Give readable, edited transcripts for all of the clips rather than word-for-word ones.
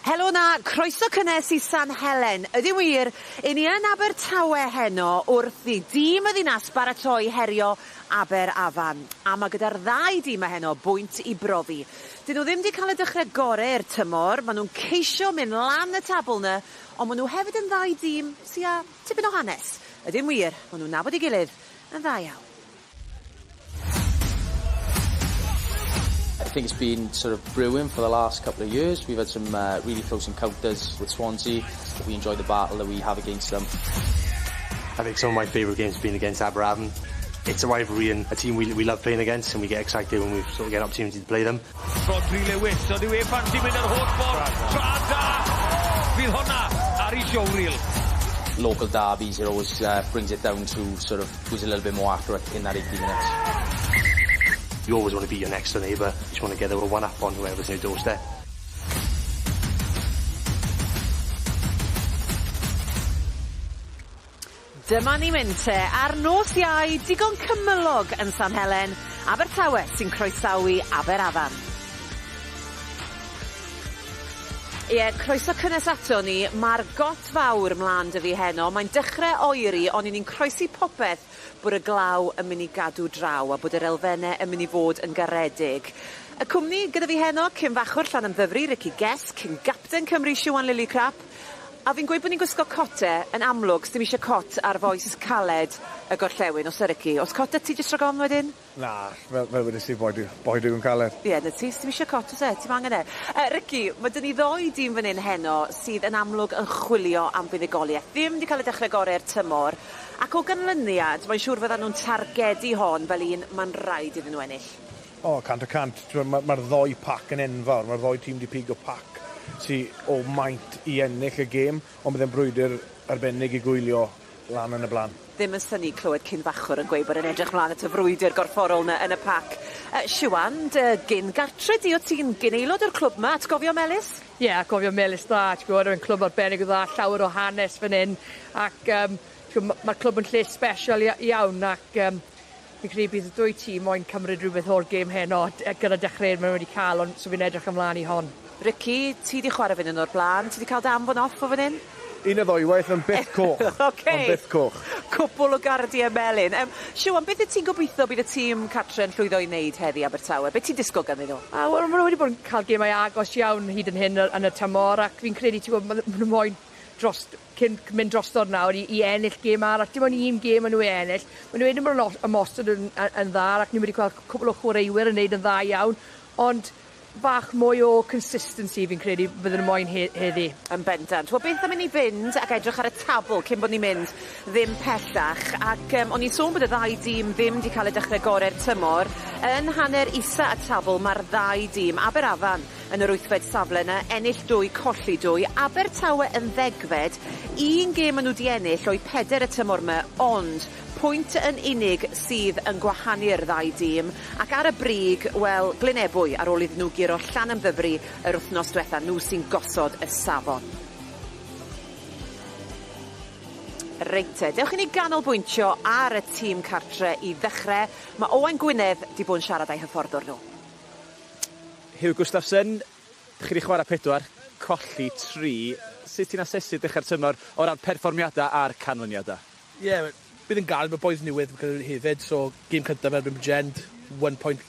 Helo na, croeso cynnes I St Helen. Ydy wir, I ni yn Abertawe heno wrth I dîm y ddinas baratoi herio Aberavon. A mae gyda'r ddau dîm heno bwynt I brofi. Dyn nhw ddim wedi cael y dechrau gorau'r tymor, maen nhw'n ceisio mynd lan y tabl na, ond maen nhw hefyd yn ddau dîm sy'n a tipyn o hanes. Ydym wir, maen nhw'n nabod I gilydd yn dda iawn. I think it's been sort of brewing for the last couple of years. We've had some really close encounters with Swansea. We enjoy the battle that we have against them. I think some of my favourite games have been against Aberavon. It's a rivalry and a team we love playing against, and we get excited when we sort of get an opportunity to play them. Rodri Lewis, so dyw e ffansi mynd yr holl ffordd. Trada! Fydd hwnna ar I showreel. Local derbies, it always brings it down to sort of who's a little bit more accurate in that 80 minutes. You always want to beat your next door neighbour. You just want to get a one-up on whoever's on your doorstep. Dyma ni mynd te ar nos iau digon cymylog yn St Helen, Abertawe sy'n croesawu Aberavon. Ie, croeso cynnes ato ni, mae'r got fawr mlaen dy fi heno. Mae'n dechrau oeri, ond ni'n croesi popeth bod y glaw yn mynd I gadw draw a bod yr elfennau yn mynd I fod yn garedig. Y cwmni gyda fi heno, cyn fachwr Llanymddyfri, Ricky Guest, cyn gapten Cymru Siwan Lillycrap, a fi'n gweud bod ni'n gwisgo cote yn amlwg, dim eisiau cot ar foes caled y gorllewin, os Ricky. Os cota ti jyst rhag ofn wedyn? Na, fel wedi si boi dwi'n caled. Ie, na ti, dim eisiau cot, os ti'n angen e. Ricky, mae dyn ni ddoi dîm fan hyn heno sydd yn amlwg yn chwilio am fuddugoliaeth. Ddim wedi cael y dechrau gorau'r tymor, ac o ganlyniad, mae'n siŵr fyddan nhw'n targedu hon fel un mae'n rhaid iddyn nhw ennill. O, 100%. Mae'r ddoi pac yn enfawr, mae'r ddoi tîm wedi pigo pac sy'n o maint I ennill y gêm, ond byddai'n brwydr arbennig I gwylio lan yn y blaen. Ddim yn syni clywed cyn fachwr yn gweud bod yn edrych mlaen at y frwydr gorfforol yn y pac. Siwan, gyn gartre di o ti'n gyneilod o'r clwb yma, atgofio Melys? Ie, atgofio Melys da, ti'n gwybod, yn clwb arbennig o dda, llawer o hanes fan hyn, ac mae'r clwb yn lle special iawn, ac fi'n credu bydd y dwy tîm moyn cymryd rhywbeth o'r gêm heno gyda dechreu'r maen wedi cael, ond so fi'n edrych ymlaen I hon. Ricky, ti di chwarae fan hyn o'r blaen, ti di cael danfon off o fan hyn? Un o ddwywaith yn byth coch. Okay. Yn byth coch. Cwpl o gardiau melyn. Siwan, beth ti'n gobeithio bydd y tîm catre yn llwyddo I wneud heddi Abertawe? Beth ti'n disgwyl ganddyn nhw? Wel, maen nhw wedi bod yn cael gemau agos iawn hyd yn hyn yn y tymor, ac fi'n credu ti'n gwybod, maen nhw moyn cyn mynd drostodd nawr I ennill gêm arall. Dim ond un gêm maen nhw ennill. Maen nhw wedi bod yn ymosod yn dda, ac ni wedi gweld cwpl o chwaraewyr yn neud yn dda iawn, ond bach mwy o consistency fi'n credu bydden nhw moyn heddi. Yn bendant. Wel, beth am I ni fynd ac edrych ar y tabl cyn bod ni'n mynd ddim pellach, ac o'n i'n sôn bod y ddau dîm ddim wedi cael y dechrau gorau'r tymor. Yn hanner isa y tabl mae'r ddau dîm, Aberavon yn yr 8fed safle yna, ennill 2, colli 2, Abertawe yn 10fed, un gêm maen nhw wedi ennill o'i 4 y tymor yma, ond pwynt yn unig sydd yn gwahanu'r ddau dîm, ac ar y brig, wel, Glynebwy ar ôl iddyn nhw giro Llanymddyfri yr wythnos diwetha, nhw sy'n gosod y safon. Reite, dewch I ni ganolbwyntio ar y tîm cartre I ddechrau. Mae Owain Gwynedd di bod yn siarad â'i hyfforddwr nhw. Hugh Gustafson, chi di chwarae 4, colli 3. Sut ti'n asesu dechrau'r tymor o ran perfformiadau a'r canlyniadau? Ie, bydd yn gael, mae boys newydd gyda hefyd, so gêm cyntaf erbyn Bridgend, 1 point,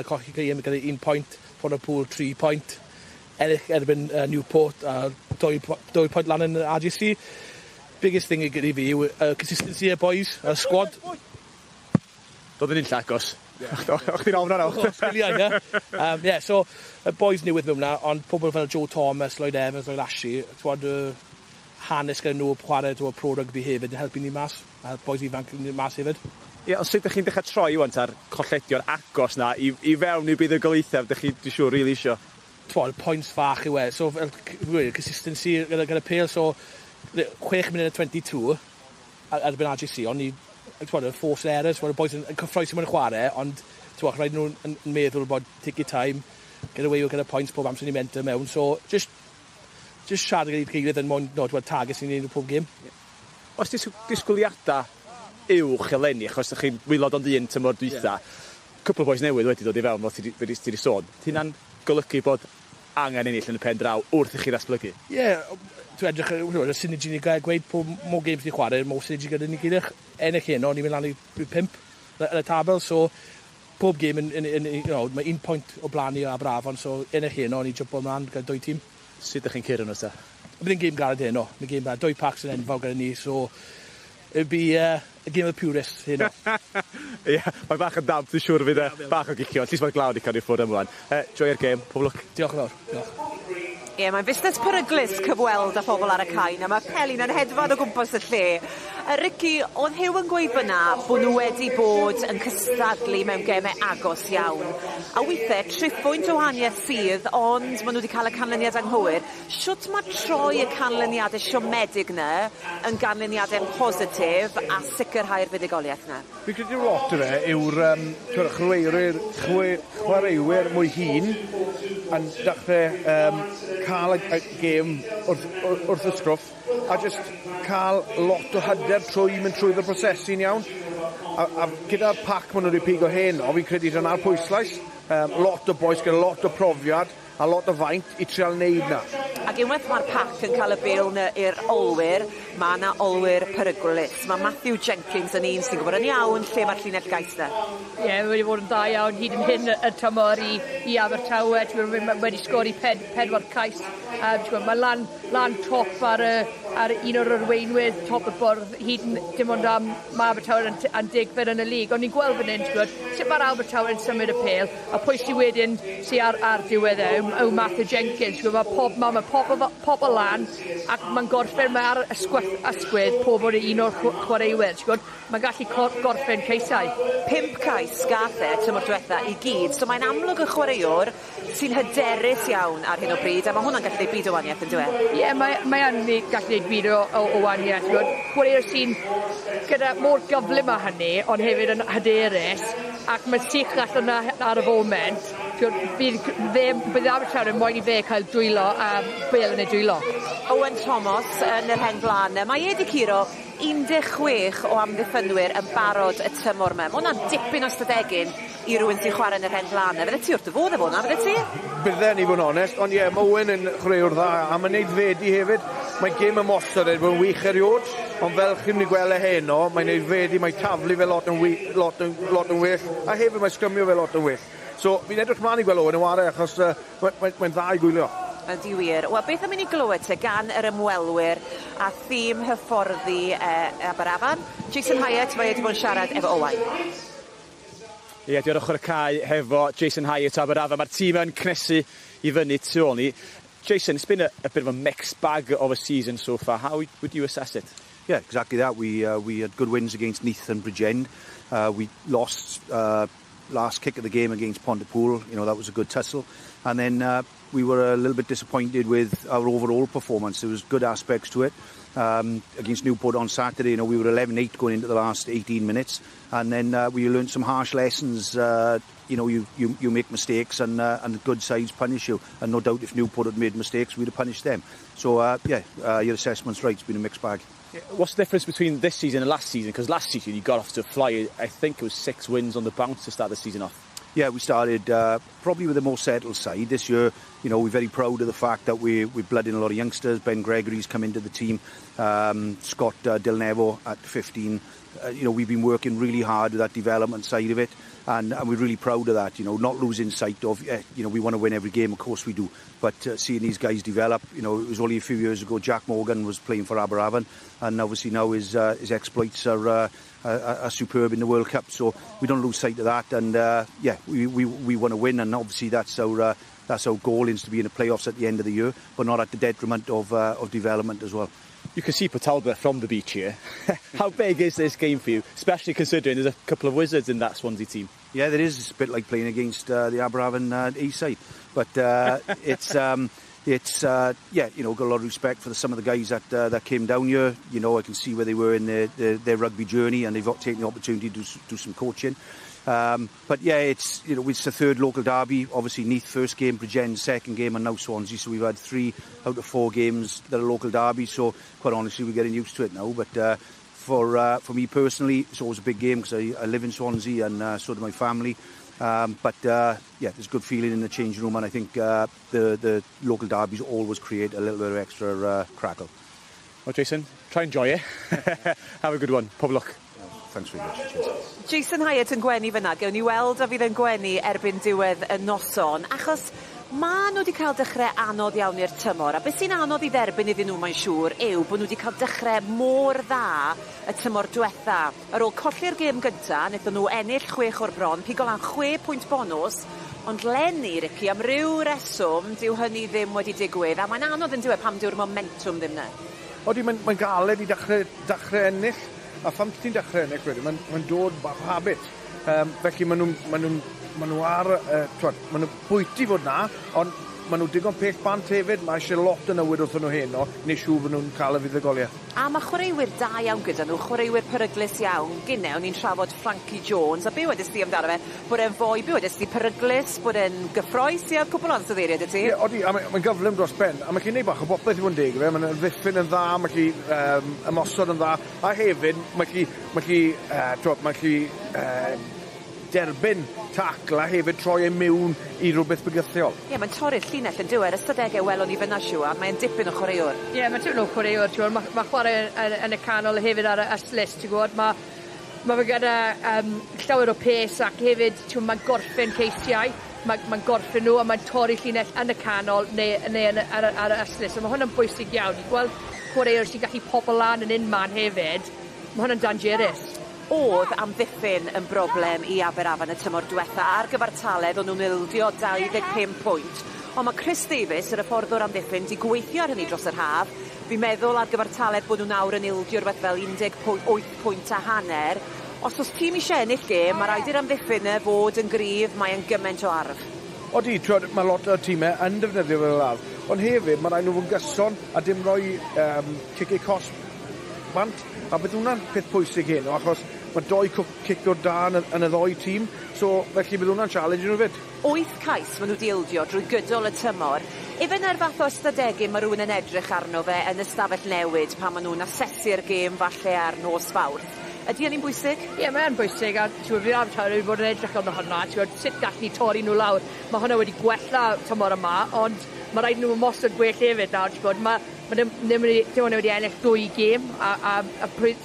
colli gêm gyda 1 point, Pontypool 3 point, ennill erbyn Newport a 2 point lan yn RGC. Biggest thing gyda fi yw consistency y boys, y squad. Doedd yn un llagos. O'ch ti'n ofn arno? Ie, so y boys newydd mewn na, ond pobl fel Joe Thomas, Lloyd Evans, Lloyd Ashley, hanes gyda nhw chwarae pro rugby hefyd yn helpu ni mas, a boys ifanc ni mas hefyd. Ie, ond sut ydych chi'n dechrau troi iwan ta'r colledio'r agos na I fewn I bydd y goleithaf, ydych chi, dwi'n siŵr, really isio? Points fach I we, so consistency gyda pêl, so 6 munud 22 erbyn RGC, ond ni forced errors, y boys yn cyffroes yn chwarae, ond rhaid nhw'n meddwl bod ticket time, get away gyda points pob amser ni'n menter mewn, so just siarad gyda'i gilydd yn mwyn targets ni'n neud pob gêm. Os di disgwyliadau uwch eleni, achos ydych chi'n wylod ond un tymor dwytha, cwpl o boes newydd wedi dod I fewn, fel ti wedi sôn. Ti'n golygu bod angen ennill yn y pen draw wrth i chi ddatblygu? Ie, dwi'n edrych y synergy ni gael gweud pob mo games ni chwarae, mo synergy gyda ni gyda'ch ennill heno, ni'n mynd lan i 5 yn y tabel, so pob game mae 1 pwynt o blaen i Aberavon, so ennill heno, ni jump ymlaen gyda 2 tîm. Sut ydych chi'n cyrraedd nhw ta? Bydd yn game garad heno, bydd yn game 2 packs yn enfawr gyda ni, so it'd be a game of purists heno. Ie, mae bach yn damp, dwi'n siŵr fydd bach o gicio, at least mae'r glawd i cael ei ffwrdd ymlaen. Joio'r gêm, pob lwc. Diolch yn fawr. Diolch. Ie, mae'n busnes peryglis cyfweld â phobl ar y cae, a mae Pelin yn hedfan o gwmpas y lle. Ricky, oedd Hyw yn gweud fyna bod nhw wedi bod yn cystadlu mewn gemau agos iawn. A weithiau, triphwynt o wahaniaeth sydd, ond maen nhw wedi cael y canlyniad anghywir. Siwt mae troi y canlyniadau siomedig yna yn ganlyniadau positif a sicrhau'r fuddugoliaeth yna? Fi credu lot o fe yw'r chwaraewyr mwy hun yn dechrau cael y gêm wrth y sgrwff a just cael lot o hyder trwy mynd trwy'r prosesu'n iawn. A gyda'r pac maen nhw wedi pigo heno, fi'n credu dyna'r pwyslais. Lot o boes gyda lot o profiad a lot o faint i trial wneud na. Ac unwaith mae'r pac yn cael y bel i'r olwyr, mae yna olwyr peryglis. Mae Matthew Jenkins yn un sy'n gwybod yn iawn lle mae'r llinell gais na. Ie, wedi bod yn da iawn hyd yn hyn y tymor i Abertawe. Wedi sgori 4 cais. Mae lan top ar un o'r arweinwyr top y bwrdd hyd yn dim ond am mae Abertawe yn digfer yn y lig. Ond ni'n gweld fan hyn, sut mae'r Abertawe yn symud y pel a pwy sy'n wedyn sy'n ar diwedd yw Matthew Jenkins. Mae pobl lan ac mae'n gorffen, mae ar ysgwydd pob o'r un o'r chwaraewyr. Mae'n gallu gorffen ceisau. 5 cais gath tymor diwetha i gyd. So mae'n amlwg y chwaraewr sy'n hyderus iawn ar hyn o bryd, a mae hwnna'n gallu gwneud byd o waniaeth yn dweud. Ie, mae'n gallu gwneud byd o waniaeth. Chwaraewr sy'n gyda mor gyflym â hynny, ond hefyd yn hyderus, ac mae'n sych allan ar y foment. Bydd Abertawe yn moyn i fe cael dwylo a bel yn ei dwylo. Owen Thomas yn yr hen blaen. Mae wedi curo 16 o amddiffynwyr yn barod y tymor yma. Mae hwnna'n dipyn o stadegyn i rywun sy'n chwarae yn yr hen blaen. Fydde ti wrth y fodd efo hwnna, fydde ti? Bydde ni fod yn onest, ond ie, mae Owen yn chwaraewr dda a mae'n neud fedi hefyd. Mae'n gêm ymosod wedi bod yn wych eriod, ond fel chi'n mynd i gweld heno, mae'n neud fedi, mae'n taflu fe lot yn wych, a hefyd mae'n sgrymio fe lot yn wych. So, fi'n edrych mlaen i gweld Owen yn ware, achos mae'n dda i gwylio. Ydy wir. Wel, beth am i ni glywed te gan yr ymwelwyr a thîm hyfforddi Aberavon? Jason Hyatt, mae wedi bod yn siarad efo Owain. Ie, dwi ar ochr y cae hefo Jason Hyatt o Aberavon. Mae'r tîm yn cnesu i fyny tu ôl ni. Jason, it's been a bit of a mixed bag of a season so far. How would you assess it? Yeah, exactly that. We had good wins against Neath and Bridgend. We lost last kick of the game against Pontypool. You know, that was a good tussle. And then we were a little bit disappointed with our overall performance. There was good aspects to it. Against Newport on Saturday, you know, we were 11-8 going into the last 18 minutes. And then we learned some harsh lessons. You know, you make mistakes and the good sides punish you. And no doubt if Newport had made mistakes, we'd have punished them. So, your assessment's right. It's been a mixed bag. What's the difference between this season and last season? Because last season you got off to a fly. I think it was 6 wins on the bounce to start the season off. Yeah, we started probably with a more settled side. This year, you know, we're very proud of the fact that we're blooding a lot of youngsters. Ben Gregory's come into the team. Scott Dilnevo at 15. You know, we've been working really hard with that development side of it. And we're really proud of that, you know, not losing sight of, you know, we want to win every game, of course we do. But seeing these guys develop, you know, it was only a few years ago Jack Morgan was playing for Aberavon, and obviously now his exploits are superb in the World Cup. So we don't lose sight of that, and we want to win, and obviously that's our goal, is to be in the playoffs at the end of the year, but not at the detriment of development as well. You can see Port Talbot from the beach here. How big is this game for you, especially considering there's a couple of wizards in that Swansea team? Yeah, there is. It's a bit like playing against the Aberavon East side, but it's you know, got a lot of respect for some of the guys that came down here. You know, I can see where they were in their rugby journey, and they've taken the opportunity to do some coaching. But yeah, it's, you know, it's the third local derby. Obviously Neath first game, Bridgend second game, and now Swansea. So we've had 3 out of 4 games that are local derbies. So quite honestly, we're getting used to it now. But for me personally, it's always a big game because I live in Swansea, and so do my family. But yeah, there's good feeling in the changing room, and I think the local derbies always create a little bit of extra crackle. Well, Jason, try and enjoy it. Have a good one. Pob luck. Thanks very much. Cheers. Jason Hyatt yn gwenu fyna, gewn ni weld a fydd yn gwenu erbyn diwedd y noson, achos ma' nhw wedi cael dechrau anodd iawn i'r tymor, a beth sy'n anodd i dderbyn iddyn nhw, mae'n siŵr, yw bod nhw wedi cael dechrau mor dda y tymor diwetha. Ar ôl colli'r gêm gynta, wnaethon nhw ennill 6 o'r bron, pigo lan 6 pwynt bonus, ond lenni, Ricky, am ryw reswm, dyw hynny ddim wedi digwydd, a mae'n anodd yn diwedd pam dyw'r momentum ddim na. Odi, mae'n galed i dechrau ennill, a pham ti'n dechrau ennill wedyn, mae'n dod bach o habit. Felly maen nhw ar, maen nhw bwyty fod na, ond maen nhw digon pell bant hefyd, mae eisiau lot yn nywid wrth nhw heno, neu siw bod nhw'n cael y fuddugoliaeth. A mae chwaraewyr da iawn gyda nhw, chwaraewyr peryglis iawn. Ginne, o'n i'n trafod Frankie Jones, a be wedys ti amdano fe? Bod e'n fwy, be wedys ti peryglis, bod e'n gyffroes, i ar cwbl o'n sydderiad y ti? Ie, odi, mae'n gyflym dros ben, a mae'n neud bach o bopeth i fod yn deg fe, mae'n ddiffyn yn dda, mae'n ymosod yn dda, a hefyd, mae'n derbyn tacl a hefyd troi yn mewn i rhywbeth bygythiol. Ie, mae'n torri'r llinell yn diwedd, ystadegau welon ni fyna siw, a mae'n dipyn o chwaraewr. Ie, mae'n tipyn o chwaraewr, ti'n gwybod, mae chwarae yn y canol hefyd ar y slist, ti'n gwybod, mae fe gyda llawer o pes ac hefyd, ti'n gwybod, mae'n gorffen ceisiau, mae'n gorffen nhw a mae'n torri llinell yn y canol neu ar y slist, mae hwnna'n bwysig iawn. I gweld chwaraewr sy'n gallu pobl lan yn unman hefyd, mae hwnna'n dangerous. Oedd amddiffyn yn broblem i Aberavon y tymor diwetha. Ar gyfartaledd o'n nhw'n ildio 25 pwynt. Ond mae Chris Davies, yr hyfforddwr amddiffyn, di gweithio ar hynny dros yr haf. Fi'n meddwl ar gyfartaledd bod nhw nawr yn ildio rhywbeth fel 18 pwynt a hanner. Os oes tîm eisiau ennill gêm, mae rhaid i'r amddiffyn fod yn gryf, mae'n gymaint o arf. Odi, mae lot o tîmau yn defnyddio fel arf. Ond hefyd, mae rhaid nhw fod yn gyson a dim roi cic eu cos bant. A bydd hwnna'n peth pwysig hyn, achos mae 2 cicwr da yn y ddoi tîm, so felly bydd hwnna'n challenge nhw fyd. 8 cais maen nhw wedi ildio drwy gydol y tymor. Efen yr fath o ystadegu mae rhywun yn edrych arno fe yn ystafell newid pan maen nhw'n asesu'r gêm falle ar nos fawr. Ydy hynny'n bwysig? Ie, mae'n bwysig, a fi'n amser wedi bod yn edrych arno hwnna, sut gallu torri nhw lawr. Mae hwnna wedi gwella tymor yma, ond mae rhaid nhw ymosod gwell hefyd nawr, mae ddim wedi ennill 2 gêm a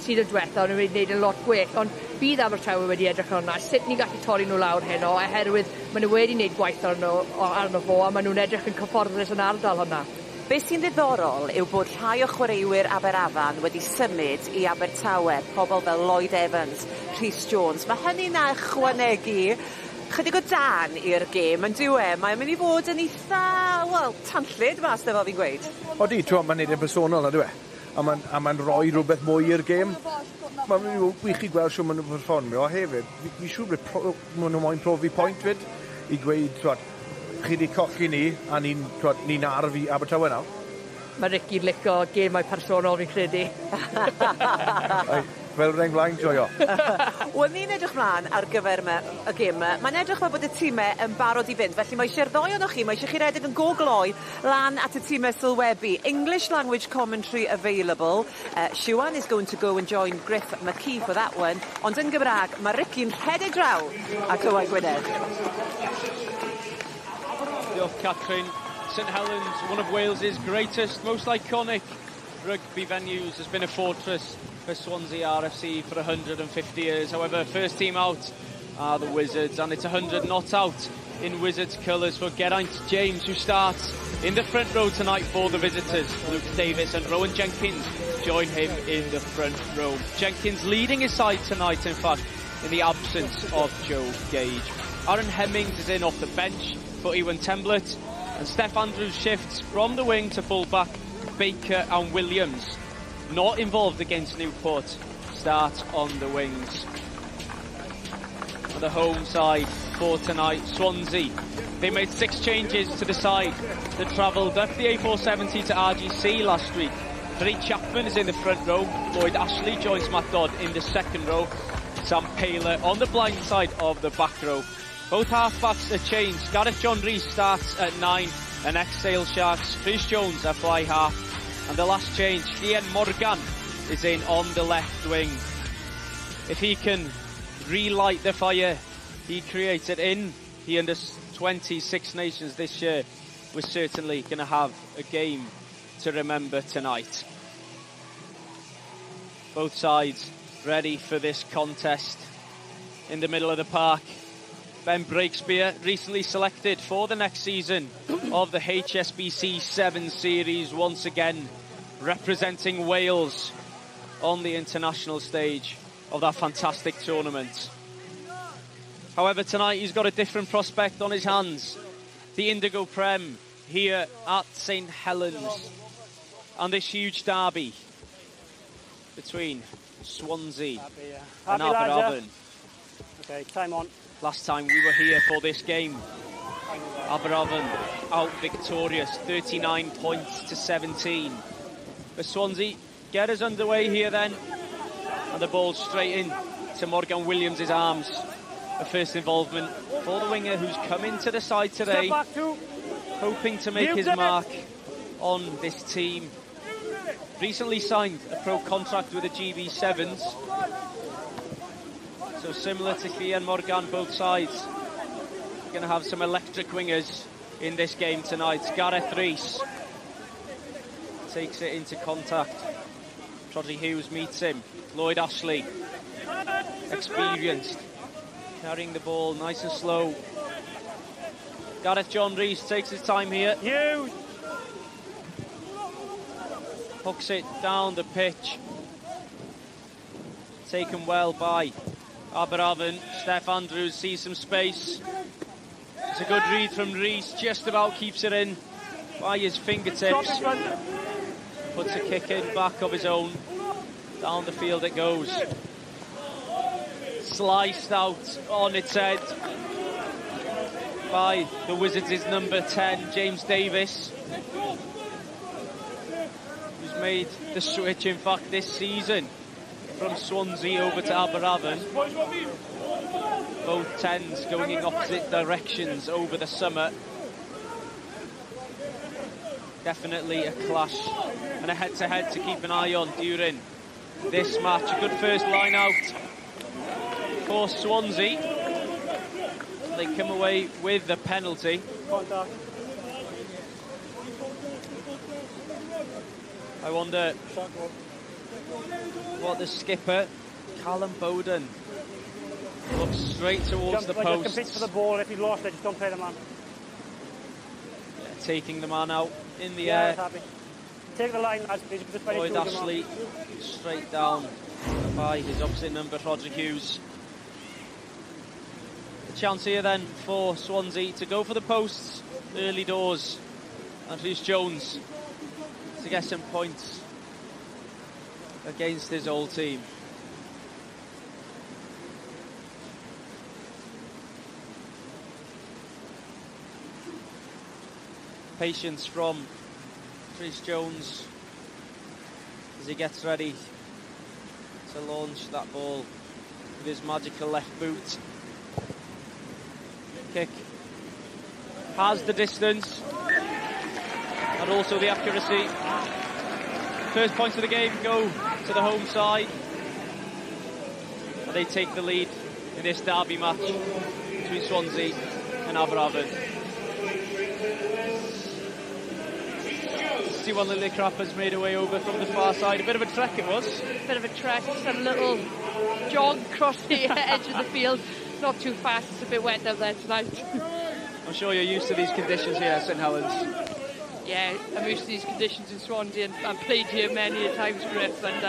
sydd yn diwetha, nhw wedi gwneud yn lot gwell, ond bydd Abertawe wedi edrych arno, sut ni gallu torri nhw lawr heno, oherwydd maen nhw wedi gwneud gwaith arno fo, a maen nhw'n edrych yn cyfforddus yn ardal hwnna. Be sy'n ddiddorol yw bod rhai o chwaraewyr Aberavon wedi symud i Abertawe, pobl fel Lloyd Evans, Rhys Jones. Mae hynny'n ychwanegu chydig o dan i'r gêm yn diwe. Mae'n mynd i fod yn eitha, tanllyd mas efo fi'n gweud. Odi, mae'n neud yn personol na diwe. A mae'n rhoi rhywbeth mwy i'r gêm. Mae'n wych i gweld sy'n maen nhw'n performio. A hefyd, fi'n siŵr bod maen nhw'n moyn profi pwynt fyd i gweud, chi wedi colli ni, a ni'n arf i Abertawe nawr. Mae Ricky'n licio gemau personol fi'n credu. Fel rhaid blaen, joio. Wel, ni'n edrych mlaen ar gyfer y gêm. Mae'n edrych fel bod y tîmau yn barod i fynd, felly mae eisiau'r ddoi o'ch chi, mae eisiau chi redeg yn go-gloi lan at y tîmau sylwebu. English language commentary available. Siwan is going to go and join Griff McKee for that one. Ond yn Gymraeg, mae Ricky'n rhedeg draw a Clywai Gwynedd. Diolch, Catherine. St Helens, one of Wales's greatest, most iconic rugby venues, has been a fortress for Swansea RFC for 150 years. However, first team out are the Wizards, and it's 100 not out in Wizards colours for Geraint James, who starts in the front row tonight for the visitors. Luke Davis and Rowan Jenkins join him in the front row. Jenkins leading his side tonight, in fact, in the absence of Joe Gage. Aaron Hemmings is in off the bench for Ewan Temblett, and Steph Andrews shifts from the wing to full-back. Baker and Williams, not involved against Newport, start on the wings. And the home side for tonight, Swansea. They made 6 changes to the side that travelled up the A470 to RGC last week. Tariq Chapman is in the front row. Lloyd Ashley joins Matt Dodd in the second row. Sam Paler on the blind side of the back row. Both half-backs are changed. Gareth John Rees starts at 9, and ex-Sale Sharks Chris Jones at fly half. And the last change, Ian Morgan is in on the left wing. If he can relight the fire he created in the under-20 Six Nations this year, we're certainly going to have a game to remember tonight. Both sides ready for this contest in the middle of the park. Ben Breakspear, recently selected for the next season of the HSBC 7 Series, once again representing Wales on the international stage of that fantastic tournament. However, tonight he's got a different prospect on his hands. The Indigo Prem here at St Helens, and this huge derby between Swansea and Aberavon. Okay, time on. Last time we were here for this game, Aberavon out victorious, 39 points to 17. But Swansea get us underway here then, and the ball straight in to Morgan Williams' arms. The first involvement for the winger who's come into the side today, hoping to make his mark on this team. Recently signed a pro contract with the GB7s. So similar to Fee and Morgan, both sides are going to have some electric wingers in this game tonight. Gareth Rees takes it into contact. Troddy Hughes meets him. Lloyd Ashley, experienced, carrying the ball nice and slow. Gareth John Rees takes his time here. Hooks it down the pitch. Taken well by Aberavon. Steph Andrews sees some space. It's a good read from Rees, just about keeps it in by his fingertips. Puts a kick in back of his own. Down the field it goes. Sliced out on its head by the Wizards' number 10, James Davis, who's made the switch, in fact, this season from Swansea over to Aberavon. Both 10s going in opposite directions over the summer. Definitely a clash and a head-to-head to keep an eye on during this match. A good first line out for Swansea. They come away with the penalty. I wonder what the skipper, Callum Bowden, looks straight towards the post. Just compete for the ball. If you lost it, just don't play the man. Yeah, taking the man out in the air. Take the line, as Lloyd Ashley straight down by his opposite number, Roger Hughes. A chance here then for Swansea to go for the posts early doors, and Rhys Jones to get some points against his old team. Patience from Rhys Jones as he gets ready to launch that ball with his magical left boot. Kick has the distance and also the accuracy. First points of the game go to the home side, and they take the lead in this derby match between Swansea and Aberavon. 61 Lillicrap has made her way over from the far side. A bit of a trek it was. Bit of a trek, just had a little jog across the edge of the field. Not too fast, it's a bit wet out there tonight. I'm sure you're used to these conditions here at St Helens. Yeah, I'm used to these conditions in Swansea, and I've played here many a times, Griff, and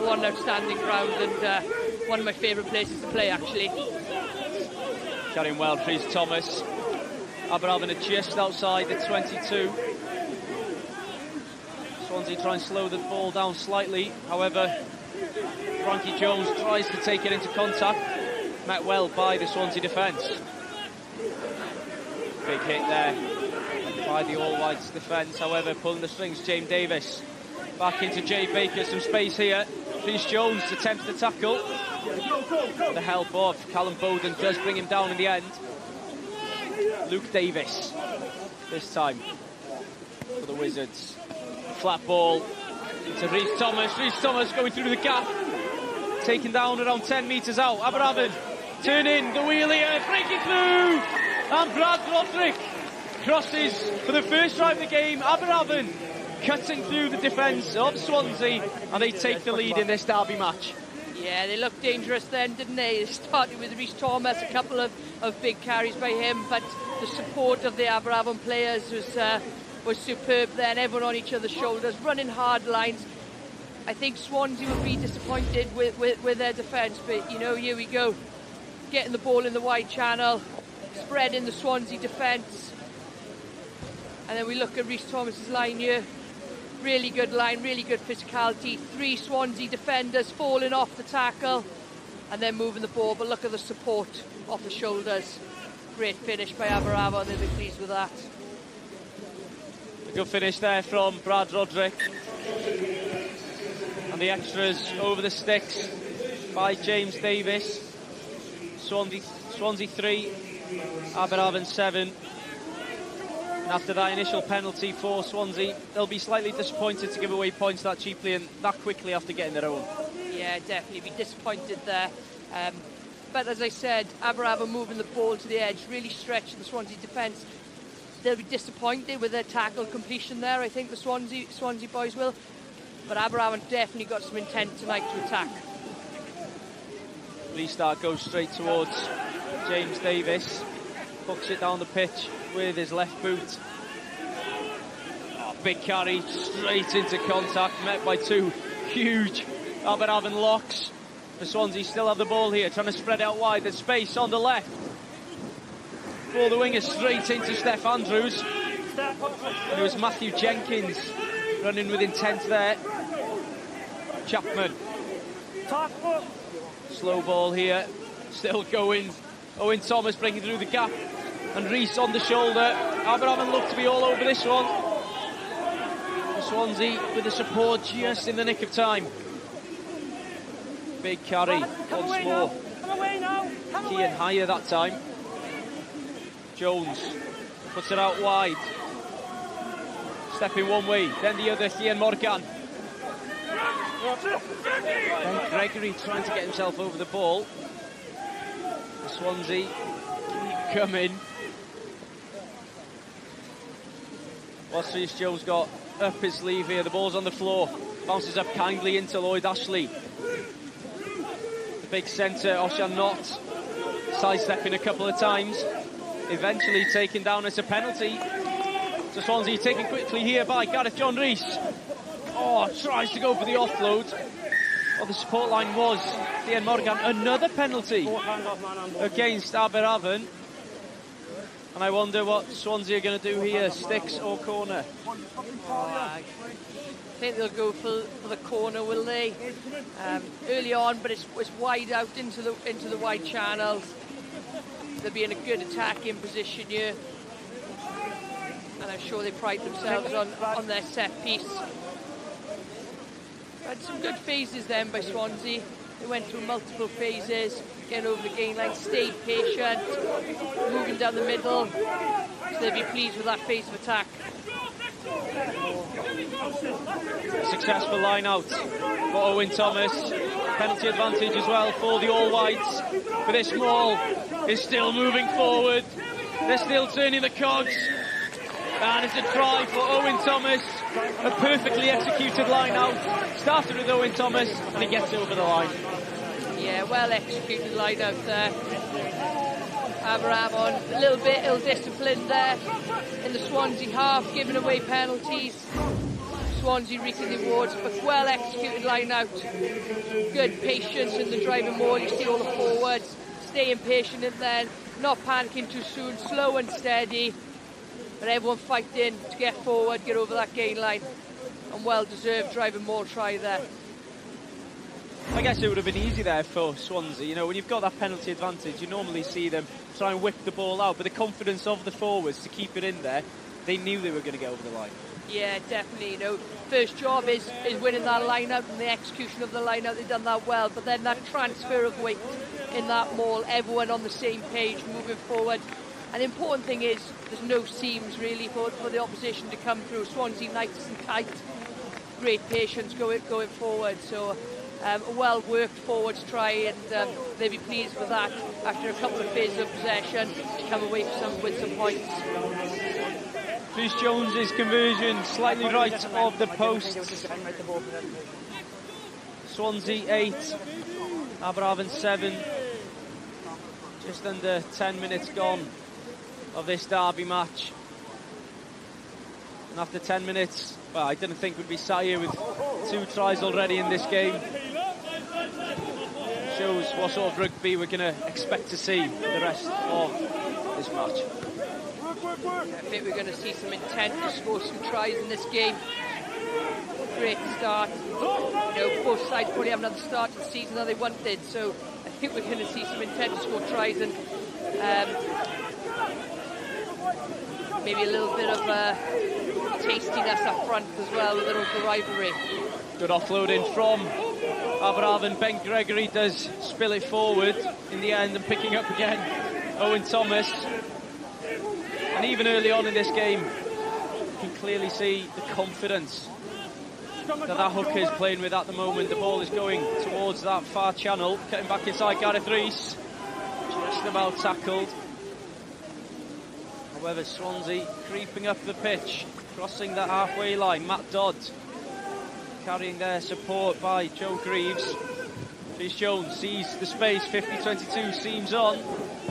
one outstanding ground, and one of my favourite places to play, actually. Carrying well, Rhys Thomas. Aberavon are just outside the 22. Swansea try and slow the ball down slightly. However, Frankie Jones tries to take it into contact. Met well by the Swansea defence. Big hit there by the All Whites defence. However, pulling the strings, James Davis. Back into Jay Baker, some space here. Rhys Jones attempts to tackle. The help of Callum Bowden does bring him down in the end. Luke Davis this time for the Wizards. Flat ball to Rhys Thomas. Rhys Thomas going through the gap, taken down around 10 metres out. Aberavon turning the wheel here, breaking through, and Brad Roderick crosses for the first drive of the game. Aberavon cutting through the defence of Swansea, and they take the lead in this derby match. Yeah, they looked dangerous then, didn't they? It started with Rhys Thomas, a couple of big carries by him, but the support of the Aberavon players was superb then, everyone on each other's shoulders, running hard lines. I think Swansea would be disappointed with their defence, but, you know, here we go. Getting the ball in the wide channel, spreading the Swansea defence. And then we look at Rhys Thomas's line here. Really good line, really good physicality. 3 Swansea defenders falling off the tackle and then moving the ball. But look at the support off the shoulders. Great finish by Aberavon, they'll be pleased with that. A good finish there from Brad Roderick. And the extras over the sticks by James Davis. Swansea 3, Aberavon 7. And after that initial penalty for Swansea, they'll be slightly disappointed to give away points that cheaply and that quickly after getting their own. Yeah, definitely be disappointed there. But as I said, Aberavon moving the ball to the edge, really stretching the Swansea defence. They'll be disappointed with their tackle completion there, I think the Swansea boys will. But Aberavon definitely got some intent tonight to attack. Restart goes straight towards James Davis. Hooks it down the pitch with his left boot. Oh, big carry straight into contact, met by 2 huge Aberavon locks. The Swansea still have the ball here, trying to spread out wide. There's space on the left for the wingers, straight into Steph Andrews. And it was Matthew Jenkins running with intent there. Chapman. Slow ball here, still going. Owen Thomas breaking through the gap. And Rhys on the shoulder. Aberavon look to be all over this one. Swansea with the support just in the nick of time. Big carry once more. Key and higher that time. Jones puts it out wide. Stepping one way, then the other, Ian Morgan. And Gregory trying to get himself over the ball. Swansea keep coming. What's Rhys Jones got up his sleeve here? The ball's on the floor. Bounces up kindly into Lloyd Ashley. The big centre, Oshan Knott, sidestepping a couple of times. Eventually taken down as a penalty. So Swansea taken quickly here by Gareth John Rhys. Oh, tries to go for the offload. Well, the support line was Ian Morgan. Another penalty against Aberavon. And I wonder what Swansea are going to do here, sticks or corner. I think they'll go for the corner, will they? Early on, but it's wide out into the wide channels. They'll be in a good attacking position here. And I'm sure they pride themselves on their set piece. Had some good phases then by Swansea. They went through multiple phases, getting over the gain line, stayed patient, moving down the middle. So they'll be pleased with that phase of attack. Successful line out for Owen Thomas. Penalty advantage as well for the All Whites. But this ball is still moving forward. They're still turning the cogs. And it's a try for Owen Thomas. A perfectly executed line out. Started with Owen Thomas and he gets over the line. Yeah, well executed line out there. Aberavon a little bit ill-disciplined there in the Swansea half, giving away penalties. Swansea reaping the rewards, but well executed line out. Good patience in the driving ball. You see all the forwards staying patient and then not panicking too soon, slow and steady. But everyone fighting to get forward, get over that gain line. And well-deserved driving ball try there. I guess it would have been easy there for Swansea. You know, when you've got that penalty advantage, you normally see them try and whip the ball out. But the confidence of the forwards to keep it in there, they knew they were going to get over the line. Yeah, definitely. You know, first job is winning that line-out and the execution of the line-out. They've done that well. But then that transfer of weight in that maul, everyone on the same page, moving forward. And the important thing is there's no seams really for the opposition to come through. Swansea nice and tight, great patience going forward. So A well-worked forwards try, and they'll be pleased with that after a couple of phases of possession to come away with some points. Rhys Jones's conversion slightly right of the post. Swansea 8, Aberavon 7. Just under 10 minutes gone of this derby match. And after 10 minutes, well, I didn't think we'd be sat here with 2 tries already in this game. Shows what sort of rugby we're going to expect to see for the rest of this match. I think we're going to see some intent to score some tries in this game. Great start. Both sides probably haven't had the start of the season that they wanted, so I think we're going to see some intent to score tries, and maybe a little bit of tastiness up front as well with the local rivalry. Good offloading from Aberavon. Ben Gregory does spill it forward in the end, and picking up again Owen Thomas. And even early on in this game, you can clearly see the confidence that hooker is playing with at the moment. The ball is going towards that far channel, cutting back inside Gareth Rees. Just about tackled. However, Swansea creeping up the pitch, crossing the halfway line. Matt Dodd carrying their support by Joe Greaves. Rhys Jones sees the space, 50-22, seams on,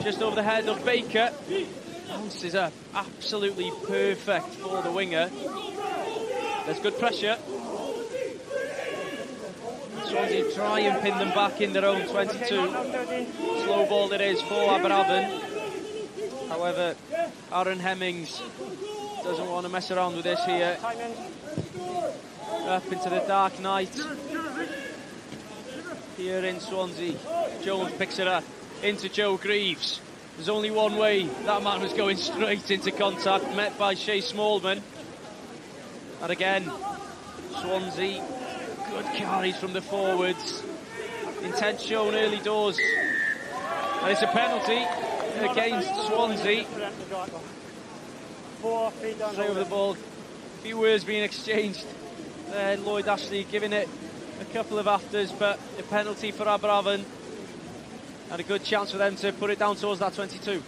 just over the head of Baker. Bounces up, absolutely perfect for the winger. There's good pressure. Swansea try and pin them back in their own 22. Slow ball it is for Aberavon. However, Aaron Hemmings doesn't want to mess around with this here. Up into the dark night here in Swansea. Jones picks it up into Joe Greaves. There's only one way. That man was going straight into contact, met by Shea Smallman. And again, Swansea, good carries from the forwards. Intent shown early doors. And it's a penalty against Swansea. Straight over the ball. A few words being exchanged. Lloyd Ashley giving it a couple of afters, but a penalty for Aberavon. And a good chance for them to put it down towards that 22.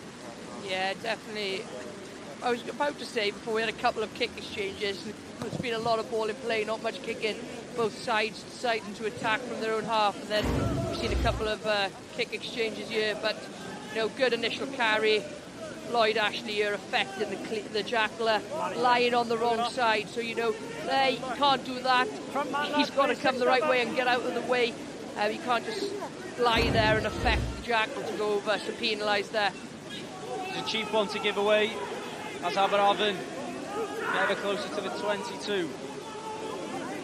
Yeah, definitely. I was about to say before we had a couple of kick exchanges, there's been a lot of ball in play, not much kicking. Both sides deciding to attack from their own half, and then we've seen a couple of kick exchanges here, but good initial carry. Lloyd Ashley here affecting the jackler, lying on the wrong side, so he can't do that. He's got to come the right way and get out of the way. He can't just lie there and affect the jackal to go over, so penalised there. It's a cheap one to give away, as Aberavon ever closer to the 22.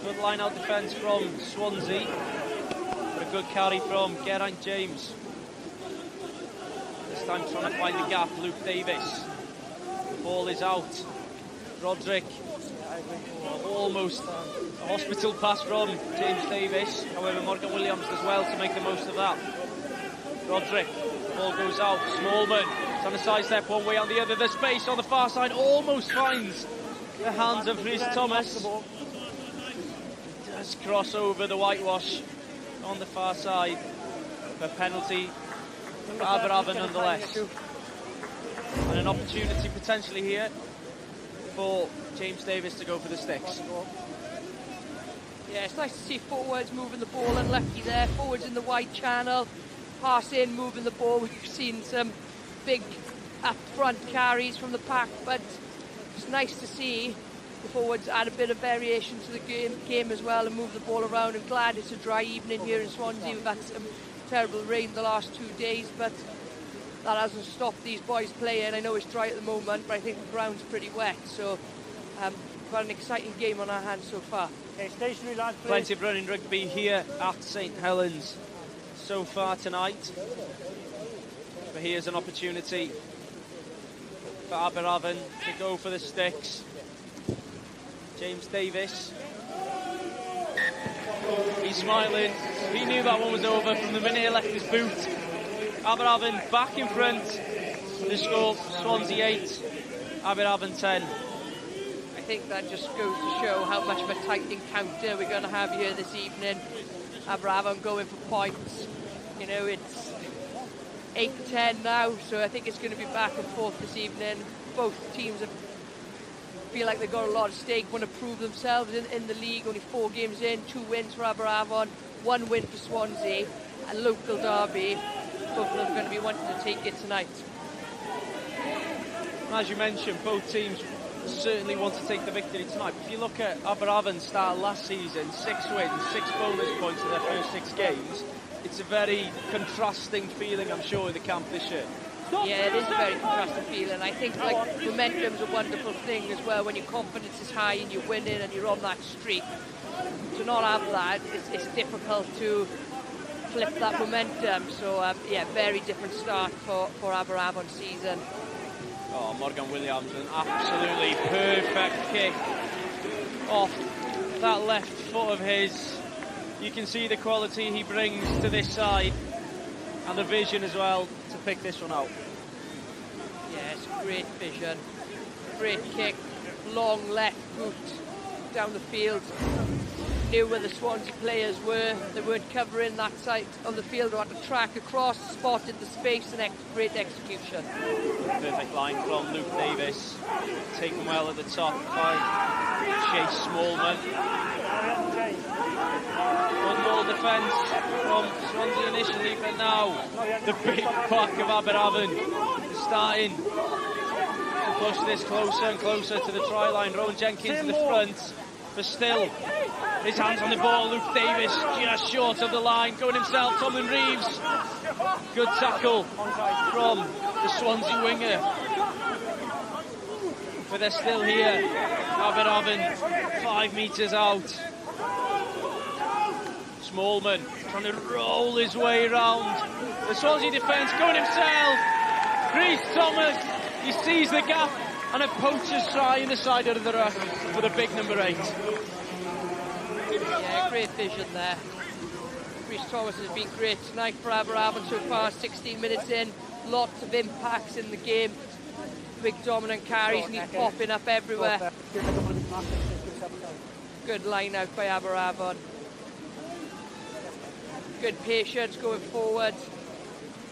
Good line-out defence from Swansea, but a good carry from Geraint James. This time trying to find the gap, Luke Davis. The ball is out. Roderick, almost a hospital pass from James Davis. However, Morgan Williams does well to make the most of that. Roderick, the ball goes out. Smallman trying to sidestep one way on the other. The space on the far side almost finds the hands of Rhys Thomas. Does cross over the whitewash on the far side. A penalty for Aberavon nonetheless. And an opportunity potentially here for James Davis to go for the sticks. Yeah, it's nice to see forwards moving the ball, unlucky there. Forwards in the wide channel, pass in, moving the ball. We've seen some big up front carries from the pack, but it's nice to see the forwards add a bit of variation to the game as well and move the ball around. I'm glad it's a dry evening here in Swansea. We've had some terrible rain the last 2 days, but that hasn't stopped these boys playing. I know it's dry at the moment, but I think the ground's pretty wet, so we've got an exciting game on our hands so far. Okay, stationary lads, please. Plenty of running rugby here at St Helens so far tonight. But here's an opportunity for Aberavon to go for the sticks. James Davis. He's smiling. He knew that one was over from the minute he left his boot. Aberavon back in front. The score, Swansea 8, Aberavon 10. I think that just goes to show how much of a tight encounter we're going to have here this evening. Aberavon going for points. You know, it's 8-10 now, so I think it's going to be back and forth this evening. Both teams feel like they've got a lot at stake, want to prove themselves in the league. Only 4 games in, 2 wins for Aberavon, 1 win for Swansea, a local derby. Both of them are going to be wanting to take it tonight. As you mentioned, both teams certainly want to take the victory tonight. If you look at Aberavon's start last season, 6 wins, 6 bonus points in their first 6 games. It's a very contrasting feeling, I'm sure, in the camp this year. Yeah, it is a very contrasting feeling. I think like momentum's a wonderful thing as well when your confidence is high and you're winning and you're on that streak. To not have that, it's difficult to flip that momentum. So yeah, very different start for Aberavon season. Oh, Morgan Williams, an absolutely perfect kick off that left foot of his. You can see the quality he brings to this side and the vision as well to pick this one out. Yes, great vision, great kick, long left boot down the field. Knew where the Swansea players were. They weren't covering that side of the field. They had to track across, spotted the space, and great execution. Perfect line from Luke Davis. Taken well at the top by Chase Smallman. Good ball defence from Swansea initially, but now the big pack of Aberavon is starting to push this closer and closer to the try line. Rowan Jenkins in the front, but still his hands on the ball. Luke Davis just short of the line, going himself. Tomlin Reeves, good tackle from the Swansea winger, but they're still here. Aberavon 5 metres out. Smallman trying to roll his way around the Swansea defence, going himself. Chris Thomas, he sees the gap, and a poacher's try in the side of the ruck for the big number 8. Yeah, great vision there. Chris Thomas has been great tonight for Aberavon so far, 16 minutes in, lots of impacts in the game. Big dominant carries and he's popping up everywhere. Good line out by Aberavon. Good patience going forward.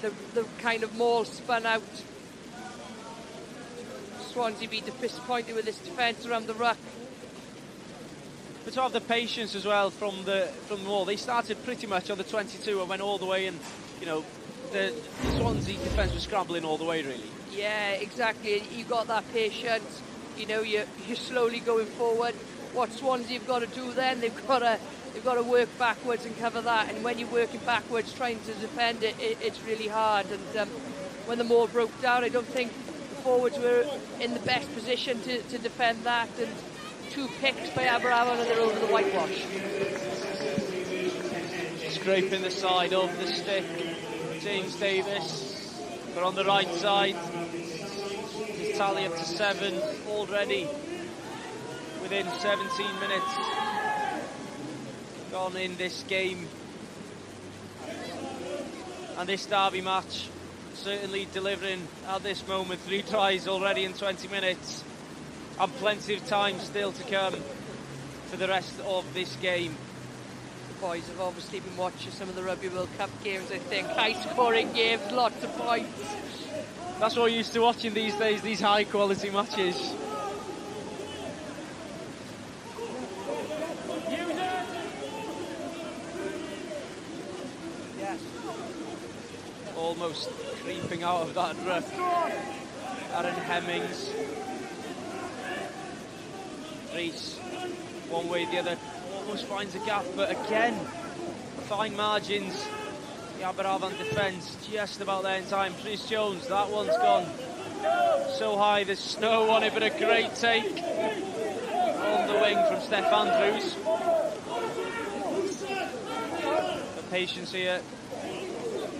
The kind of maul spun out. Swansea be disappointed with this defence around the ruck. But to have the patience as well from the maul. They started pretty much on the 22 and went all the way, and you know the Swansea defence was scrambling all the way really. Yeah, exactly. You got that patience. You know, you're slowly going forward. What Swansea have got to do then? They've got to work backwards and cover that. And when you're working backwards, trying to defend it, it's really hard. And when the maul broke down, I don't think the forwards were in the best position to defend that. And 2 picks by Aberavon and they're over the whitewash. Scraping the side of the stick, James Davis. But on the right side, his tally up to 7 already within 17 minutes gone in this game. And this derby match certainly delivering at this moment. 3 tries already in 20 minutes and plenty of time still to come for the rest of this game. The boys have obviously been watching some of the Rugby World Cup games, I think. High-scoring games, lots of points. That's what we're used to watching these days, these high-quality matches. Yes. Almost creeping out of that ruck. Aaron Hemmings. Reese, one way or the other, almost finds a gap, but again, fine margins. The Aberavon defence just about there in time. Chris Jones, that one's gone so high, there's snow on it, but a great take on the wing from Steph Andrews. The patience here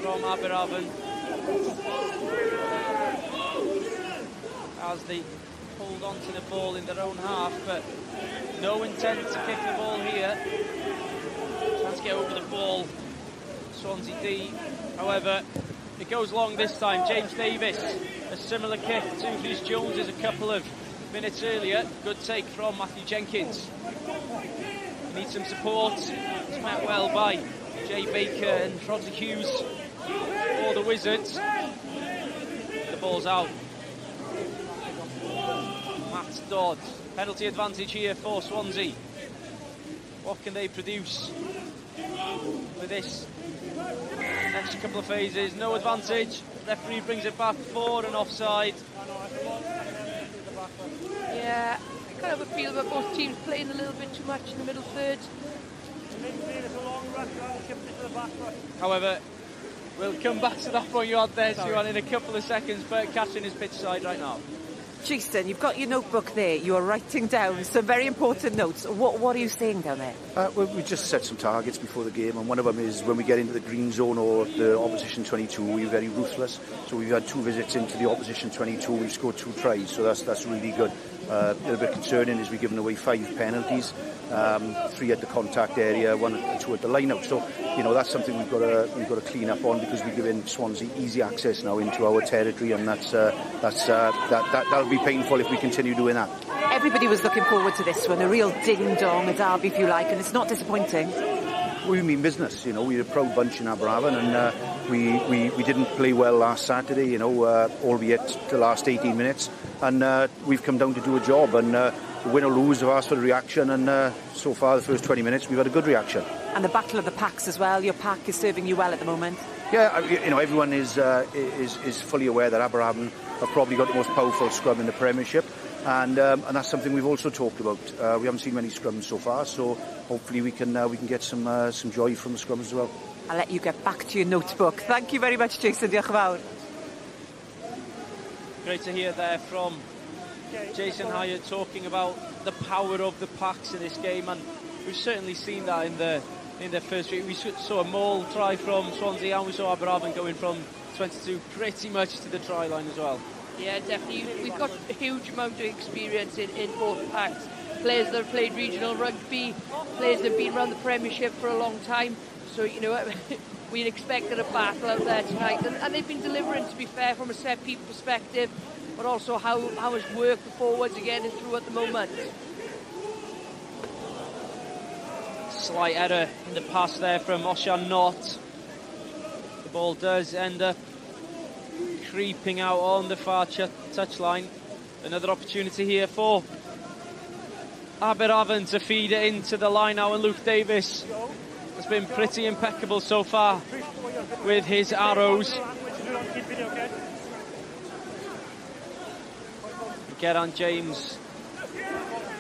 from Aberavon as they hold on to the ball in their own half, but no intent to kick the ball here. Trying to get over the ball, Swansea D. However, it goes long this time. James Davis, a similar kick to Chris Jones's a couple of minutes earlier. Good take from Matthew Jenkins. Needs some support. It's met well by Jay Baker and Rodney Hughes for the Wizards. The ball's out. Matt Dodd. Penalty advantage here for Swansea. What can they produce with this next couple of phases? No advantage. Referee brings it back for an offside. Yeah, I kind of have a feel that both teams playing a little bit too much in the middle third. However, we'll come back to that point you had there, Siwan, in a couple of seconds. Bert Catrin is pitch side right now. Jason, you've got your notebook there. You are writing down some very important notes. What are you saying down there? Well, we just set some targets before the game, and one of them is when we get into the green zone or the opposition 22, we're very ruthless. So we've had 2 visits into the opposition 22, we've scored 2 tries, so that's really good. A little bit concerning is we've given away 5 penalties, 3 at the contact area, 1 and 2 at the line-out. So, you know, that's something we've got to clean up on, because we're giving Swansea easy access now into our territory, and that'll be painful if we continue doing that. Everybody was looking forward to this one, a real ding-dong, a derby if you like, and it's not disappointing. We mean business, you know. We're a proud bunch in Aberavon, and we didn't play well last Saturday, you know, albeit the last 18 minutes, and we've come down to do a job, and win or lose, have asked for a reaction, and so far the first 20 minutes we've had a good reaction. And the battle of the packs as well. Your pack is serving you well at the moment. Yeah, you know, everyone is fully aware that Aberavon have probably got the most powerful scrum in the Premiership, and that's something we've also talked about. We haven't seen many scrums so far, so hopefully we can get some joy from the scrums as well. I'll let you get back to your notebook. Thank you very much, Jason. Diolch yn fawr. Great to hear there from Jason Hyatt talking about the power of the packs in this game, and we've certainly seen that in the first week. We saw a maul try from Swansea, and we saw Aberavon going from 22 pretty much to the try line as well. Yeah, definitely. We've got a huge amount of experience in both packs. Players that have played regional rugby, players that have been around the Premiership for a long time. So, you know, we expected a battle out there tonight. And they've been delivering, to be fair, from a set-piece perspective, but also how it's worked the forwards are getting through at the moment. Slight error in the pass there from Oshan Knott. The ball does end up creeping out on the far touchline. Another opportunity here for Aberavon to feed it into the line now, and Luke Davis has been pretty impeccable so far with his arrows. Geran James,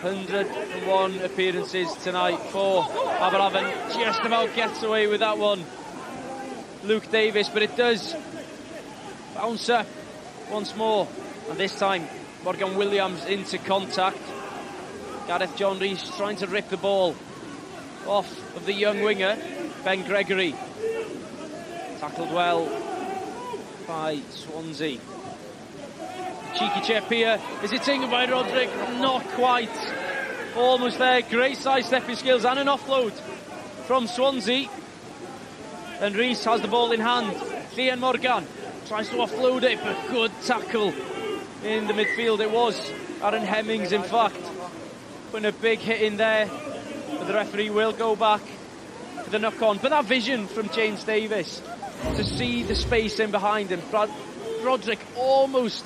101 appearances tonight for Aberavon. Just about gets away with that one, Luke Davis, but it does bounce up once more, and this time Morgan Williams into contact. Gareth John Rees trying to rip the ball off of the young winger, Ben Gregory. Tackled well by Swansea. Cheeky chip here. Is it taken by Roderick? Not quite. Almost there. Great side-stepping skills and an offload from Swansea. And Rees has the ball in hand. Liam Morgan tries to offload it, but good tackle in the midfield. It was Aaron Hemmings, in fact, putting a big hit in there. But the referee will go back for the knock-on. But that vision from James Davis to see the space in behind him. Roderick almost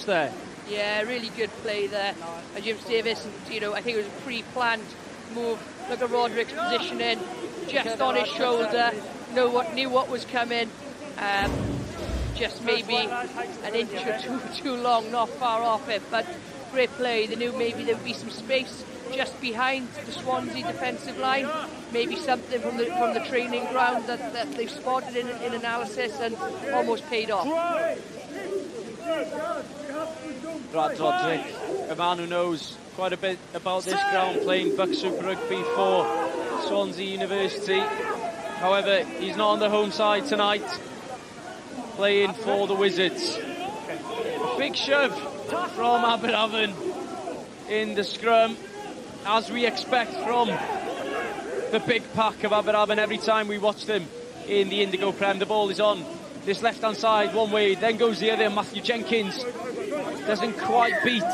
there. Yeah, really good play there. And James Davis, you know, I think it was a pre-planned move. Look at Roderick's positioning, just on his shoulder. Knew what was coming. Just maybe an inch or two too long, not far off it. But great play. They knew maybe there would be some space just behind the Swansea defensive line. Maybe something from the training ground that they've spotted in analysis, and almost paid off. Brad Roderick, a man who knows quite a bit about this ground, playing Buck Super Rugby for Swansea University. However, he's not on the home side tonight, playing for the Wizards. A big shove from Aberavon in the scrum, as we expect from the big pack of Aberavon every time we watch them in the Indigo Prem. The ball is on this left-hand side one way, then goes the other. Matthew Jenkins doesn't quite beat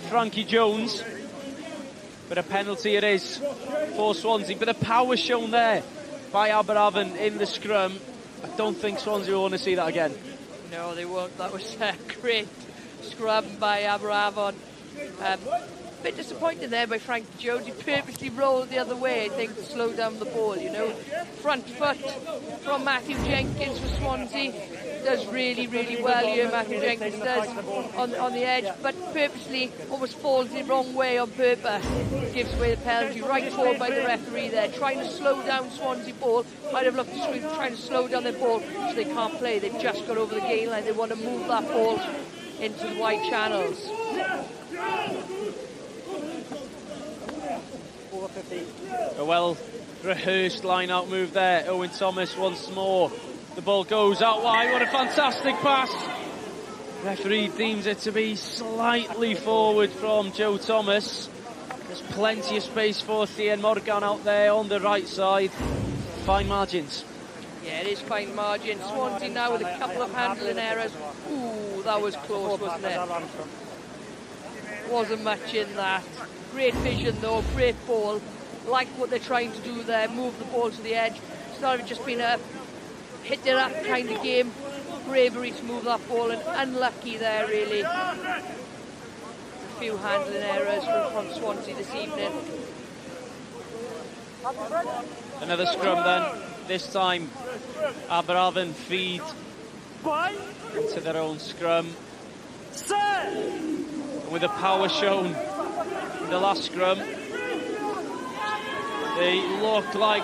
Frankie Jones, but a penalty it is for Swansea. But the power shown there by Aberavon in the scrum. I don't think Swansea will want to see that again. No, they won't. That was a great scrum by Aberavon. Bit disappointed there by Frank Jones. He purposely rolled the other way, I think, to slow down the ball, you know. Front foot from Matthew Jenkins for Swansea. Does really, really well here, Matthew Jenkins does, on the edge, but purposely almost falls the wrong way on purpose. Gives away the penalty. Right call by the referee there, trying to slow down Swansea ball. Might have looked to trying to slow down their ball, so they can't play. They've just got over the gain line. They want to move that ball into the wide channels. A well-rehearsed line-out move there. Owen Thomas once more. The ball goes out wide. What a fantastic pass. Referee deems it to be slightly forward from Joe Thomas. There's plenty of space for Thien Morgan out there on the right side. Fine margins. Yeah, it is fine margins. Swansea now with a couple of handling errors. Ooh, that was close, wasn't it? Wasn't much in that. Great vision though, great ball. Like what they're trying to do there, move the ball to the edge. It's not just been a hit it up kind of game. Bravery to move that ball, and unlucky there really. A few handling errors from Swansea this evening. Another scrum then. This time Aberavon feed into their own scrum. With a power shown in the last scrum. They looked like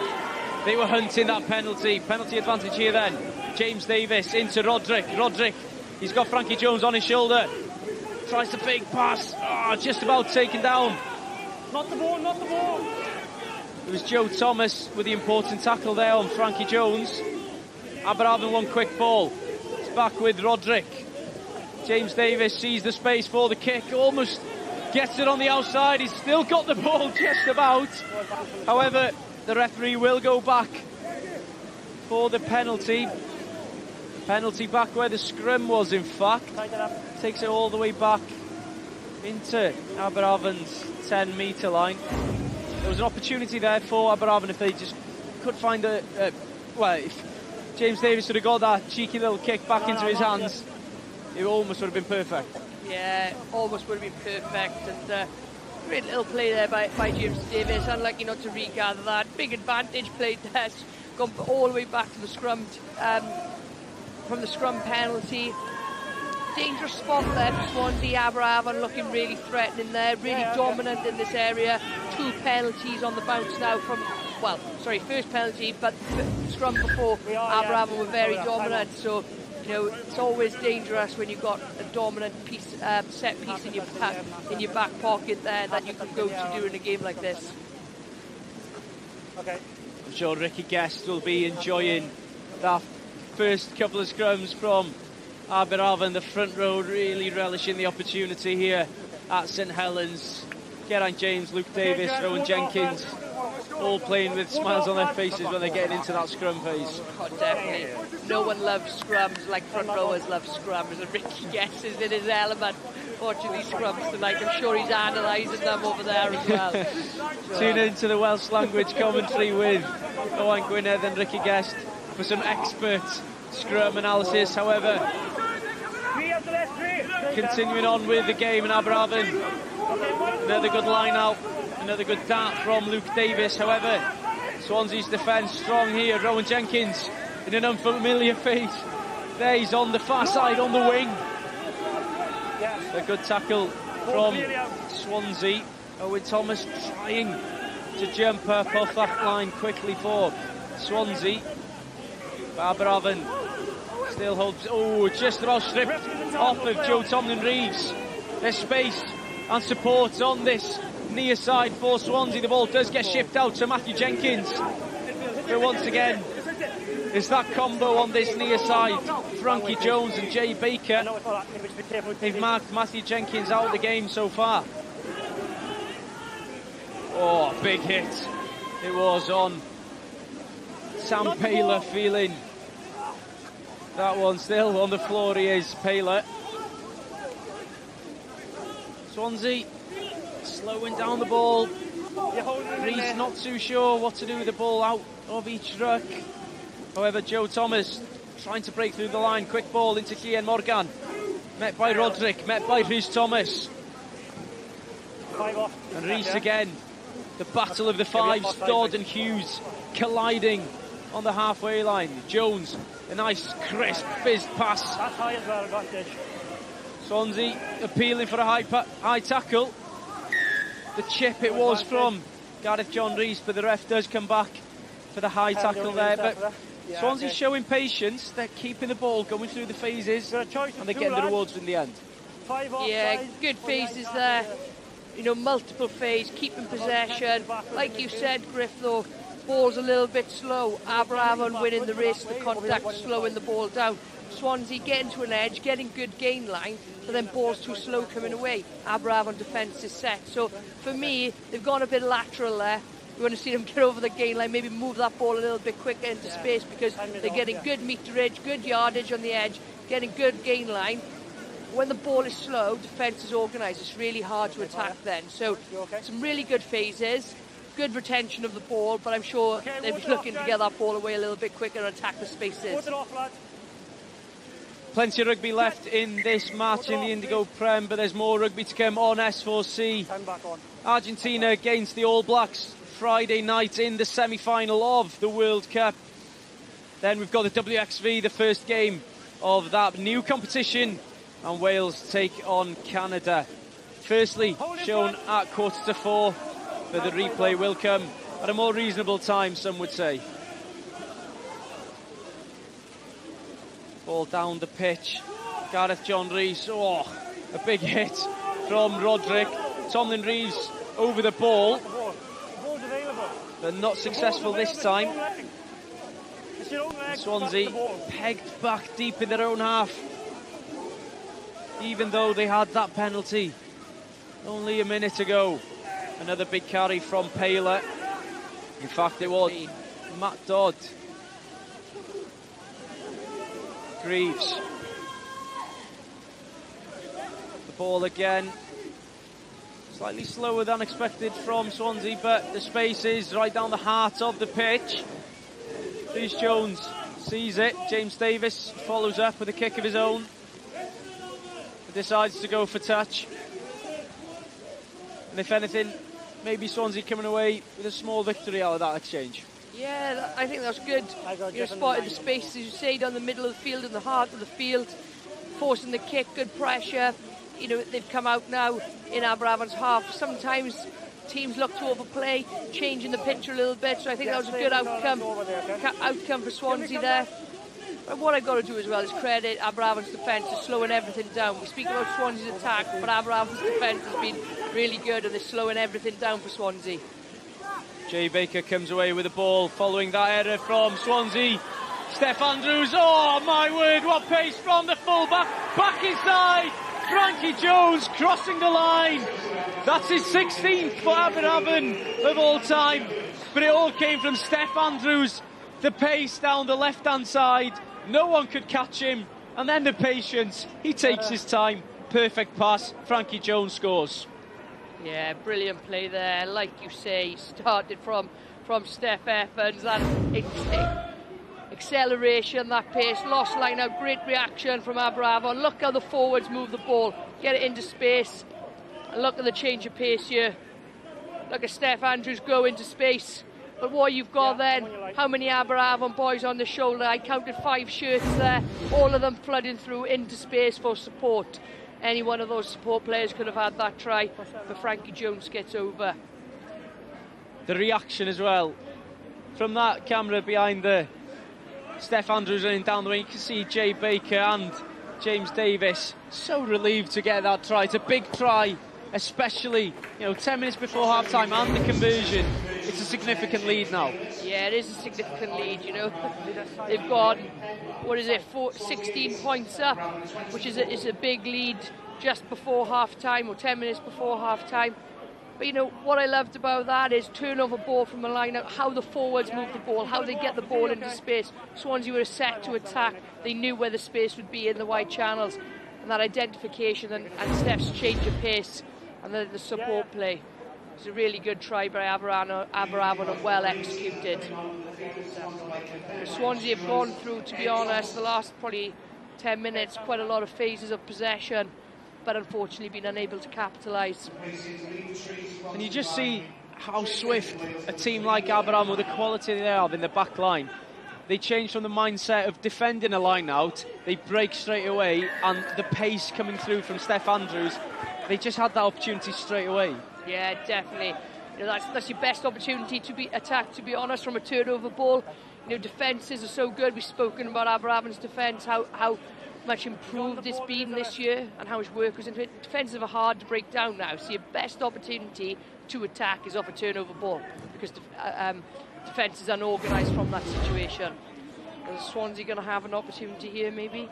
they were hunting that penalty. Penalty advantage here then. James Davis into Roderick. Roderick, he's got Frankie Jones on his shoulder. Tries to fake pass. Just about taken down. Not the ball, not the ball. It was Joe Thomas with the important tackle there on Frankie Jones. Aberavon one quick ball. It's back with Roderick. James Davis sees the space for the kick. Almost gets it on the outside. He's still got the ball just about. However, the referee will go back for the penalty. Penalty back where the scrum was, in fact. Takes it all the way back into Aberavon's 10-metre line. There was an opportunity there for Aberavon if they just could find if James Davis would have got that cheeky little kick back into his hands, it almost would have been perfect. Yeah, almost would have been perfect. And great little play there by James Davis. Unlucky not to regather that. Big advantage played there. Gone all the way back to the scrum, from the scrum penalty. Dangerous spot there for Swansea. Aberavon looking really threatening there, really dominant in this area. 2 penalties on the bounce now from, first penalty, but the scrum before Aberavon were very dominant. So, you know, it's always dangerous when you've got a dominant piece, set piece in your back pocket there that you can go to during a game like this. Okay. I'm sure Ricky Guest will be enjoying that first couple of scrums from Aberavon. The front row really relishing the opportunity here at St Helens. Geraint James, Luke Davis, Rowan Jenkins, all playing with smiles on their faces when they're getting into that scrum phase. Oh, definitely. No one loves scrums like front rowers love scrums, and Ricky Guest is in his element watching these scrums tonight. I'm sure he's analysing them over there as well. Tune into the Welsh language commentary with Owain Gwynedd and Ricky Guest for some expert scrum analysis. However, continuing on with the game in Aberavon, another good line out, another good dart from Luke Davis. However, Swansea's defence strong here. Rowan Jenkins in an unfamiliar face. There he's on the far side on the wing. A good tackle from Swansea. Owen Thomas trying to jump up off that line quickly for Swansea. Aberavon still holds, just about stripped off of Joe Tomlin-Reeves. There's space and support on this near side for Swansea. The ball does get shipped out to Matthew Jenkins. But once again, it's that combo on this near side. Frankie Jones and Jay Baker. They've marked Matthew Jenkins out of the game so far. Oh, big hit. It was on Sam Paylor, feeling that one. Still on the floor he is, Paylor. Swansea slowing down the ball, Reese not too sure what to do with the ball out of each ruck. However, Joe Thomas trying to break through the line. Quick ball into Cian Morgan. Met by Roderick, met by Rhys Thomas. And Reese again. The battle of the fives. Dodd and Hughes colliding on the halfway line. Jones, a nice crisp fizzed pass. That's high as well, advantage. Swansea appealing for a high tackle. The chip it was from Gareth John Rees, but the ref does come back for the high tackle there. But Swansea showing patience. They're keeping the ball going through the phases, and they get the rewards in the end. Yeah, good phases there. You know, multiple phase, keeping possession. Like you said, Griff, though, ball's a little bit slow. Aberavon winning the race, the contact, slowing the ball down. Swansea getting to an edge, getting good gain line, but then ball's too slow coming away. Aberavon defence is set. So for me, they've gone a bit lateral there. We want to see them get over the gain line, maybe move that ball a little bit quicker into space, because they're getting good meterage, good yardage on the edge, getting good gain line. When the ball is slow, defence is organised. It's really hard to attack then. So some really good phases, good retention of the ball, but I'm sure they'll be looking to get that ball away a little bit quicker and attack the spaces. Plenty of rugby left in this match in the Indigo Prem, but there's more rugby to come on S4C. Argentina against the All Blacks Friday night in the semi-final of the World Cup. Then we've got the WXV, the first game of that new competition, and Wales take on Canada. Firstly, shown at 3:45, but the replay will come at a more reasonable time, some would say. Ball down the pitch. Gareth John Rees. Oh, a big hit from Roderick. Tomlin Reeves over the ball. But not successful this time. Swansea pegged back deep in their own half. Even though they had that penalty only a minute ago. Another big carry from Paler. In fact, it was Matt Dodd. Greaves. The ball again. Slightly slower than expected from Swansea, but the space is right down the heart of the pitch. Rhys Jones sees it. James Davis follows up with a kick of his own. Decides to go for touch. And if anything, maybe Swansea coming away with a small victory out of that exchange. Yeah, I think that's good. You know, spotted the space, as you say, down the middle of the field, in the heart of the field, forcing the kick, good pressure. You know, they've come out now in Aberavon's half. Sometimes teams look to overplay, changing the picture a little bit, so I think that was a good outcome for Swansea there. But what I've got to do as well is credit Aberavon's defence for slowing everything down. We speak about Swansea's attack, but Aberavon's defence has been really good, and they're slowing everything down for Swansea. Jay Baker comes away with the ball following that error from Swansea. Steph Andrews, oh my word, what pace from the full-back. Back inside, Frankie Jones crossing the line. That's his 16th for Aberavon of all time. But it all came from Steph Andrews. The pace down the left-hand side. No one could catch him. And then the patience. He takes his time. Perfect pass. Frankie Jones scores. Yeah, brilliant play there. Like you say, started from Steph Evans. That acceleration, that pace, lost line out. Great reaction from Aberavon. Look how the forwards move the ball. Get it into space. And look at the change of pace here. Look at Steph Andrews go into space. But what you've got then, how many Aberavon boys on the shoulder? I counted 5 shirts there, all of them flooding through into space for support. Any one of those support players could have had that try, but Frankie Jones gets over. The reaction as well. From that camera behind the Steph Andrews running down the wing, you can see Jay Baker and James Davis so relieved to get that try. It's a big try, especially 10 minutes before half-time and the conversion. It's a significant lead now. Yeah, it is a significant lead, you know. They've got, 16 points up, which is a big lead just before half-time, or 10 minutes before half-time. But, what I loved about that is turnover ball from the line-out, how the forwards move the ball, how they get the ball into space. Swansea were set to attack. They knew where the space would be in the wide channels. And that identification and Steph's change of pace and the support play. It's a really good try by Aberavon and well executed. Swansea have gone through, to be honest, the last probably 10 minutes, quite a lot of phases of possession, but unfortunately been unable to capitalise. And you just see how swift a team like Aberavon, with the quality they have in the back line, they change from the mindset of defending a line out, they break straight away, and the pace coming through from Steph Andrews, they just had that opportunity straight away. Yeah, definitely. You know, that's your best opportunity to be attacked, to be honest, from a turnover ball. You know, defences are so good. We've spoken about Aberavon's defence, how much improved it's been this year and how much work was into it. Defences are hard to break down now, so your best opportunity to attack is off a turnover ball, because defence is unorganised from that situation. Is Swansea going to have an opportunity here, maybe?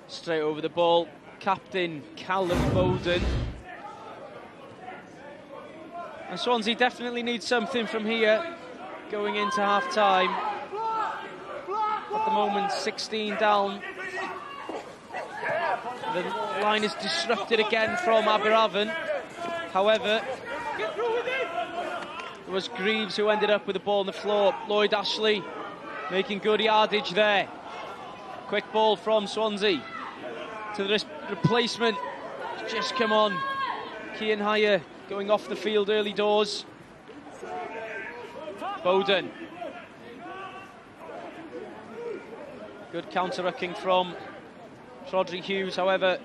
Straight over the ball, captain Callum Bowden. And Swansea definitely need something from here going into half-time. At the moment, 16 down. The line is disrupted again from Aberavon. However, it was Greaves who ended up with the ball on the floor. Lloyd Ashley making good yardage there. Quick ball from Swansea to the replacement. Just come on. Cian Hyer going off the field early doors. Bowden. Good counter-rucking from Rodri Hughes. However,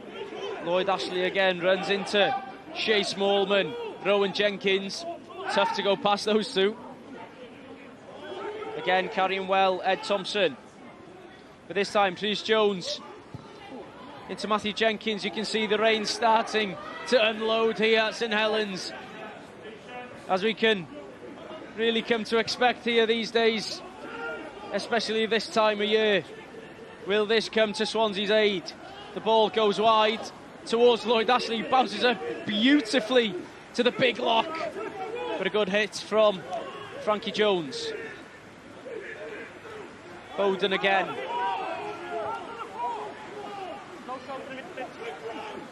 Lloyd Ashley again runs into Shea Smallman, Rowan Jenkins. Tough to go past those two. Again, carrying well, Ed Thompson. But this time, Rhys Jones into Matthew Jenkins. You can see the rain starting to unload here at St Helens, as we can really come to expect here these days, especially this time of year. Will this come to Swansea's aid? The ball goes wide towards Lloyd Ashley, bounces up beautifully to the big lock. But a good hit from Frankie Jones. Bowden again.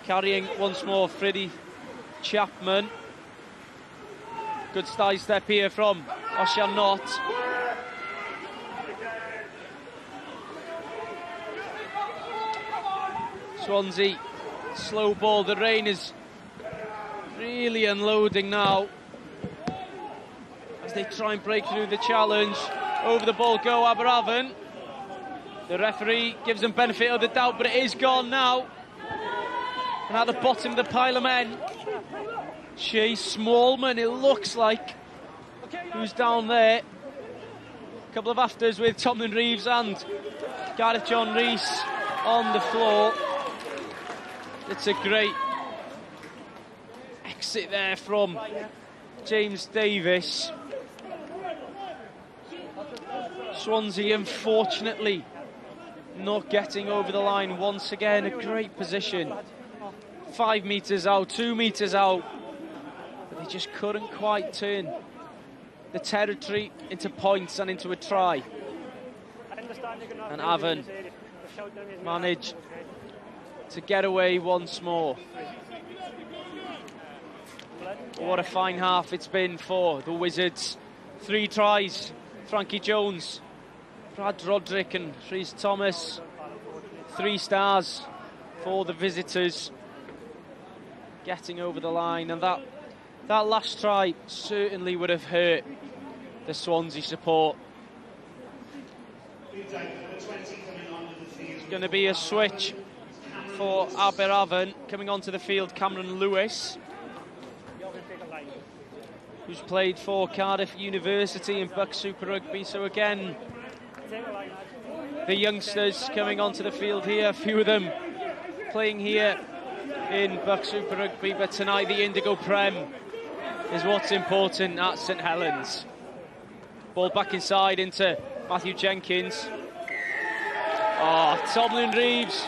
Carrying once more Freddie Chapman. Good side step here from Osian Knott. Swansea, slow ball. The rain is really unloading now as they try and break through the challenge. Over the ball go Aberavon. The referee gives them benefit of the doubt, but it is gone now. And at the bottom of the pile of men, Shea Smallman, it looks like, who's down there. A couple of afters with Tomlin Reeves and Gareth John Rees on the floor. It's a great exit there from James Davis. Swansea, unfortunately, not getting over the line once again. A great position. 5 metres out, 2 metres out. But they just couldn't quite turn the territory into points and into a try. And Avon managed to get away once more. What a fine half it's been for the Wizards. 3 tries. Frankie Jones, Brad Roderick and Rhys Thomas. 3 stars for the visitors. Getting over the line, and that last try certainly would have hurt the Swansea support. It's going to be a switch for Aberavon. Coming onto the field, Cameron Lewis, who's played for Cardiff University in Buck Super Rugby. So again, the youngsters coming onto the field here, a few of them playing here in Buck Super Rugby, but tonight the Indigo Prem is what's important at St Helens. Ball back inside into Matthew Jenkins. Tomlin Reeves.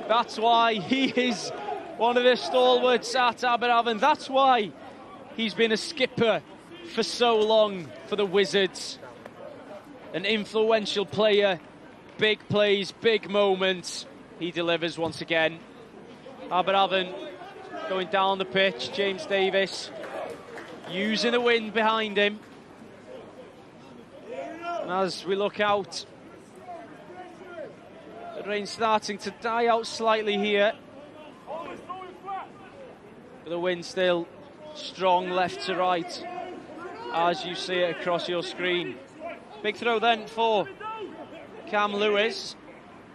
That's why he is one of the stalwarts at Aberavon. That's why he's been a skipper for so long for the Wizards. An influential player, big plays, big moments. He delivers once again. Aberavon going down the pitch. James Davis using the wind behind him. And as we look out, the rain's starting to die out slightly here. But the wind still strong left to right, as you see it across your screen. Big throw then for Cam Lewis,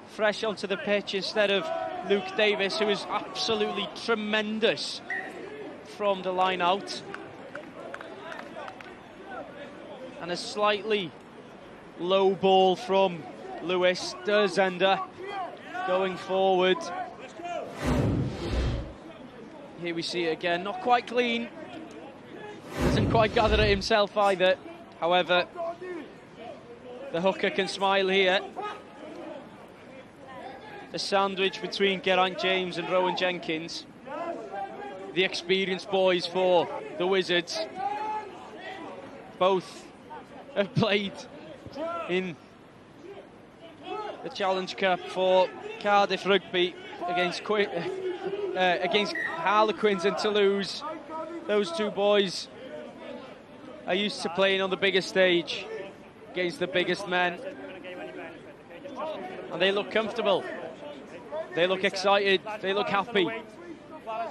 fresh onto the pitch instead of Luke Davis, who is absolutely tremendous from the line out. And a slightly low ball from Lewis does end up going forward. Here we see it again, not quite clean. Doesn't quite gather it himself either. However, the hooker can smile here. A sandwich between Geraint James and Rowan Jenkins. The experienced boys for the Wizards. Both have played in the Challenge Cup for Cardiff Rugby against Harlequins and Toulouse. Those two boys are used to playing on the biggest stage against the biggest men. And they look comfortable. They look excited. They look happy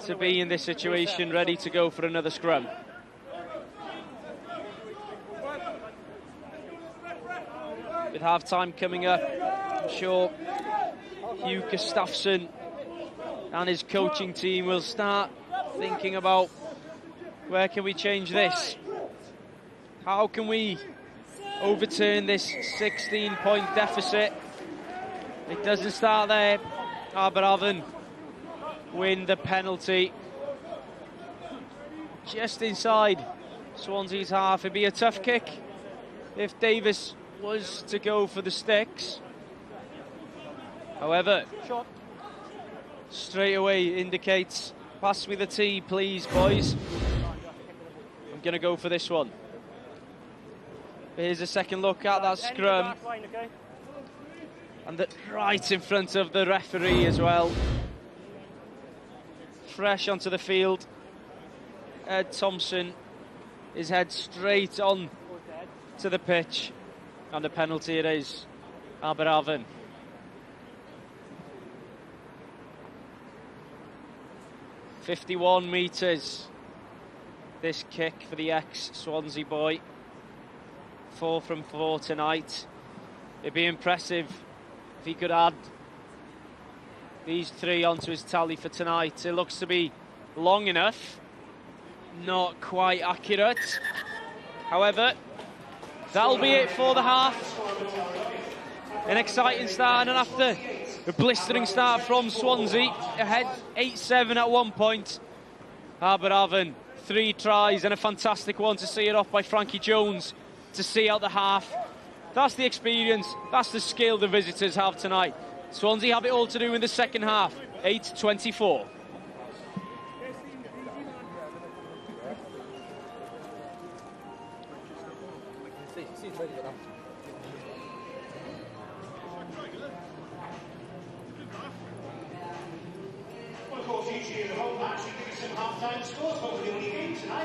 to be in this situation, ready to go for another scrum. With half-time coming up, I'm sure Hugh Gustafsson and his coaching team will start thinking about where can we change this? How can we overturn this 16-point deficit? It doesn't start there. Aberavon win the penalty just inside Swansea's half. It'd be a tough kick if Davis was to go for the sticks. However, straight away indicates, pass me the tee, please, boys. I'm going to go for this one. Here's a second look at that scrum. And that right in front of the referee as well. Fresh onto the field. Ed Thompson, his head straight on to the pitch. And the penalty it is, Aberavon. .51 metres. This kick for the ex-Swansea boy. 4 from 4 tonight. It'd be impressive if he could add these 3 onto his tally for tonight. It looks to be long enough. Not quite accurate. However, that'll be it for the half. An exciting start, and after a blistering start from Swansea, ahead 8-7 at one point. Aberavon, 3 tries and a fantastic one to see it off by Frankie Jones to see out the half. That's the experience, that's the skill the visitors have tonight. Swansea have it all to do in the second half, 8-24.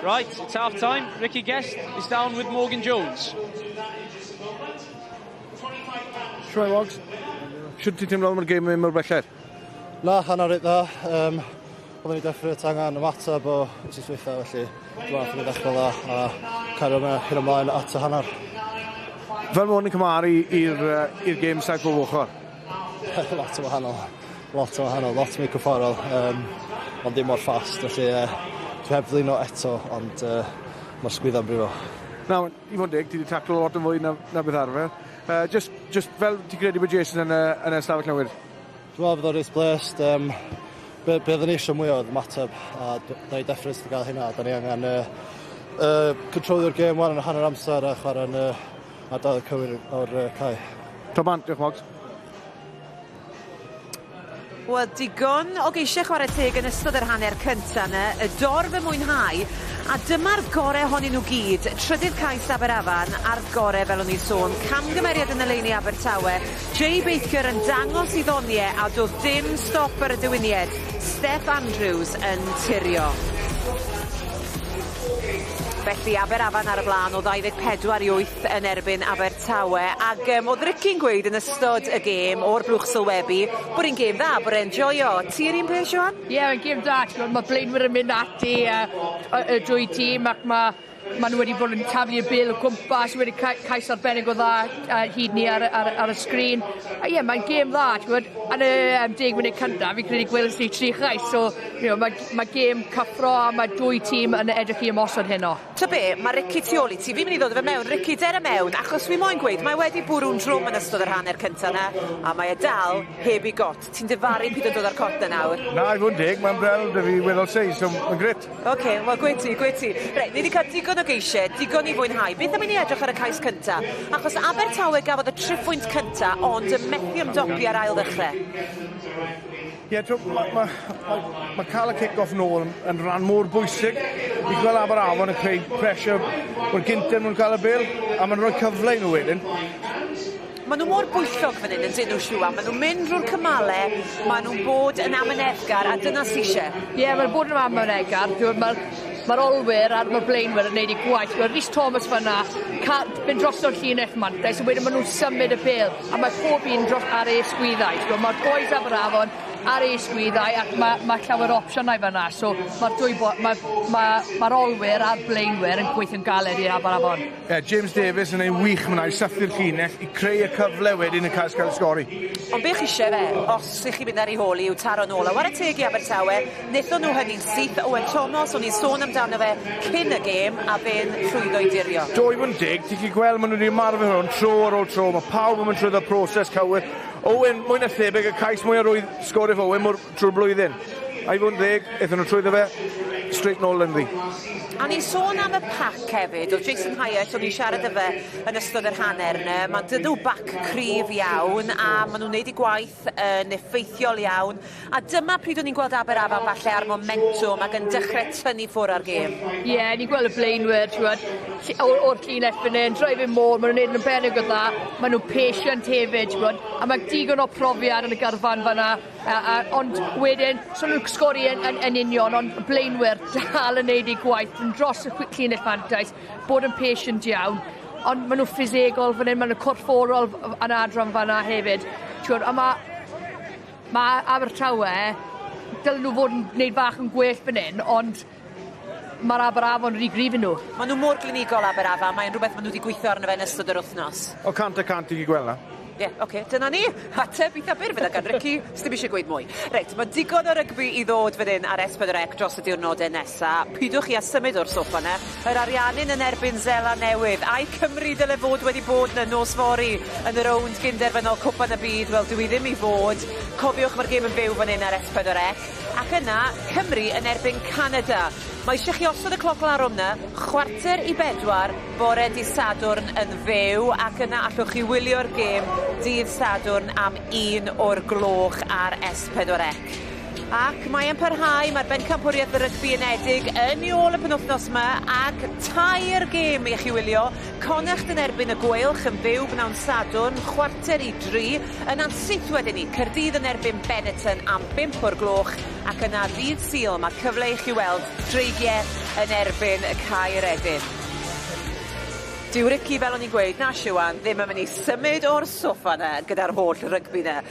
Right, it's half-time. Ricky Guest is down with Morgan Jones. Shwai Wogs, siwr ti teimlo am y gêm yn mor belled? Na, hanner it dda. Oedden ni defnydd angen ymateb o wrth weitha, felly dwi'n meddwl ni ddechrau dda a cario yma hyn ymlaen at y hanner. Fel mwyn yn cymaru i'r gêm saith bob ochr? Lot o wahanol. Lot mwy cyfforol. Ond ddim mor ffast, felly dwi heb ddyn o eto, ond mae'r sgwydda'n brifo. Nawr, i fod dig, ti wedi taclo lot yn fwy na beth arfer. Just fel ti'n credu bod Jason yn y stafell newydd? Dwi'n meddwl bod o'r reis blest. Be oedden ni eisiau mwy o'r mateb, a da i defnydd i gael hynna. Da ni angen controlio'r gêm wan yn hanner amser a chwarae'n adael y cywir o'r cae. Toban, diolch Mogs. Wel, digon o geisiau chwarae teg yn ystod yr hanner cynta yna, y dorf y mwynhau, A dyma'r gore ohonyn nhw gyd. Trydydd cais Aberavon a'r gore fel o'n i'n sôn. Camgymeriad yn y leini Abertawe. Jay Baker yn dangos I ddoniau a doedd dim stop ar y dywyniad. Steph Andrews yn tirio. Felly Aberavon ar y blaen o 24-8 yn erbyn Abertawe ac oedd Ricky'n gweud yn ystod y gêm o'r blwch sylwebu bod hi'n gêm dda, bod e'n joio. Ti'r un peth, Siwan? Ie, mae'n gêm dda. Mae blaenwyr yn mynd ati y dwy tîm ac mae nhw wedi bod yn taflu y bil o gwmpas, wedi cais arbennig o dda hyd ni ar y sgrin. Ie, mae'n gêm dda, yn y 10 munud cyntaf, fi'n credu gweld ni 3 chais, so mae gêm cyffro a mae dwy tîm yn edrych I ymosod heno. Ta be, mae Ricky tu ôl I ti, fi'n mynd I ddod o fe mewn, Ricky der y mewn, achos fi moyn gweud, mae wedi bwrw'n drwm yn ystod yr hanner cyntaf na, a mae e dal heb I got. Ti'n difaru pryd yn dod o'r cot nawr? Na, I fod yn deg, mae'n brel dy fi weddol seis, so mae'n grit. Oce, wel gweud ti. Reit, ni wedi cael digon o geisiau, digon I fwynhau. Beth am I ni edrych ar y cais cyntaf? Achos Abertawe gafodd y triphwynt cyntaf, ond y methu ymdopi ar ail ddechrau. Ie, mae cael y kick-off nôl yn rhan mor bwysig I gweld Aberavon yn creu pressure o'r gynta nhw'n cael y bil a maen rhoi cyfle I nhw wedyn. Maen nhw mor bwyllog fan hyn yn dyn nhw Siwan. Maen nhw'n mynd drwy'r cymalau, maen nhw'n bod yn amyneddgar a dyna sy'n eisiau. Ie, maen nhw'n bod yn amyneddgar. Mae'r olwyr a'r blaenwyr yn gwneud I gwaith. Rhys Thomas fan'na, mynd dros o'r llinell mantais, a wedyn maen nhw'n symud y pêl. A mae pob un dros ar ei sgwyddau. Mae'r boys Aberavon ar ei sgwyddau ac mae llawer opsiynau fan'na. So mae'r olwyr a'r blaenwyr yn gweithio'n galed I Aberavon. James Davies yn ei wych fyna I sythu'r llinell I creu y cyfle wedyn yn cael sgori. Ond beth eisiau fe, os ych chi mynd ar ei hôl I yw taro nôl. A war y teg I Abertawe, wnaethon nhw hynny'n syth Owen Thomas, o'n i'n sôn amdano fe cyn y gêm a fe'n llwyddo I dirio. Dwy fwn dig, ti'n chi gweld maen nhw wedi marfer hwn tro ar ôl tro. Mae pawb yn mynd trwy'r proses cywir. Owen, mwy na thebyg y cais mwy o rwydd sgorif Owen trwy'r blwyddyn. A I fwn dig, eithon nhw trwyddo fe, straight nôl yn ddi. A ni'n sôn am y pac hefyd, oedd Jason Hyatt, o'n i'n siarad y fe yn ystod yr hanner yna. Mae'n dydw bac cryf iawn a maen nhw'n neud I gwaith yn effeithiol iawn. A dyma pryd o'n i'n gweld Aberavon falle ar momentum ac yn dechrau tynnu ffwr ar gêm. Ie, ni'n gweld y blaenwyr, o'r llinell fan hyn, driving more, maen nhw'n neud yn bennig o dda, maen nhw'n patient hefyd, a mae digon o profiad yn y garfan fan'na, ond wedyn, so nhw'n sgori yn union, ond blaenwyr dal yn neud I gwaith, yn dros y llinell fantais, bod yn patient iawn, ond maen nhw'n ffisegol fan hyn, maen nhw'n corfforol yn adran fan'na hefyd. A mae Abertawe, dylen nhw fod yn gwneud bach yn gwell fan hyn, ond mae'r Aberavon wedi grifo nhw. Maen nhw mor glinigol Aberavon, mae'n rhywbeth maen nhw wedi gweithio arno fe yn ystod yr wythnos. O cant I chi gweld na. Ie, oce, dyna ni. Ateb eitha byr fydd gan Ricky, sdim eisiau gweud mwy. Reit, mae digon o rygbi I ddod fan hyn ar S4C dros y diwrnodau nesaf. Pidwch chi a symud o'r soffa na. Yr ariannu'n yn erbyn Zela Newydd. A'i Cymru dyle fod wedi bod na nos fori yn y rownd gynderfynol Cwpan y Byd. Wel, dwi ddim I fod. Cofiwch mae'r gêm yn byw fan hyn ar S4C. Ac yna, Cymru yn erbyn Canada. Mae eisiau chi osod y cloc larwm na, 3:45 bore dydd Sadwrn yn fyw ac yna allwch chi wylio'r gêm dydd Sadwrn am 1 o'r gloch ar S4C. Ac mae'n parhau, mae'r bencampwriaeth y rygbi unedig yn I ôl y penwythnos yma ac tair gêm I chi wylio. Connacht yn erbyn y gweilch yn fyw bnawn Sadwrn, 2:45 yn ansyth wedyn ni. Caerdydd yn erbyn Benetton am 5 o'r gloch ac yna ddydd Sul mae cyfle I chi weld dreigiau yn erbyn y Caeredin. Dyw Ricky fel o'n i'n gweud, na Siwan, ddim yn mynd I symud o'r soffa na gyda'r holl rygbi na.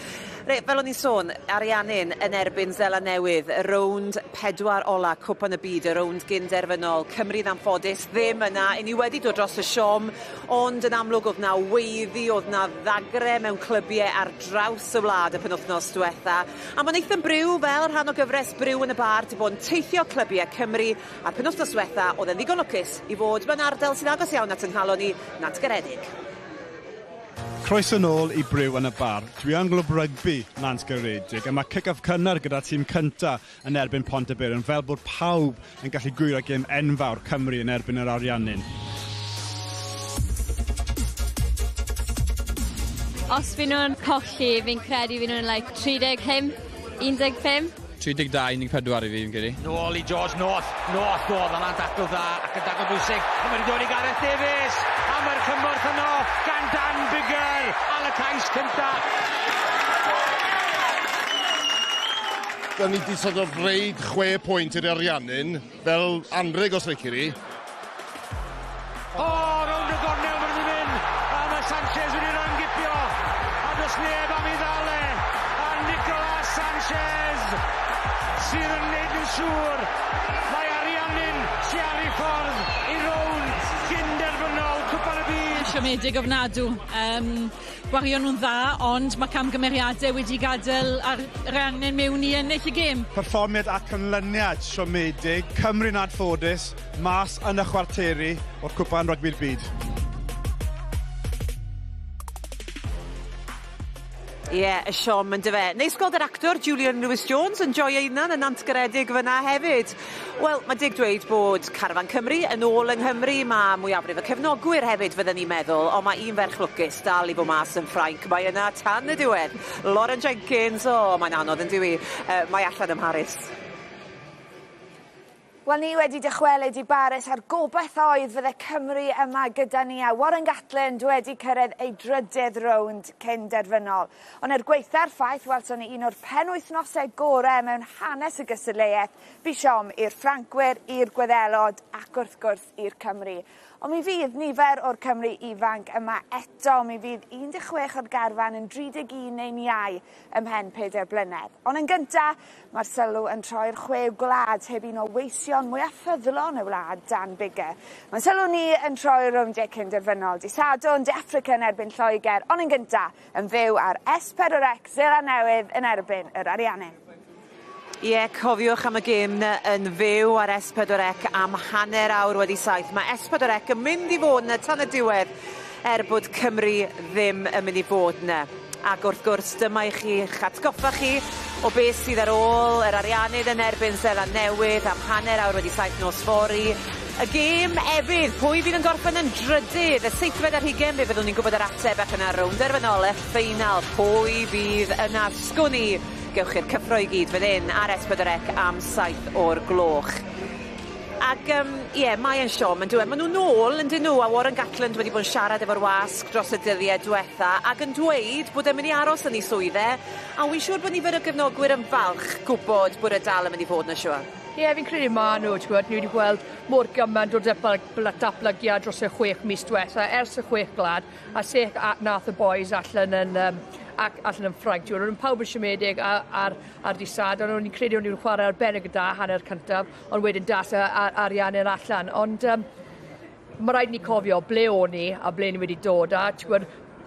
Reit, fel o'n i'n sôn, ariannyn yn erbyn Zela Newydd, y rownd 4 ola Cwpan y Byd, y rownd gynderfynol. Cymru ddamffodus ddim yna, I ni wedi dod dros y siom, ond yn amlwg oedd na weiddi, oedd na ddagre mewn clybiau ar draws y wlad y penwythnos diwetha. A mae'n eitha bryw fel rhan o gyfres bryw yn y bar, di bod yn teithio clybiau Cymru a'r penwythnos diwetha, oedd yn ddigon lwcus I fod mewn ardal sydd agos iawn at ynghalon ni, Nant Garedig. Croeso nôl I bryw yn y bar. Dwi yn glwb rygbi Nant Garedig a mae kick-off cynnar gyda'r tîm cynta yn erbyn Pontypridd fel bod pawb yn gallu gwyro gêm enfawr Cymru yn erbyn yr ariannyn. Os fy nhw'n colli, fi'n credu fy nhw'n 35, 15. 32-14 i fi, fi'n credu. Nôl i George North. North oedd yna'n dacl dda ac yn dacl bwysig. A mae'n dod i Gareth Davies. A mae'r cymorth yno gan Dan Bigger. Al y cais cynta. Da ni wedi sort of reid 6 pwynt i'r Ariannin, fel anreg os lici ni. Rownd y gornel mae'n mynd. A mae Sanchez wedi rhan gipio. A does neb am ei ddale. A Nicolas Sanchez sydd yn neud yn siŵr. Mae Ariannin sy'n ar ei ffordd i rownd gynderfynol Cwpan y Byd. Siomedig ofnadw. Gwario nhw'n dda, ond mae camgymeriadau wedi gadael ar Ariannin mewn i ennill y gêm. Perfformiad a canlyniad siomedig, Cymru'n adffodus, mas yn y chwarteri o'r Cwpan Rygbi'r Byd. Ie, y siom yn dyfe. Neis gweld yr actor Julian Lewis-Jones yn joio unan yn antgaredig fyna hefyd. Wel, mae dig dweud bod Carfan Cymru yn ôl yng Nghymru. Mae mwyafrif y cefnogwyr hefyd fydden ni'n meddwl, ond mae un ferch lwcus dal i fod mas yn Ffrainc. Mae yna tan y diwedd. Lauren Jenkins, mae'n anodd yn diwy. Mae allan ym Mharis. Wel, ni wedi dychwelyd i Baris a'r gobeith oedd fydde Cymru yma gyda ni a Warren Gatland wedi cyrraedd ei drydydd rownd cyn-derfynol. Ond gweitha'r ffaith, welson ni un o'r penwythnosau gorau mewn hanes y gystadleuaeth, bu siom i'r Ffrancwyr, i'r Gwyddelod ac wrth gwrs i'r Cymru. Ond mi fydd nifer o'r Cymru ifanc yma eto. Mi fydd 16 o'r garfan yn 31 neu'n iau ymhen 4 blynedd. Ond yn gyntaf, mae'r sylw yn troi'r chwe gwlad heb un o weision mwyaf ffyddlon y wlad Dan Bigger. Mae'n sylw ni yn troi'r rowndiau cyn-derfynol. Di Sadwrn, De Affrica yn erbyn Lloegr, ond yn gyntaf yn fyw ar S4C Seland Newydd yn erbyn yr Ariannin. Ie, cofiwch am y gêm yn fyw ar S4C am hanner awr wedi 7. Mae S4C yn mynd i fod yna tan y diwedd bod Cymru ddim yn mynd i fod yna. Ac wrth gwrs, dyma i chi'ch atgoffa chi o beth sydd ar ôl yr Ariannin yn erbyn Seland Newydd am hanner awr wedi 7 nos fori. Y gêm efydd, pwy fydd yn gorffen yn drydydd? Y 7fed ar 20, fe fyddwn ni'n gwybod yr ateb ac yna rownd derfynol ffeinal. Pwy fydd yna sgwni? Gewch chi'r cyffro i gyd fydd un ar S4C am 7 o'r gloch. Ac mae yn siom yn dweud, maen nhw'n nôl yn dyn nhw, a Warren Gatland wedi bod yn siarad efo'r wasg dros y dyddiau diwetha, ac yn dweud bod e'n mynd i aros yn ei swyddau, a wy'n siŵr bod nifer o gefnogwyr yn falch gwybod bod y dal yn mynd i fod yn y siwr. Ie, fi'n credu ma nhw, ni wedi gweld mor gymaint o datblygiad dros y 6 mis diwetha, ers y 6 glad, a sech nath y boys allan yn Ffrainc. Ro'n pawb yn siomedig ar dydd Sadwrn, ond ni'n credu o'n ni'n chwarae arbennig y da hanner cyntaf, ond wedyn das Ariannin allan. Ond mae rhaid ni cofio ble o'n ni a ble ni wedi dod. A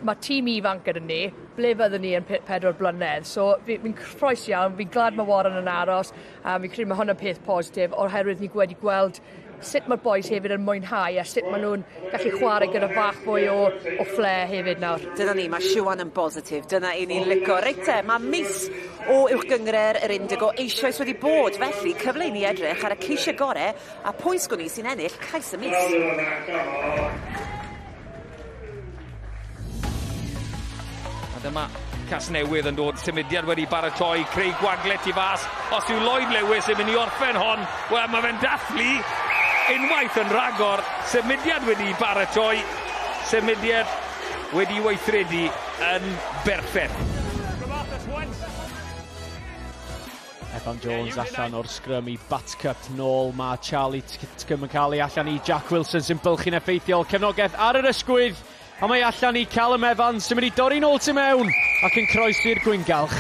mae tîm ifanc gyda ni, ble fyddwn ni yn 4 blynedd. So fi'n croes iawn, fi'n glad mae Warren yn aros, a fi'n credu mae hwnna'n peth positif, oherwydd ni wedi gweld sut mae'r boys hefyd yn mwynhau a sut maen nhw'n gallu chwarae gyda bach fwy o ffle hefyd nawr. Dyna ni, mae Siwan yn positif, dyna un ni'n lico. Reit mae mis o uwchgyngred yr Indigo eisoes wedi bod, felly cyfle i ni edrych ar y ceisiau gorau a pwy sgwni sy'n ennill cais y mis. A dyma Casnewydd yn dod, symudiad wedi baratoi, creu gwaglet i fas. Os yw Lloyd Lewis yn mynd i orffen hon, wel mae fe'n dathlu unwaith yn ragor, symudiad wedi baratoi, symudiad wedi weithredu yn berffaith. Evan Jones allan o'r sgrym i Batcup nôl, mae Charlie Tcum yn cael ei allan i Jack Wilson sy'n bylchu'n effeithiol, cefnogaeth ar yr ysgwydd, a mae allan i Callum Evans sy'n mynd i dorri nôl tu mewn ac yn croesi'r gwyngalch.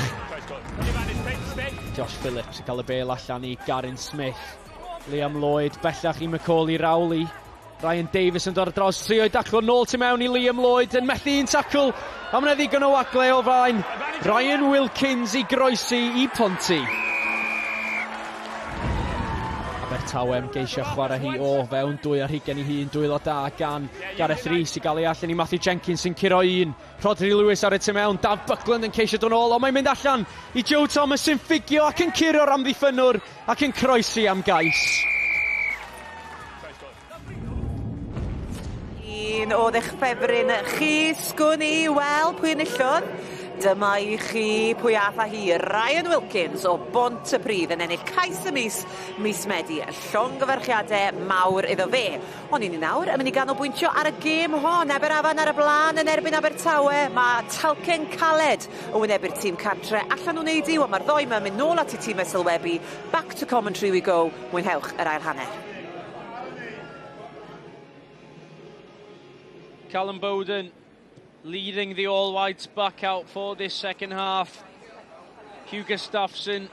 Josh Phillips yn cael y bel allan i Garin Smith. Liam Lloyd bellach i Macaulay Rowley. Ryan Davies yn dod dros, trio i daclo nôl tu mewn i Liam Lloyd yn methu un tacl. A mae'n ddigon o wagle o flaen. Ryan Wilkins i groesi i Ponty. Abertawem geisio chwarae hi o fewn 2 ar 20 i hun, dwylo da gan Gareth Rees i gael ei allan i Matthew Jenkins yn curo un. Rodri Lewis ar y tu mewn, Daf Buckland yn ceisio dod nôl, ond mae'n mynd allan i Joe Thomas yn ffigio ac yn curo'r amddiffynwr ac yn croesi am gais. Un o ddech ffefryn chi, sgwn i, wel, pwy enillodd? Dyma i chi pwy ath â hi, Ryan Wilkins o Bont y Bryd yn ennill cais y mis Medi. Llongyfarchiadau mawr iddo fe. Ond i ni nawr yn mynd i ganolbwyntio ar y gêm hon. Aberavon ar y blaen yn erbyn Abertawe. Mae talcen caled o wynebu'r tîm cartre. Allan nhw'n neud i'w, mae'r ddoi yma'n mynd nôl at y tîm sylwebu. Back to commentary we go. Mwynhewch yr ail hanner. Callum Bowden leading the all-whites back out for this second half. Hugh Gustafsson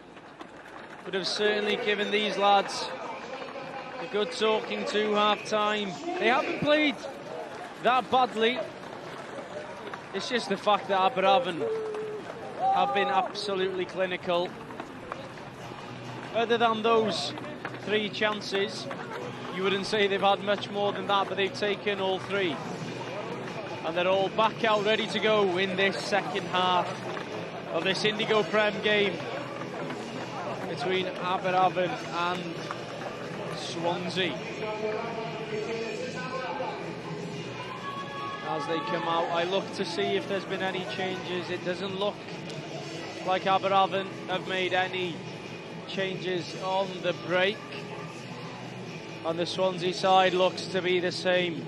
would have certainly given these lads a good talking to half-time. They haven't played that badly. It's just the fact that Aberavon have been absolutely clinical. Other than those 3 chances, you wouldn't say they've had much more than that, but they've taken all 3. And they're all back out ready to go in this second half of this Indigo Prem game between Aberavon and Swansea. As they come out, I look to see if there's been any changes. It doesn't look like Aberavon have made any changes on the break. On the Swansea side, looks to be the same.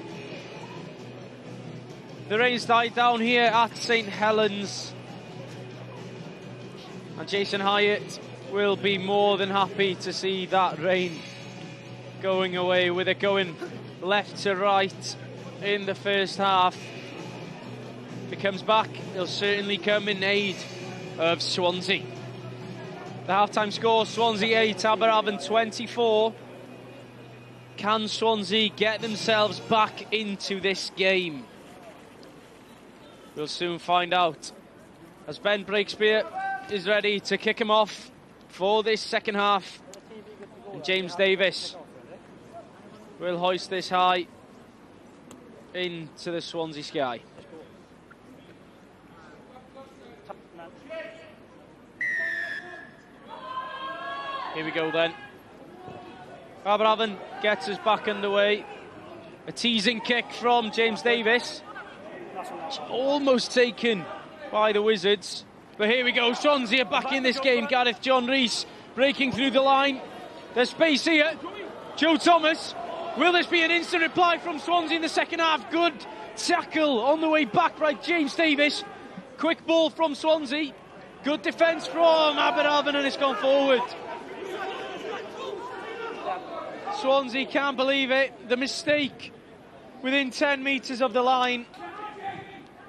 The rain's died down here at St Helens, and Jason Hyatt will be more than happy to see that rain going away, with it going left to right in the first half. If it comes back, he'll certainly come in aid of Swansea. The half-time score, Swansea 8, Aberavon 24. Can Swansea get themselves back into this game? We'll soon find out, as Ben Breakspear is ready to kick him off for this second half. And James Davis will hoist this high into the Swansea sky. Here we go then. Aberavon gets us back underway. A teasing kick from James Davis. Almost taken by the Wizards. But here we go, Swansea back in this game. Gareth John Rees breaking through the line. There's space here. Joe Thomas. Will this be an instant reply from Swansea in the second half? Good tackle on the way back by James Davis. Quick ball from Swansea. Good defence from Aberavon, and it's gone forward. Swansea can't believe it. The mistake within 10 metres of the line.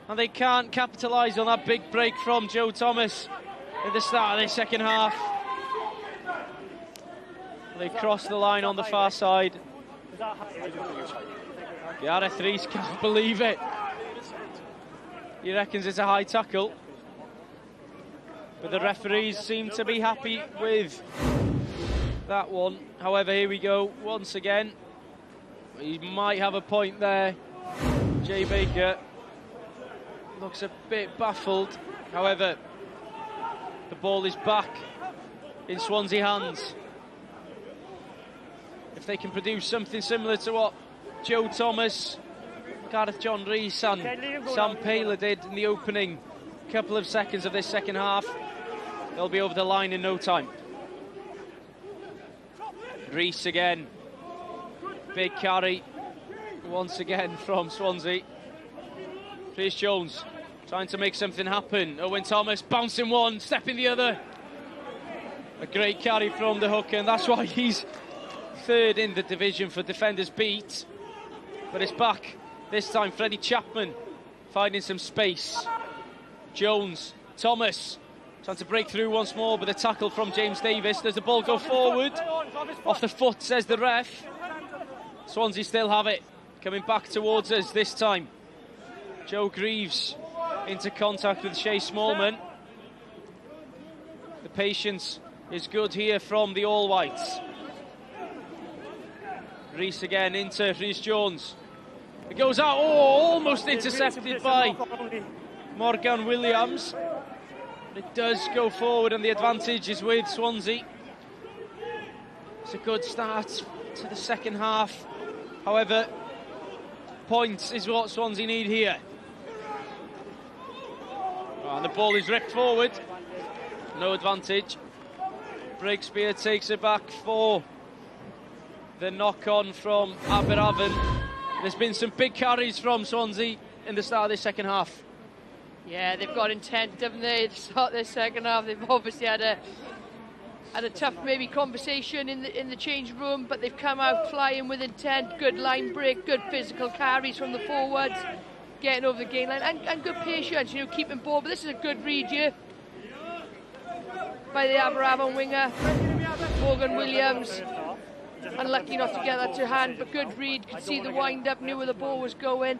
And they can't capitalise on that big break from Joe Thomas at the start of this second half. They've crossed the line on the far side. Gareth Rees can't believe it. He reckons it's a high tackle. But the referees seem to be happy with that one. However, here we go once again. He might have a point there. Jay Baker looks a bit baffled. However, the ball is back in Swansea hands. If they can produce something similar to what Joe Thomas, Gareth John Rees and Sam Paler did in the opening couple of seconds of this second half, they'll be over the line in no time. Rees again. Big carry once again from Swansea. Chris Jones trying to make something happen. Owen Thomas bouncing one, stepping the other. A great carry from the hooker, and that's why he's third in the division for defenders beat. But it's back this time. Freddie Chapman finding some space. Jones, Thomas trying to break through once more, but a tackle from James Davis. Does the ball go forward? Off the foot, says the ref. Swansea still have it. Coming back towards us this time. Joe Greaves into contact with Shea Smallman. The patience is good here from the All Whites. Rees again into Rhys Jones. It goes out, almost intercepted by Morgan Williams. But it does go forward, and the advantage is with Swansea. It's a good start to the second half. However, points is what Swansea need here. Oh, and the ball is ripped forward. No advantage. Breakspear takes it back for the knock-on from Aberavon. There's been some big carries from Swansea in the start of this second half. Yeah, they've got intent, haven't they, to start their second half. They've obviously had a tough maybe conversation in the change room, but they've come out flying with intent. Good line break, good physical carries from the forwards, getting over the gain line, and good patience, you know, keeping ball. But this is a good read here by the Aberavon winger, Morgan Williams. Unlucky not to get that to hand, but good read. Could see the wind-up, knew where the ball was going.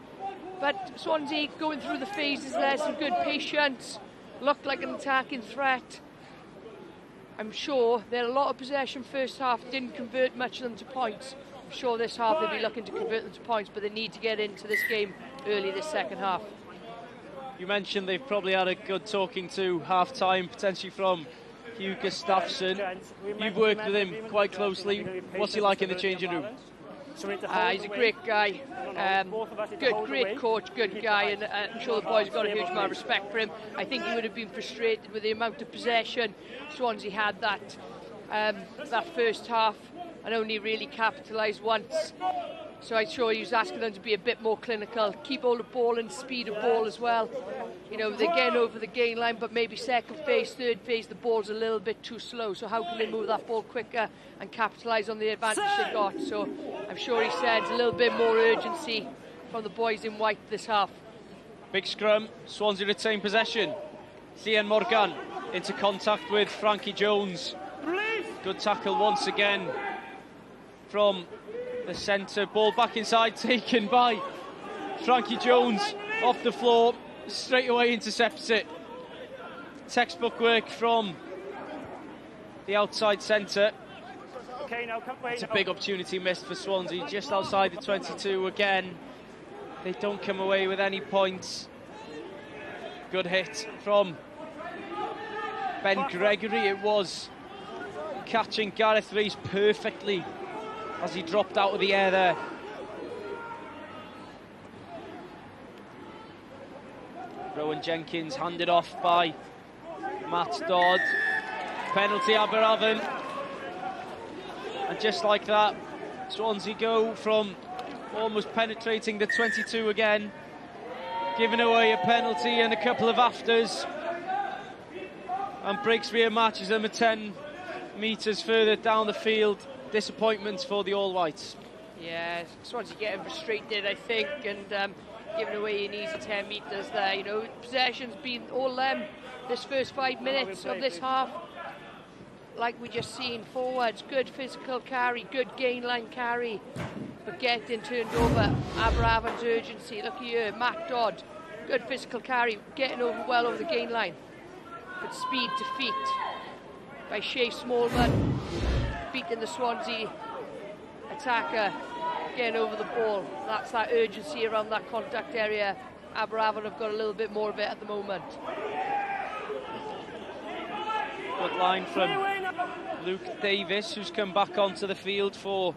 But Swansea going through the phases there, some good patience, looked like an attacking threat. I'm sure they had a lot of possession first half, didn't convert much of them to points. I'm sure this half they'll be looking to convert them to points, but they need to get into this game early this second half. You mentioned they've probably had a good talking to half-time, potentially from Hugh Gustafsson. You've worked with him quite closely. What's he like in the changing room? He's a great guy, great coach, good guy, and I'm sure the boys have got a huge amount of respect for him. I think he would have been frustrated with the amount of possession Swansea had that first half and only really capitalised once. So I'm sure he was asking them to be a bit more clinical, keep all the ball and speed of ball as well. You know, they're getting over the gain line, but maybe second phase, third phase, the ball's a little bit too slow. So how can they move that ball quicker and capitalise on the advantage they got? So I'm sure he said a little bit more urgency from the boys in white this half. Big scrum, Swansea retain possession. Ian Morgan into contact with Frankie Jones. Good tackle once again from the centre. Ball back inside, taken by Frankie Jones off the floor, straight away intercepts it. Textbook work from the outside centre. It's a big opportunity missed for Swansea, just outside the 22 again. They don't come away with any points. Good hit from Ben Gregory, it was, catching Gareth Rees perfectly as he dropped out of the air there. Rowan Jenkins handed off by Matt Dodd. Penalty Aberavon. And just like that, Swansea go from almost penetrating the 22 again, giving away a penalty and a couple of afters. And Breakspear matches them at 10 metres further down the field. Disappointments for the All Whites. Yeah, Swansea getting frustrated, I think, and giving away an easy 10 metres there. You know, possession's been all them this first 5 minutes of this half. Like we just seen, forwards, good physical carry, good gain line carry, but getting turned over. Aberavon's urgency, look here, Matt Dodd, good physical carry, getting over well over the gain line, but speed to feet by Shea Smallman, beating the Swansea attacker, getting over the ball. That's that urgency around that contact area. Aberavon have got a little bit more of it at the moment. Good line from Luke Davis, who's come back onto the field for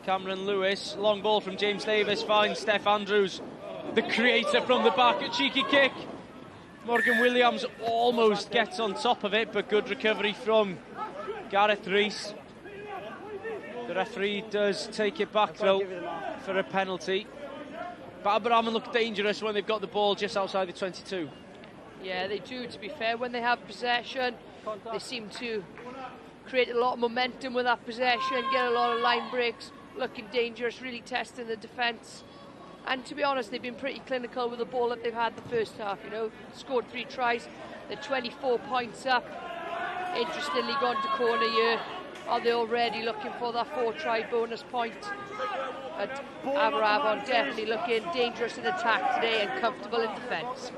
Cameron Lewis. Long ball from James Davis, finds Steph Andrews, the creator from the back, a cheeky kick. Morgan Williams almost gets on top of it, but good recovery from Gareth Rees. The referee does take it back though for a penalty. But Aberavon look dangerous when they've got the ball just outside the 22. Yeah, they do, to be fair. When they have possession, they seem to create a lot of momentum with that possession, get a lot of line breaks, looking dangerous, really testing the defence. And to be honest, they've been pretty clinical with the ball that they've had the first half, you know. Scored 3 tries, they're 24 points up. Interestingly gone to corner here. Are they already looking for that 4-try bonus point? But Aberavon definitely looking dangerous in attack today and comfortable in defence.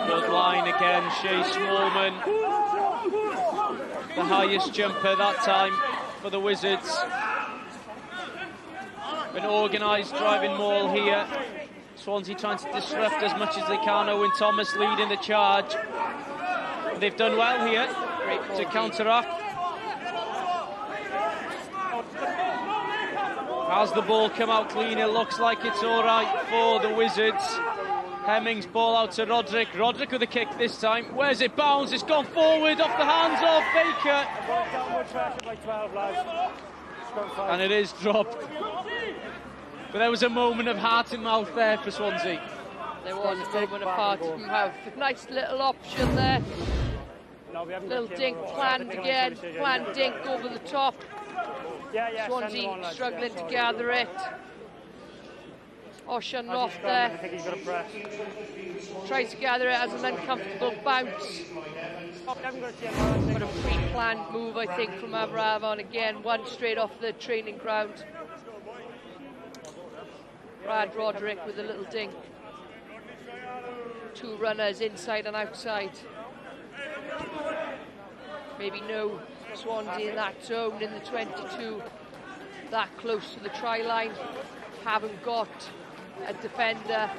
Good line again, Shea Smallman. The highest jumper that time for the Wizards. An organised driving maul here. Swansea trying to disrupt as much as they can. Owen Thomas leading the charge. They've done well here to counteract. Has the ball come out clean? It looks like it's all right for the Wizards. Hemmings, ball out to Roderick. Roderick with a kick this time. Where's it bounced? It's gone forward off the hands of Baker. And it is dropped. But there was a moment of heart and mouth there for Swansea. There was a moment of heart and mouth. Nice little option there. Little dink planned again. Planned dink over the top. Swansea struggling to gather it. Oshan off there. Tries to gather it as an uncomfortable bounce. But a pre-planned move, I think, from Aberavon again. One straight off the training ground. Brad Roderick with a little dink. Two runners inside and outside. Maybe no Swansea in that zone in the 22. That close to the try line. Haven't got a defender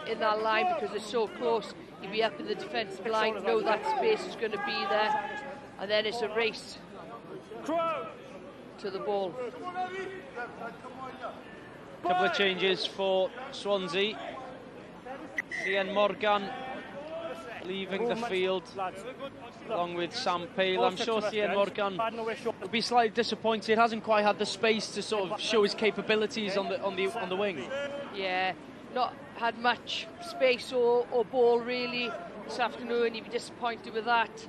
in that line because they're so close. You'd be up in the defensive line, know that space is going to be there, and then it's a race to the ball. Couple of changes for Swansea. Ian Morgan leaving the field along with Sam Pale. I'm sure Ian Morgan will be slightly disappointed. Hasn't quite had the space to sort of show his capabilities on the wing. Yeah, not had much space or ball really this afternoon. He'd be disappointed with that.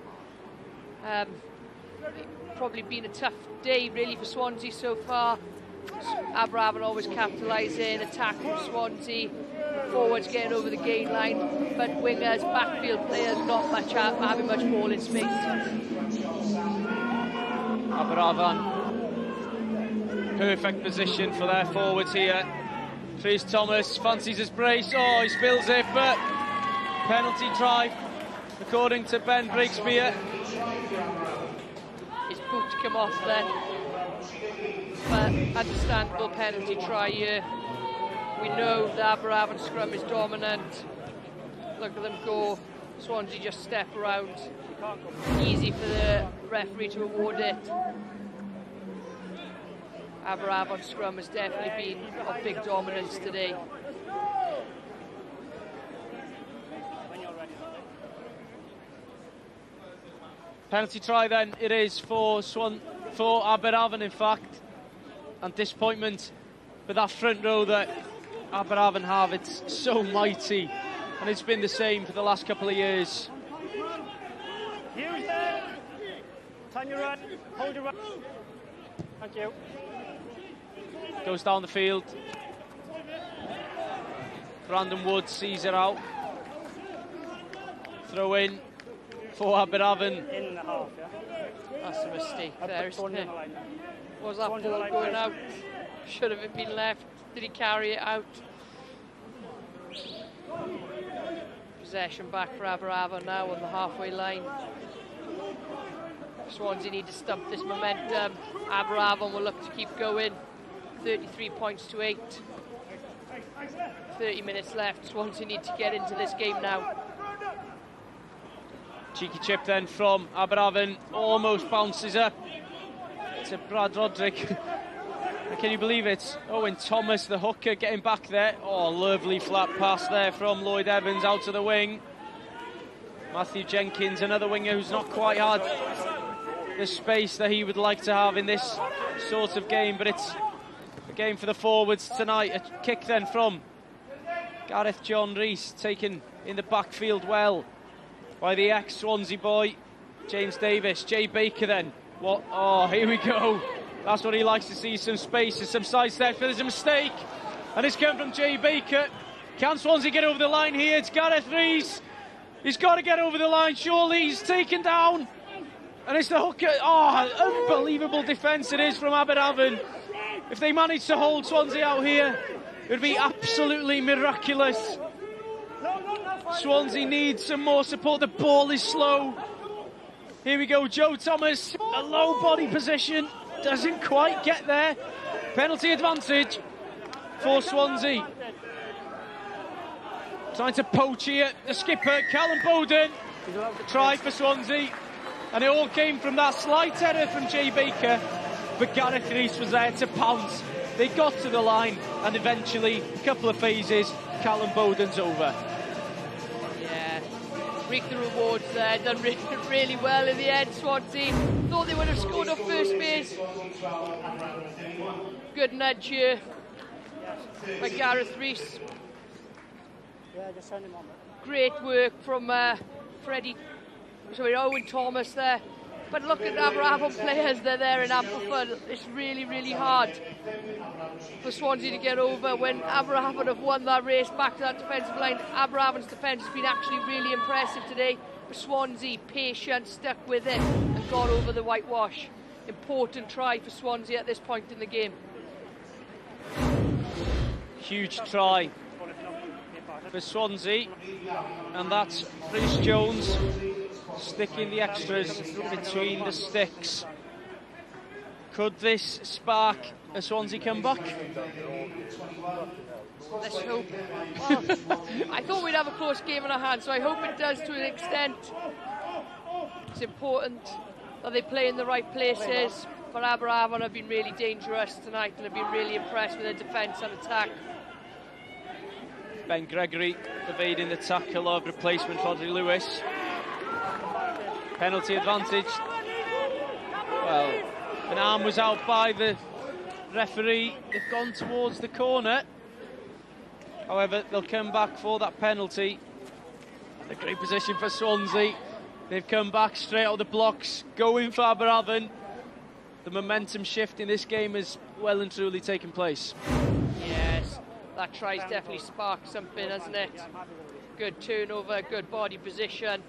Probably been a tough day really for Swansea so far. Aberavon always capitalising, attack from Swansea, forwards getting over the gain line, but wingers, backfield players not much having much ball in space. Aberavon, perfect position for their forwards here. Chris Thomas fancies his brace. Oh, he spills it, but penalty try, according to Ben Breakspear. His boot come off then, but understandable penalty try here. We know the Aberavon scrum is dominant. Look at them go. Swansea just step around. Easy for the referee to award it. Aberavon scrum has definitely been of big dominance today. Penalty try then it is for Aberavon in fact, and disappointment with that front row that Aberavon have. It's so mighty, and it's been the same for the last couple of years. Hughes there. Turn your right, hold your right. Thank you. Goes down the field. Brandon Wood sees it out. Throw in for Aberavon. In the half, yeah. That's a mistake there, isn't it? Was that ball going out? Should have it been left? Did he carry it out? Possession back for Aberavon now on the halfway line. Swansea need to stump this momentum. Aberavon will look to keep going. 33 points to 8. 30 minutes left. Swansea need to get into this game now. Cheeky chip then from Aberavon. Almost bounces up to Brad Roderick. Can you believe it? Owen Thomas, the hooker, getting back there. Oh, lovely flat pass there from Lloyd Evans out to the wing. Matthew Jenkins, another winger who's not quite had the space that he would like to have in this sort of game, but it's a game for the forwards tonight. A kick then from Gareth John Rees, taken in the backfield well by the ex-Swansea boy, James Davis. Jay Baker then. What? Oh, here we go. That's what he likes to see, some space and some sidestep. There's a mistake, and it's come from Jay Baker. Can Swansea get over the line here? It's Gareth Rees. He's got to get over the line, surely. He's taken down, and it's the hooker. Oh, unbelievable defence it is from Aberavon. If they manage to hold Swansea out here, it would be absolutely miraculous. Swansea needs some more support. The ball is slow. Here we go, Joe Thomas, a low body position, doesn't quite get there. Penalty advantage for Swansea. Trying to poach here, the skipper, Callum Bowden. Try for Swansea, and it all came from that slight error from Jay Baker, but Gareth Rees was there to pounce. They got to the line, and eventually, a couple of phases, Callum Bowden's over. reap the rewards there. Done really well in the end, Swansea. Thought they would have scored off first base. Good nudge here by Gareth Rees. Great work from Owen Thomas there. But look at Aberavon players, they're there in Ampliford. It's really hard for Swansea to get over. When Aberavon have won that race back to that defensive line, Aberavon's defence has been actually really impressive today. But Swansea, patient, stuck with it and got over the whitewash. Important try for Swansea at this point in the game. Huge try for Swansea, and that's Rhys Jones sticking the extras between the sticks. Could this spark a Swansea comeback? Let's hope. Well, I thought we'd have a close game in our hands, so I hope it does to an extent. It's important that they play in the right places, but Aberavon have been really dangerous tonight and have been really impressed with their defence and attack. Ben Gregory evading the tackle of replacement Rodri Lewis. Penalty advantage. Well, an arm was out by the referee. They've gone towards the corner. However, they'll come back for that penalty. A great position for Swansea. They've come back straight out of the blocks, going for Aberavon. The momentum shift in this game has well and truly taken place. Yes, that try's definitely sparked something, hasn't it? Good turnover, good body position.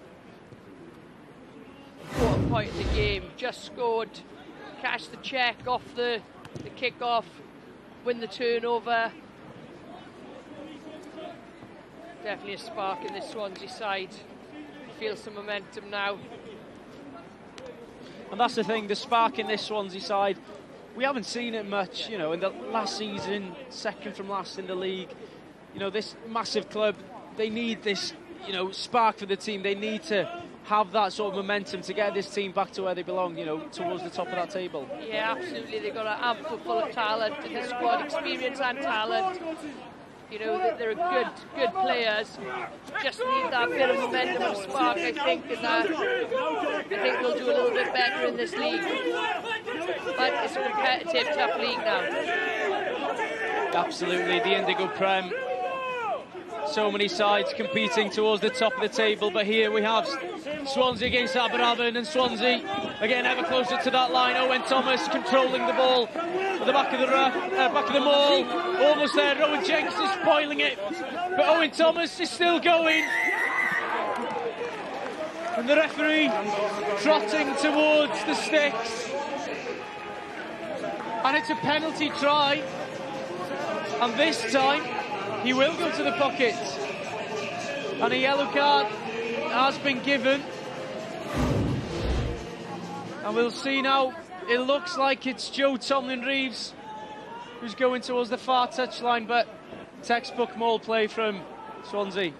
Important point of the game, just scored, cash the check off the kick-off, win the turnover. Definitely a spark in this Swansea side. Feel some momentum now. And that's the thing, the spark in this Swansea side, we haven't seen it much, you know, in the last season, second from last in the league. You know, this massive club, they need this, you know, spark for the team. They need to have that sort of momentum to get this team back to where they belong, you know, towards the top of that table. Yeah, absolutely. They've got an ample full of talent in the squad, experience and talent. You know, they're good players. Just need that bit of momentum and spark, I think, and I think they'll do a little bit better in this league. But it's a competitive, tough league now. Absolutely, the Indigo Prem. So many sides competing towards the top of the table, but here we have Swansea against Aberavon, and Swansea again ever closer to that line. Owen Thomas controlling the ball at the back of the back of the maul, almost there. Rowan Jenks is spoiling it, but Owen Thomas is still going, and the referee trotting towards the sticks, and it's a penalty try, and this time he will go to the pocket, and a yellow card has been given. And we'll see now, it looks like it's Joe Tomlin-Reeves who's going towards the far touchline, but textbook maul play from Swansea.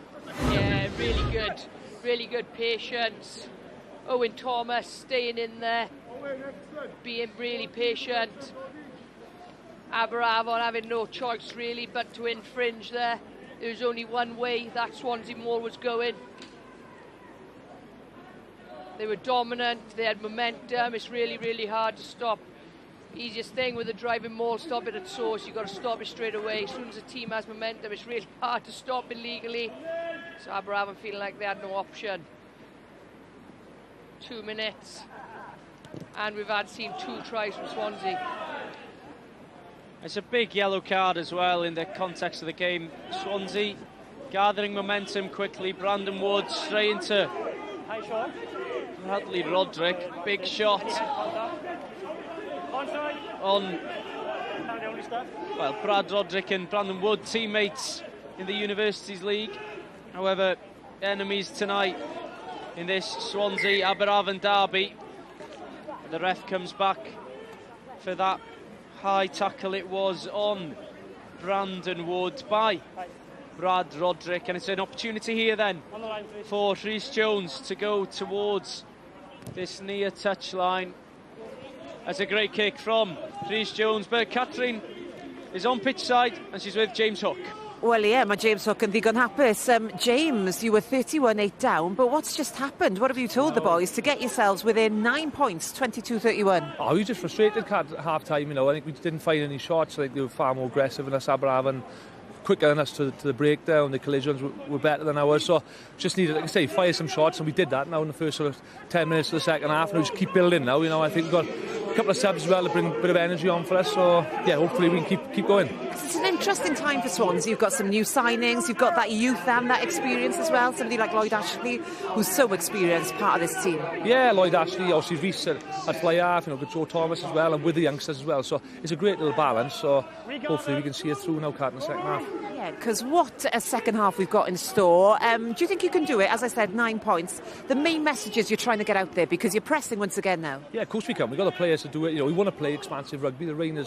Yeah, really good patience. Owen Thomas staying in there, being really patient. Aberavon having no choice really but to infringe there. There was only one way that Swansea maul was going. They were dominant, they had momentum. It's really hard to stop. Easiest thing with a driving maul, stop it at source. You've got to stop it straight away. As soon as a team has momentum, it's really hard to stop it legally. So Aberavon feeling like they had no option. 2 minutes, and we've seen 2 tries from Swansea. It's a big yellow card as well in the context of the game. Swansea gathering momentum quickly. Brandon Wood straight into Bradley Roderick. Big shot on, well, Brad Roderick and Brandon Wood, teammates in the Universities League. However, enemies tonight in this Swansea Aberavon derby. The ref comes back for that high tackle. It was on Brandon Wood by Brad Roderick, and it's an opportunity here then for Rhys Jones to go towards this near touchline. That's a great kick from Rhys Jones, but Catherine is on pitch side and she's with James Hook. Well, yeah, mae James Hook yn ddigon hapus. James, you were 31-8 down, but what's just happened? What have you told the boys to get yourselves within 9 points, 22-31? Oh, we were just frustrated at half-time, you know. I think we didn't find any shots. Like, they were far more aggressive than us, Aberavon. Quicker than us to the breakdown. The collisions were better than ours, so just needed, like I say, fire some shots, and we did that now in the first sort of 10 minutes of the second half, and we just keep building now, you know. I think we've got a couple of subs as well to bring a bit of energy on for us, so yeah, hopefully we can keep going. It's an interesting time for Swansea. You've got some new signings, you've got that youth and that experience as well, somebody like Lloyd Ashley, who's so experienced, part of this team. Yeah, Lloyd Ashley, obviously Reece at fly half, you know, got Joe Thomas as well, and with the youngsters as well, so it's a great little balance, so hopefully we can see it through now, Kat, in the second half. Yeah, because what a second half we've got in store. Do you think you can do it? As I said, 9 points. The main messages you're trying to get out there, because you're pressing once again now. Yeah, of course we can. We've got the players to do it. You know, we want to play expansive rugby. The rain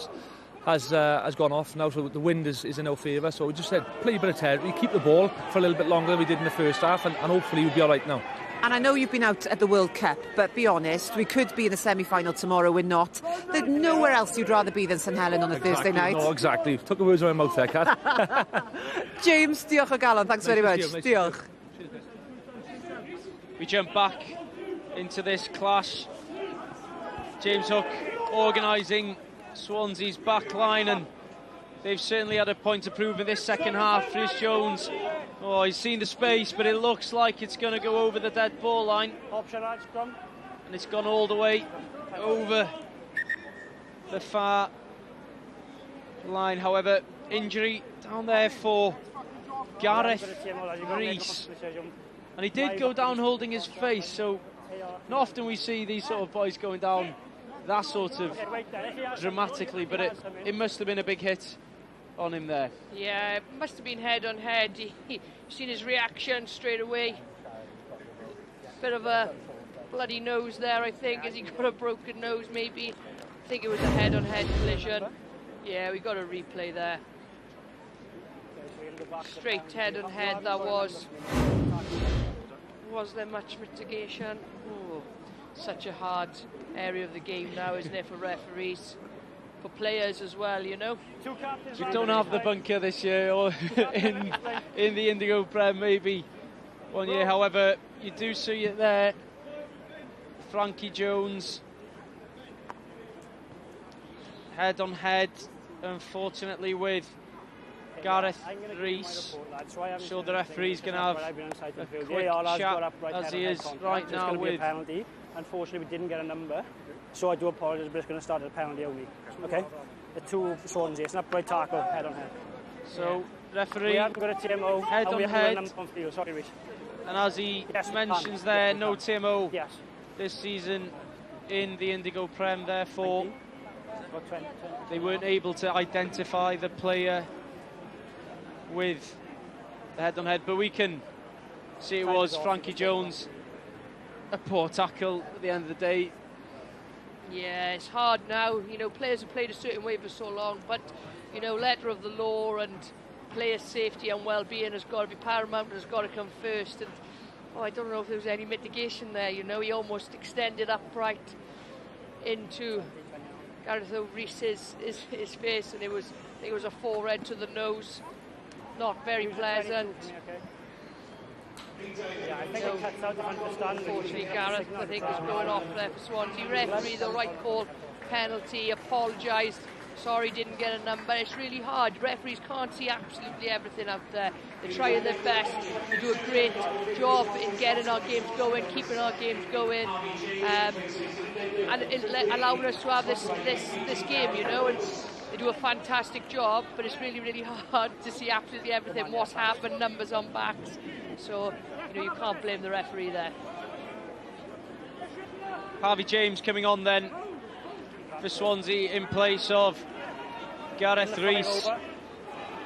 has gone off now, so the wind is in our favour. So we just said, play a bit of territory, keep the ball for a little bit longer than we did in the first half, and hopefully we'll be all right now. And I know you've been out at the World Cup, but be honest, we could be in the semi-final tomorrow, we're not. There's nowhere else you'd rather be than St Helen on a Thursday night. No, exactly. Took the words out of my mouth there, Kat. James, diolch o galon, thanks very much. Diolch. We jump back into this clash. James Hook organising Swansea's back line, and they've certainly had a point to prove in this second half. Rhys Jones, oh, he's seen the space, but it looks like it's going to go over the dead ball line. Option right scrum. And it's gone all the way over the far line. However, injury down there for Gareth Rees. And he did go down holding his face, so not often we see these sort of boys going down that sort of dramatically, but it must have been a big hit on him there. Yeah, it must have been head on head. He seen his reaction straight away. Bit of a bloody nose there, I think, as he got a broken nose maybe. I think it was a head on head collision. Yeah, we got a replay there. Straight head on head that was. Was there much mitigation? Oh, such a hard area of the game now, isn't it, for referees? For players as well, you know. We don't have the bunker this year, or in the Indigo Prem maybe one year. However, you do see it there. Frankie Jones, head on head, unfortunately, with Gareth Rees. So the referee's going to have a quick chat, as he is right now with... Unfortunately, we didn't get a number, so I do apologise, but it's going to start at a penalty only. Okay? The two Swansea, it's an upright tackle, head on head. So, referee, we haven't got a TMO, head on head. On field. Sorry, Reece. And as he mentions there, no TMO this season in the Indigo Prem, therefore they weren't able to identify the player with the head on head, but we can see it was Frankie Jones. A poor tackle at the end of the day. Yeah, it's hard now. You know, players have played a certain way for so long, but, you know, letter of the law and player safety and well-being has got to be paramount and has got to come first. And I don't know if there was any mitigation there. You know, he almost extended upright into Gareth Rees's his face, and I think it was a forehead to the nose. Not very pleasant. Yeah, I think it cuts out the understanding. Unfortunately, Gareth, I think, is going off there for Swansea. Referee, the right call, penalty, apologised. Sorry, didn't get a number. It's really hard. Referees can't see absolutely everything out there. They're trying their best. They do a great job in getting our games going, keeping our games going, and allowing us to have this game, you know. And they do a fantastic job, but it's really, really hard to see absolutely everything, what's happened, numbers on backs. So, you know, you can't blame the referee there. Harvey James coming on then for Swansea in place of Gareth Rees.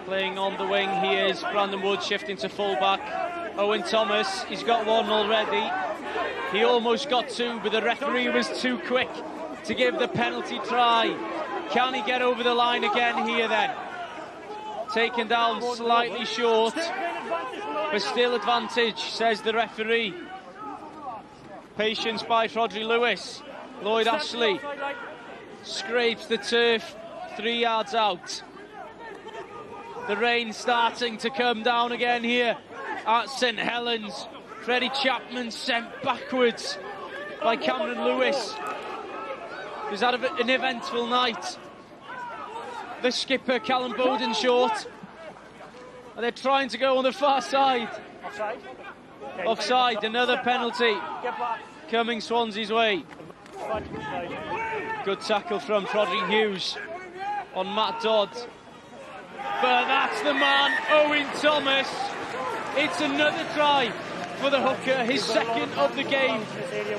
Playing on the wing, he is Brandon Wood shifting to full-back. Owen Thomas, he's got one already. He almost got two, but the referee was too quick to give the penalty try. Can he get over the line again here then? Taken down slightly short, but still advantage, says the referee. Patience by Rhodri Lewis. Lloyd Ashley scrapes the turf 3 yards out. The rain starting to come down again here at St Helens. Freddie Chapman sent backwards by Cameron Lewis, who's had an eventful night. The skipper, Callum Bowden, short. And they're trying to go on the far side. Offside. Offside, another penalty coming Swansea's way. Good tackle from Rodri Hughes on Matt Dodd. But that's the man, Owen Thomas. It's another try for the hooker, his second of the game.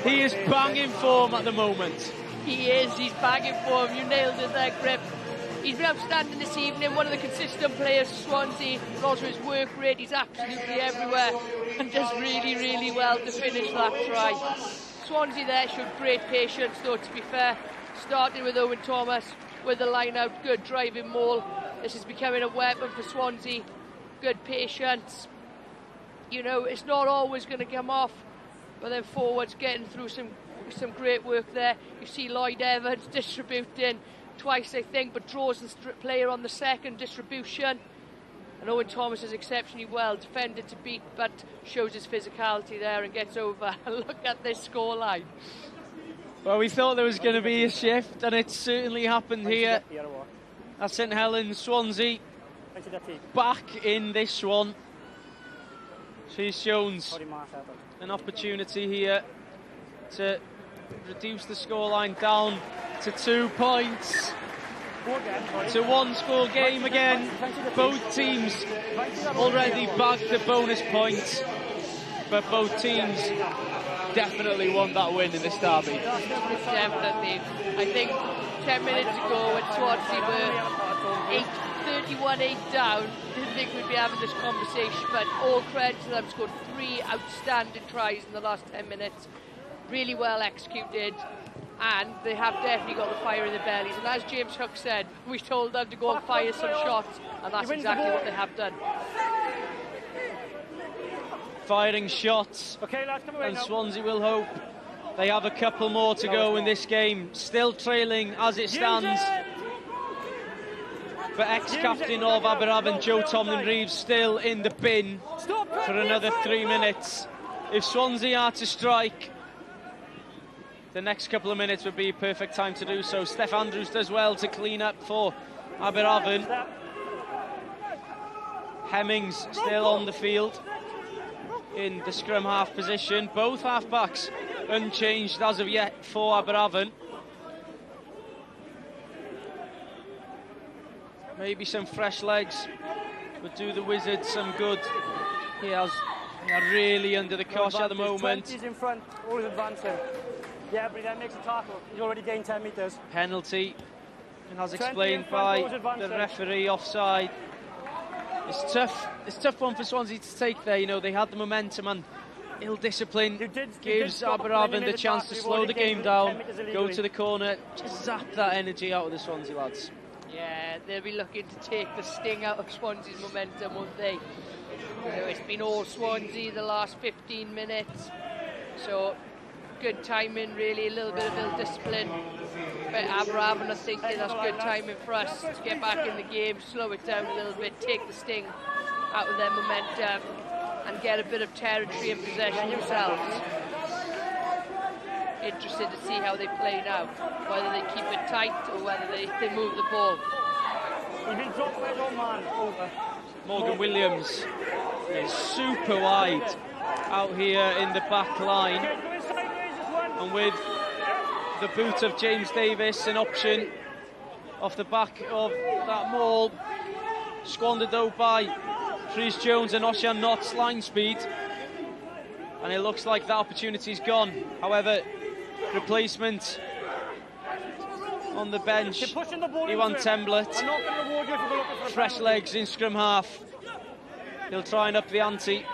He is banging form at the moment. He is, he's banging form. You nailed it there, Grip. He's been outstanding this evening, one of the consistent players for Swansea, and also his work rate, he's absolutely everywhere, and does really, really well to finish that try. Swansea there showed great patience, though, to be fair. Starting with Owen Thomas, with the line out, good driving maul. This is becoming a weapon for Swansea. Good patience. You know, it's not always going to come off, but then forwards getting through some great work there. You see Lloyd Evans distributing twice, I think, but draws the player on the second distribution. And Owen Thomas is exceptionally well defended to beat, but shows his physicality there and gets over. Look at this scoreline. Well, we thought there was going to be a shift, and it certainly happened here at St Helens. Swansea back in this one. Rhys Jones, an opportunity here to reduce the scoreline down to 2 points. It's a one-score game again. Both teams already bagged the bonus points, but both teams definitely want that win in this derby. Definitely. I think 10 minutes ago when Swansea were 31-8 down, didn't think we'd be having this conversation, but all credit to them, scored 3 outstanding tries in the last 10 minutes. Really well executed, and they have definitely got the fire in their bellies. And as James Hook said, we told them to go and fire some shots, and that's exactly what they have done. Firing shots, and Swansea will hope they have a couple more to go in this game. Still trailing as it stands. But ex-captain of Aberavon, Joe Tomlin-Reeves, still in the bin for another 3 minutes. If Swansea are to strike, the next couple of minutes would be a perfect time to do so. Steph Andrews does well to clean up for Aberavon. Hemmings still on the field in the scrum half position. Both half-backs unchanged as of yet for Aberavon. Maybe some fresh legs would do the Wizards some good. They are really under the cosh at the moment. He's in front, always advancing. Yeah, but he then makes a tackle. He's already gained 10 metres. Penalty, and as explained by the referee, offside. It's tough. It's a tough one for Swansea to take there. You know, they had the momentum, and ill discipline gives Aberavon the chance to slow the game down, go to the corner, just zap that energy out of the Swansea lads. Yeah, they'll be looking to take the sting out of Swansea's momentum, won't they? You know, it's been all Swansea the last 15 minutes, so good timing, really, a little bit of ill discipline. But Aberavon are thinking that's good timing for us to get back in the game, slow it down a little bit, take the sting out of their momentum, and get a bit of territory and possession themselves. Interested to see how they play now, whether they keep it tight or whether they move the ball. He's been dropped by his own man over. Morgan Williams is super wide out here in the back line, and with the boot of James Davis, an option off the back of that maul, squandered though by Rhys Jones and Osian Knott's line speed, and it looks like that opportunity's gone. However, replacement on the bench, Iwan Temblet, fresh legs in scrum half. He'll try and up the ante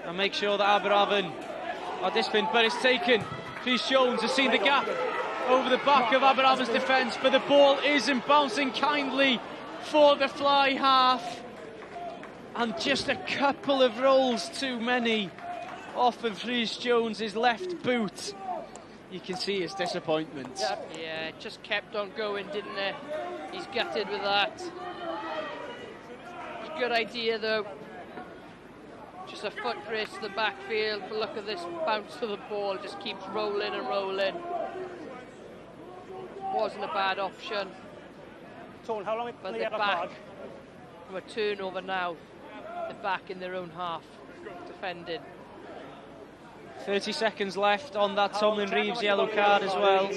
and make sure that Aberavon are disciplined, but it's taken. Rhys Jones has seen the gap over the back of Aberavon's defence, but the ball isn't bouncing kindly for the fly half, and just a couple of rolls too many off of Rhys Jones's left boot. You can see his disappointment. Yeah, it just kept on going, didn't it? He's gutted with that. good idea though. Just a foot race to the backfield, but look at this bounce to the ball, just keeps rolling and rolling. Wasn't a bad option. Tone, how long but they're back from a turnover now. They're back in their own half, defending. 30 seconds left on that Tomlin Reeves yellow card as well.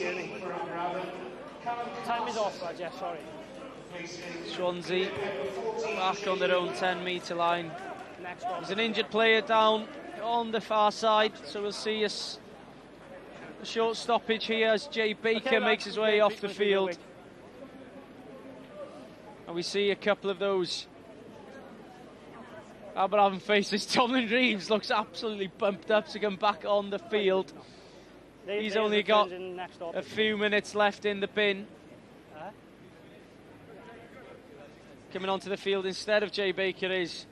Time is off, Roger, sorry. Swansea back on their own 10-metre line. There's an injured player down on the far side, so we'll see a short stoppage here as Jay Baker makes his way off the field. And we see a couple of those Aberavon faces. Tomlin Reeves looks absolutely pumped up to come back on the field. He's only got a few minutes left in the bin. Coming onto the field instead of Jay Baker is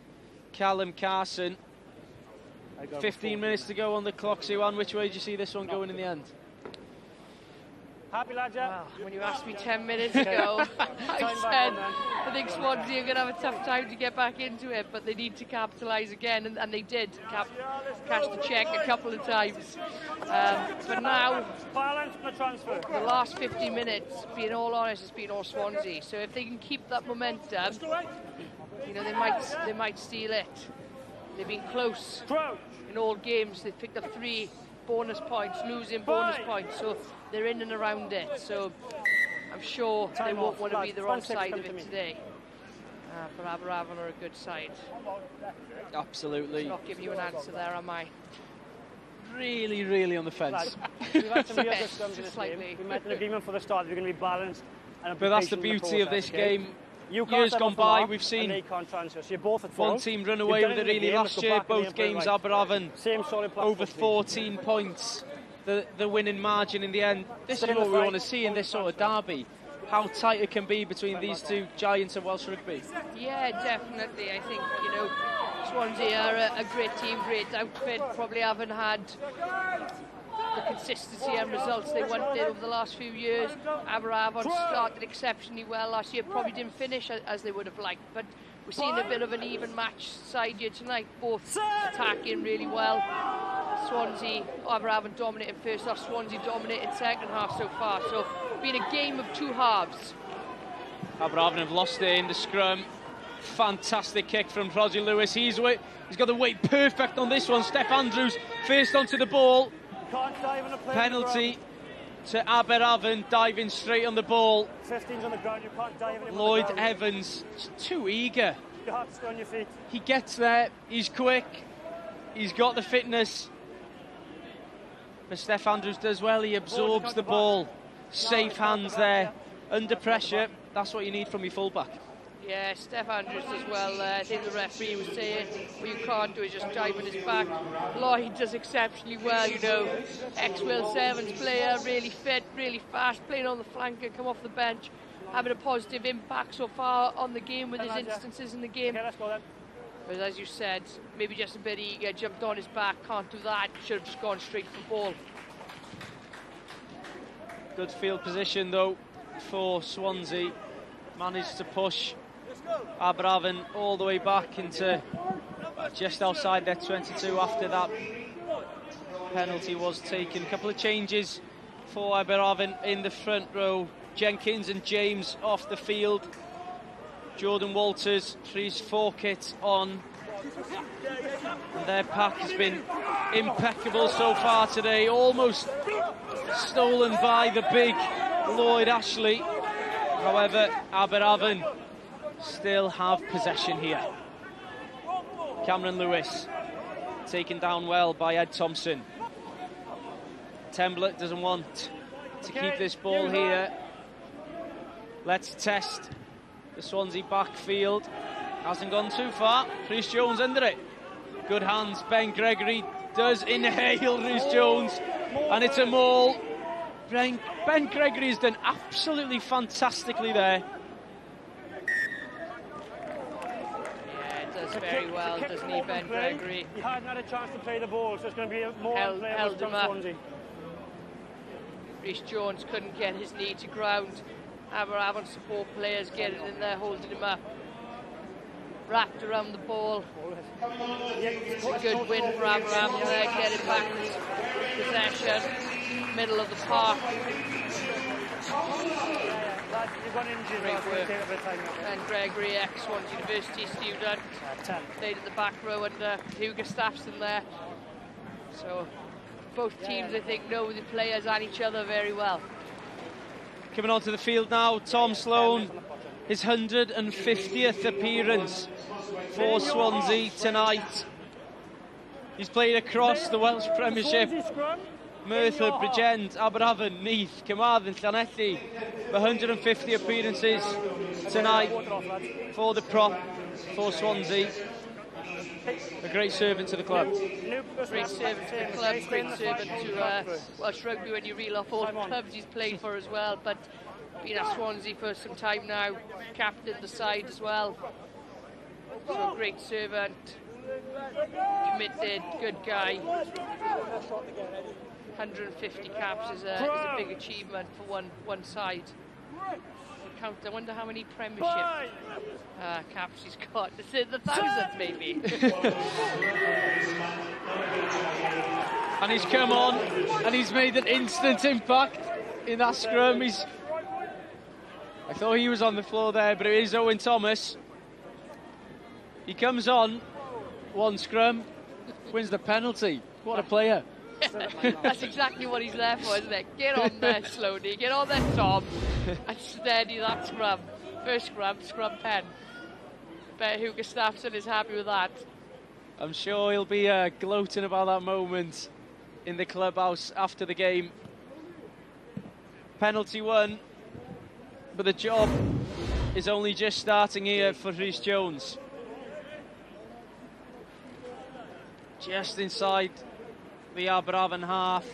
Callum Carson. 15 minutes to go on the clock. Siwan, which way do you see this one going in the end? Happy lad, yeah? Well, when you asked me 10 minutes ago, I said I think Swansea are going to have a tough time to get back into it, but they need to capitalise again, and they did cash the cheque a couple of times. But now, the last 50 minutes, being all honest, has been all Swansea. So if they can keep that momentum, you know, they might steal it. They've been close in all games. They've picked up 3 bonus points, losing bonus points, so they're in and around it. So I'm sure they won't want to be the wrong side of it today. But Aberavon are a good side. Absolutely. I'm not giving you an answer there, am I? Really, really on the fence. We've had some real good scrums in this game. We met an agreement for the start. We're going to be balanced. And but that's the beauty of this game. Years gone by, we've seen one team run away with it really last year. Both games, Aberavon over 14 points, the winning margin in the end. This is what we want to see in this sort of derby. How tight it can be between these two giants of Welsh rugby. Yeah, definitely. I think, you know, Swansea are a great team, great outfit. Probably haven't had the consistency and results they wanted over the last few years. Aberavon started exceptionally well last year, probably didn't finish as they would have liked, but we're seeing a bit of an even match side here tonight, both attacking really well. Swansea, Aberavon dominating first half, Swansea dominating second half so far, so been a game of 2 halves. Aberavon have lost it in the scrum. Fantastic kick from Roger Lewis. He's got the weight perfect on this one. Steph Andrews first onto the ball. Penalty to Aberavon, diving straight on the ball. 15's on the ground, you can't dive in. Lloyd Evans, too eager. You have to stay on your feet. He gets there, he's quick, he's got the fitness. But Steph Andrews does well, he absorbs the ball. Safe hands there, under pressure. That's what you need from your fullback. Yeah, Steph Andrews as well. I think the referee was saying what you can't do is just dive on his back. Lloyd does exceptionally well, you know. Ex-Will Sevens player, really fit, really fast, playing on the flank and come off the bench, having a positive impact so far on the game with his instances in the game. Okay, let's go then. But as you said, maybe just a bit eager, jumped on his back, can't do that, should have just gone straight for the ball. Good field position though for Swansea. Managed to push Aberavon all the way back into just outside their 22 after that penalty was taken. A couple of changes for Aberavon in the front row. Jenkins and James off the field. Jordan Walters, Rhys Forkett on. And their pack has been impeccable so far today. Almost stolen by the big Lloyd Ashley. However, Aberavon still have possession here. Cameron Lewis taken down well by Ed Thompson. Temblett doesn't want to keep this ball here. Let's test the Swansea backfield. Hasn't gone too far. Rhys Jones under it. Good hands. Ben Gregory does inhale Rhys Jones, and it's a maul. Ben Gregory has done absolutely fantastically there. Very well, doesn't he, Ben Gregory? He hadn't had a chance to play the ball, so it's going to be more held him up. Swansea. Rhys Jones couldn't get his knee to ground. Aberavon support players getting in there, holding him up. wrapped around the ball. It's a good win for Aberavon there, getting back possession, middle of the park. Great work. And Gregory, ex-Swansea University student, played in the back row under Hugh Gustafsson there. So both teams, I think, know the players and each other very well. Coming onto the field now, Tom Sloan, his 150th appearance for Swansea tonight. He's played across the Welsh Premiership. Merthyr, Bridgend, Aberavon, Neath, Carmarthen, Llanelli. 150 appearances tonight for the prop for Swansea. A great servant to the club. Great servant to the club, great servant to Welsh Rugby when you reel off all the clubs he's played for as well, but been at Swansea for some time now, captained the side as well. So a great servant, committed, good guy. 150 caps is a big achievement for one side. I wonder how many Premiership caps he's got. Is it the thousands, maybe? And he's come on and he's made an instant impact in that scrum. I thought he was on the floor there, but it is Owen Thomas. He comes on, one scrum, wins the penalty. What a player. That's exactly what he's there for, isn't it? Get on there slowly, get on there, Tom, and steady that scrum. First scrum, scrum 10. Bet Hugh Gustafsson is happy with that. I'm sure he'll be gloating about that moment in the clubhouse after the game. Penalty won, but the job is only just starting here for Rhys Jones. Just inside the Aberavon half.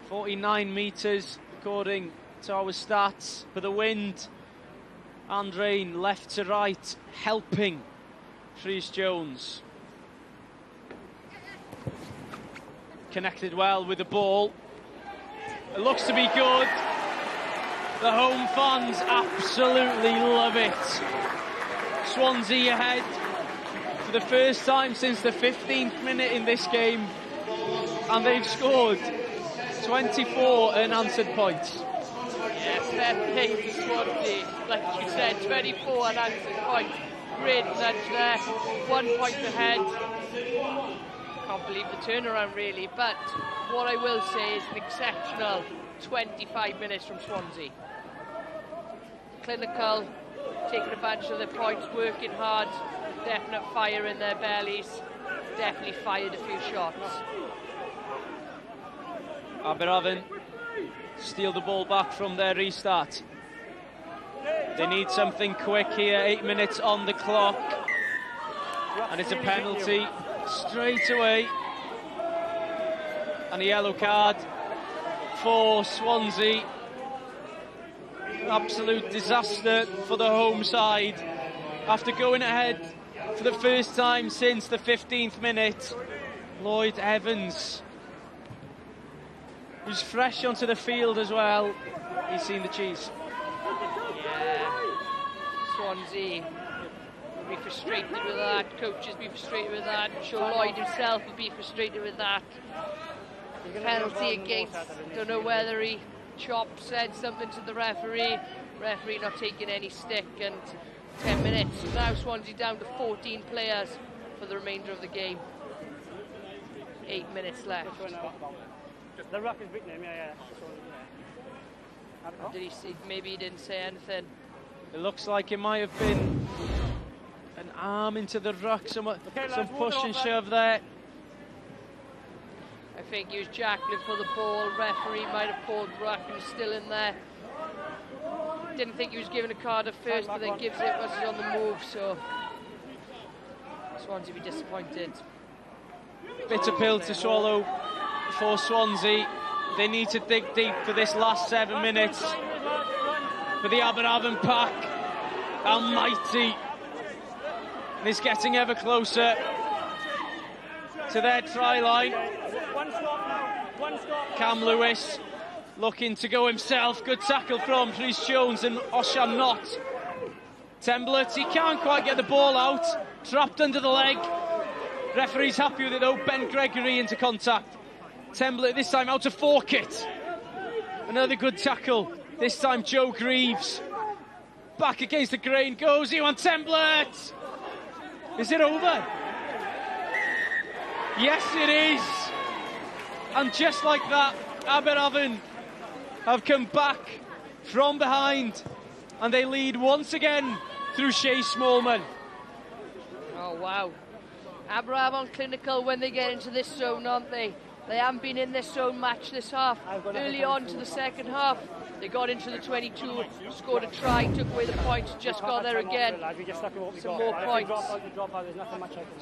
49 metres according to our stats for the wind and rain, left to right, helping Rhys Jones. Connected well with the ball. It looks to be good. The home fans absolutely love it. Swansea ahead for the first time since the 15th minute in this game, and they've scored 24 unanswered points. Yeah, fair play to Swansea. Like you said, 24 unanswered points. Great nudge there. 1 point ahead. Can't believe the turnaround, really, but what I will say is an exceptional 25 minutes from Swansea. Clinical, taking advantage of their points, working hard, definite fire in their bellies, definitely fired a few shots. Aberavon steal the ball back from their restart. They need something quick here, 8 minutes on the clock, and it's a penalty straight away, and a yellow card for Swansea. Absolute disaster for the home side. After going ahead for the first time since the 15th minute, Lloyd Evans, who's fresh onto the field as well, he's seen the cheese. Yeah, Swansea will be frustrated with that, coaches will be frustrated with that, I'm sure Lloyd himself will be frustrated with that. Penalty against, don't know whether he said something to the referee not taking any stick, and 10 minutes. Now Swansea down to 14 players for the remainder of the game. 8 minutes left. The ruck is beating him, yeah. Did he see? Maybe he didn't say anything. It looks like it might have been an arm into the ruck, some push and shove there. I think he was jackling for the ball. Referee might have pulled ruck and he's still in there. Didn't think he was given a card at first, but then gives it once he's on the move, so Swansea be disappointed. Bitter pill to swallow for Swansea. They need to dig deep for this last 7 minutes. For the Aberavon pack, almighty. And it's getting ever closer to their try line. Cam Lewis looking to go himself. Good tackle from Rhys Jones, and Osian Knott Temblett, he can't quite get the ball out. Trapped under the leg. Referee's happy with it though. Ben Gregory into contact. Temblett this time out to fork it. Another good tackle. This time Joe Greaves. Back against the grain goes Iwan Temblett. Is it over? Yes, it is. And just like that, Aberavon have come back from behind. And they lead once again through Shea Smallman. Oh, wow. Aberavon clinical when they get into this zone, aren't they? They haven't been in this zone match this half. Early on to the second half, they got into the 22, scored a try, took away the points, just got there again. Some more points.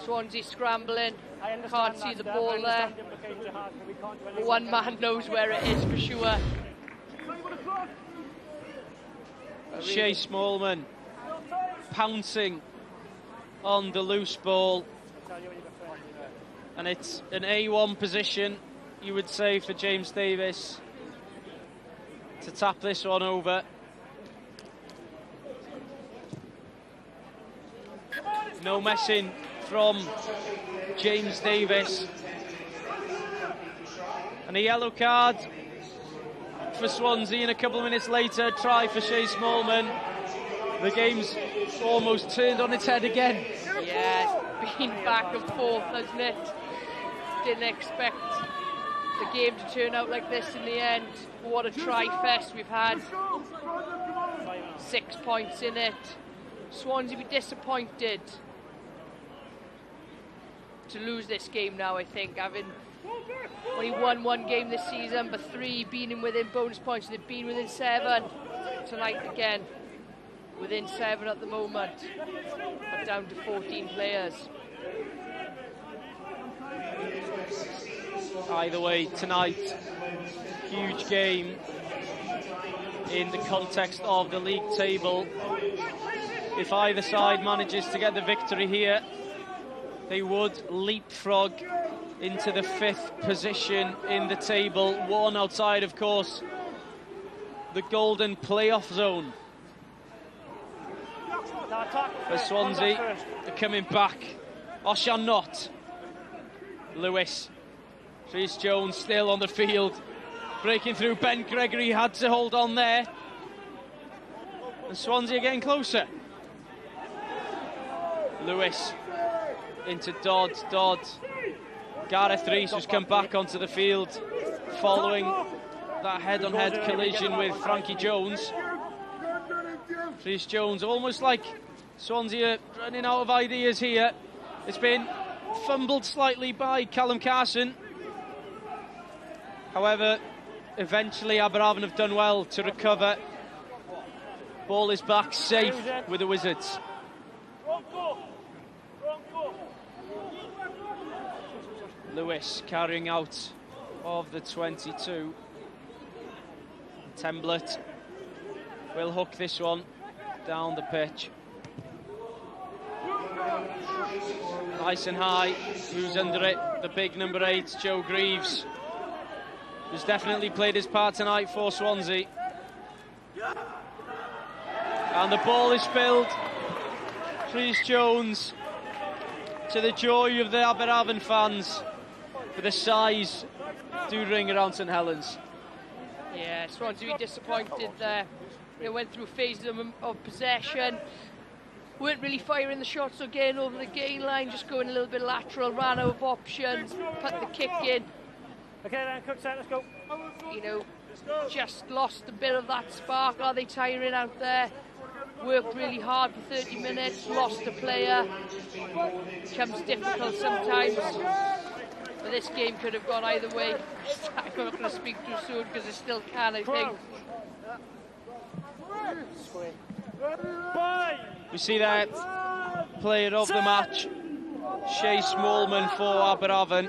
Swansea scrambling, can't see the ball there. One man knows where it is for sure. Shea Smallman pouncing on the loose ball. And it's an A1 position, you would say, for James Davis to tap this one over. No messing from James Davis. And a yellow card for Swansea, and a couple of minutes later, try for Shea Smallman. The game's almost turned on its head again. Yeah, it's been back and forth, hasn't it? Didn't expect the game to turn out like this in the end. What a try-fest we've had. 6 points in it. Swansea be disappointed to lose this game now, I think, having only won one game this season, but 3 being within bonus points. They've been within 7 tonight again. Within 7 at the moment, but down to 14 players. Either way, tonight, huge game in the context of the league table. If either side manages to get the victory here, they would leapfrog into the 5th position in the table, one outside, of course, the golden playoff zone. For Swansea, they're coming back. Oshan not. Lewis. Rhys Jones still on the field. Breaking through. Ben Gregory had to hold on there. And Swansea getting closer. Lewis into Dodd. Gareth Rees, who's come back onto the field following that head-on-head collision with Frankie Jones. Rhys Jones, almost like Swansea running out of ideas here. It's been fumbled slightly by Callum Carson. However, eventually Aberavon have done well to recover. Ball is back safe with the Wizards. Lewis carrying out of the 22. Temblett will hook this one down the pitch. Nice and high. Who's under it? The big number 8, Joe Greaves, who's definitely played his part tonight for Swansea. And the ball is spilled. Rhys Jones, to the joy of the Aberavon fans, for the size do ring around St Helens. Yeah, Swansea were disappointed there. They went through phases of possession, weren't really firing the shots or getting over the gain line, just going a little bit lateral, ran out of options, put the kick in. Okay then, quick set, let's go. You know, just lost a bit of that spark. Are they tiring out there? Worked really hard for 30 minutes, lost a player. Becomes difficult sometimes. But this game could have gone either way. I'm not going to speak too soon because it still can, I think. We see that player of the match, Shea Smallman for Aberavon.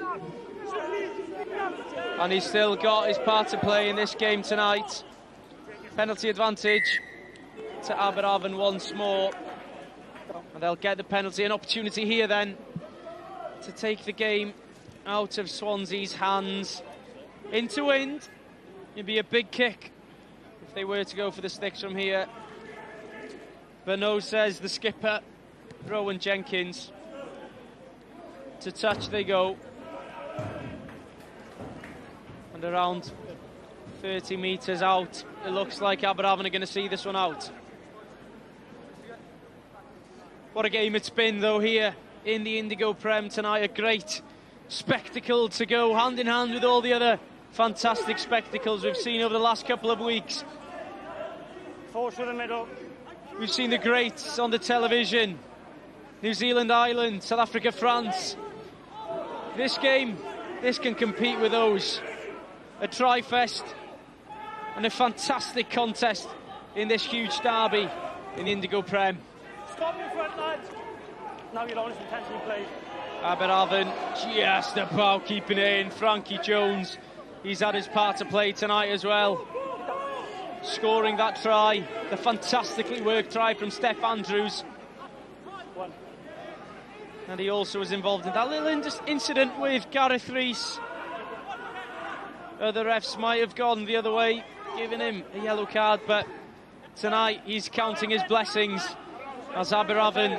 And he's still got his part to play in this game tonight. Penalty advantage to Aberavon once more. And they'll get the penalty. An opportunity here then to take the game out of Swansea's hands. Into wind. It'd be a big kick if they were to go for the sticks from here. Beno says the skipper, Rowan Jenkins. To touch they go. And around 30 metres out, it looks like Aberavon are going to see this one out. What a game it's been, though, here in the Indigo Prem tonight. A great spectacle to go hand in hand with all the other fantastic spectacles we've seen over the last couple of weeks. Force through the middle. We've seen the greats on the television. New Zealand, Ireland, South Africa, France. This game, this can compete with those. A tri-fest and a fantastic contest in this huge derby in the Indigo Prem. Stop in front, lads. Now you're on, it's intentionally played. Aberavon just about keeping it in. Frankie Jones, he's had his part to play tonight as well. Scoring that try, the fantastically worked try from Steph Andrews. And he also was involved in that little incident with Gareth Rees. Other refs might have gone the other way, giving him a yellow card, but tonight he's counting his blessings as Aberavon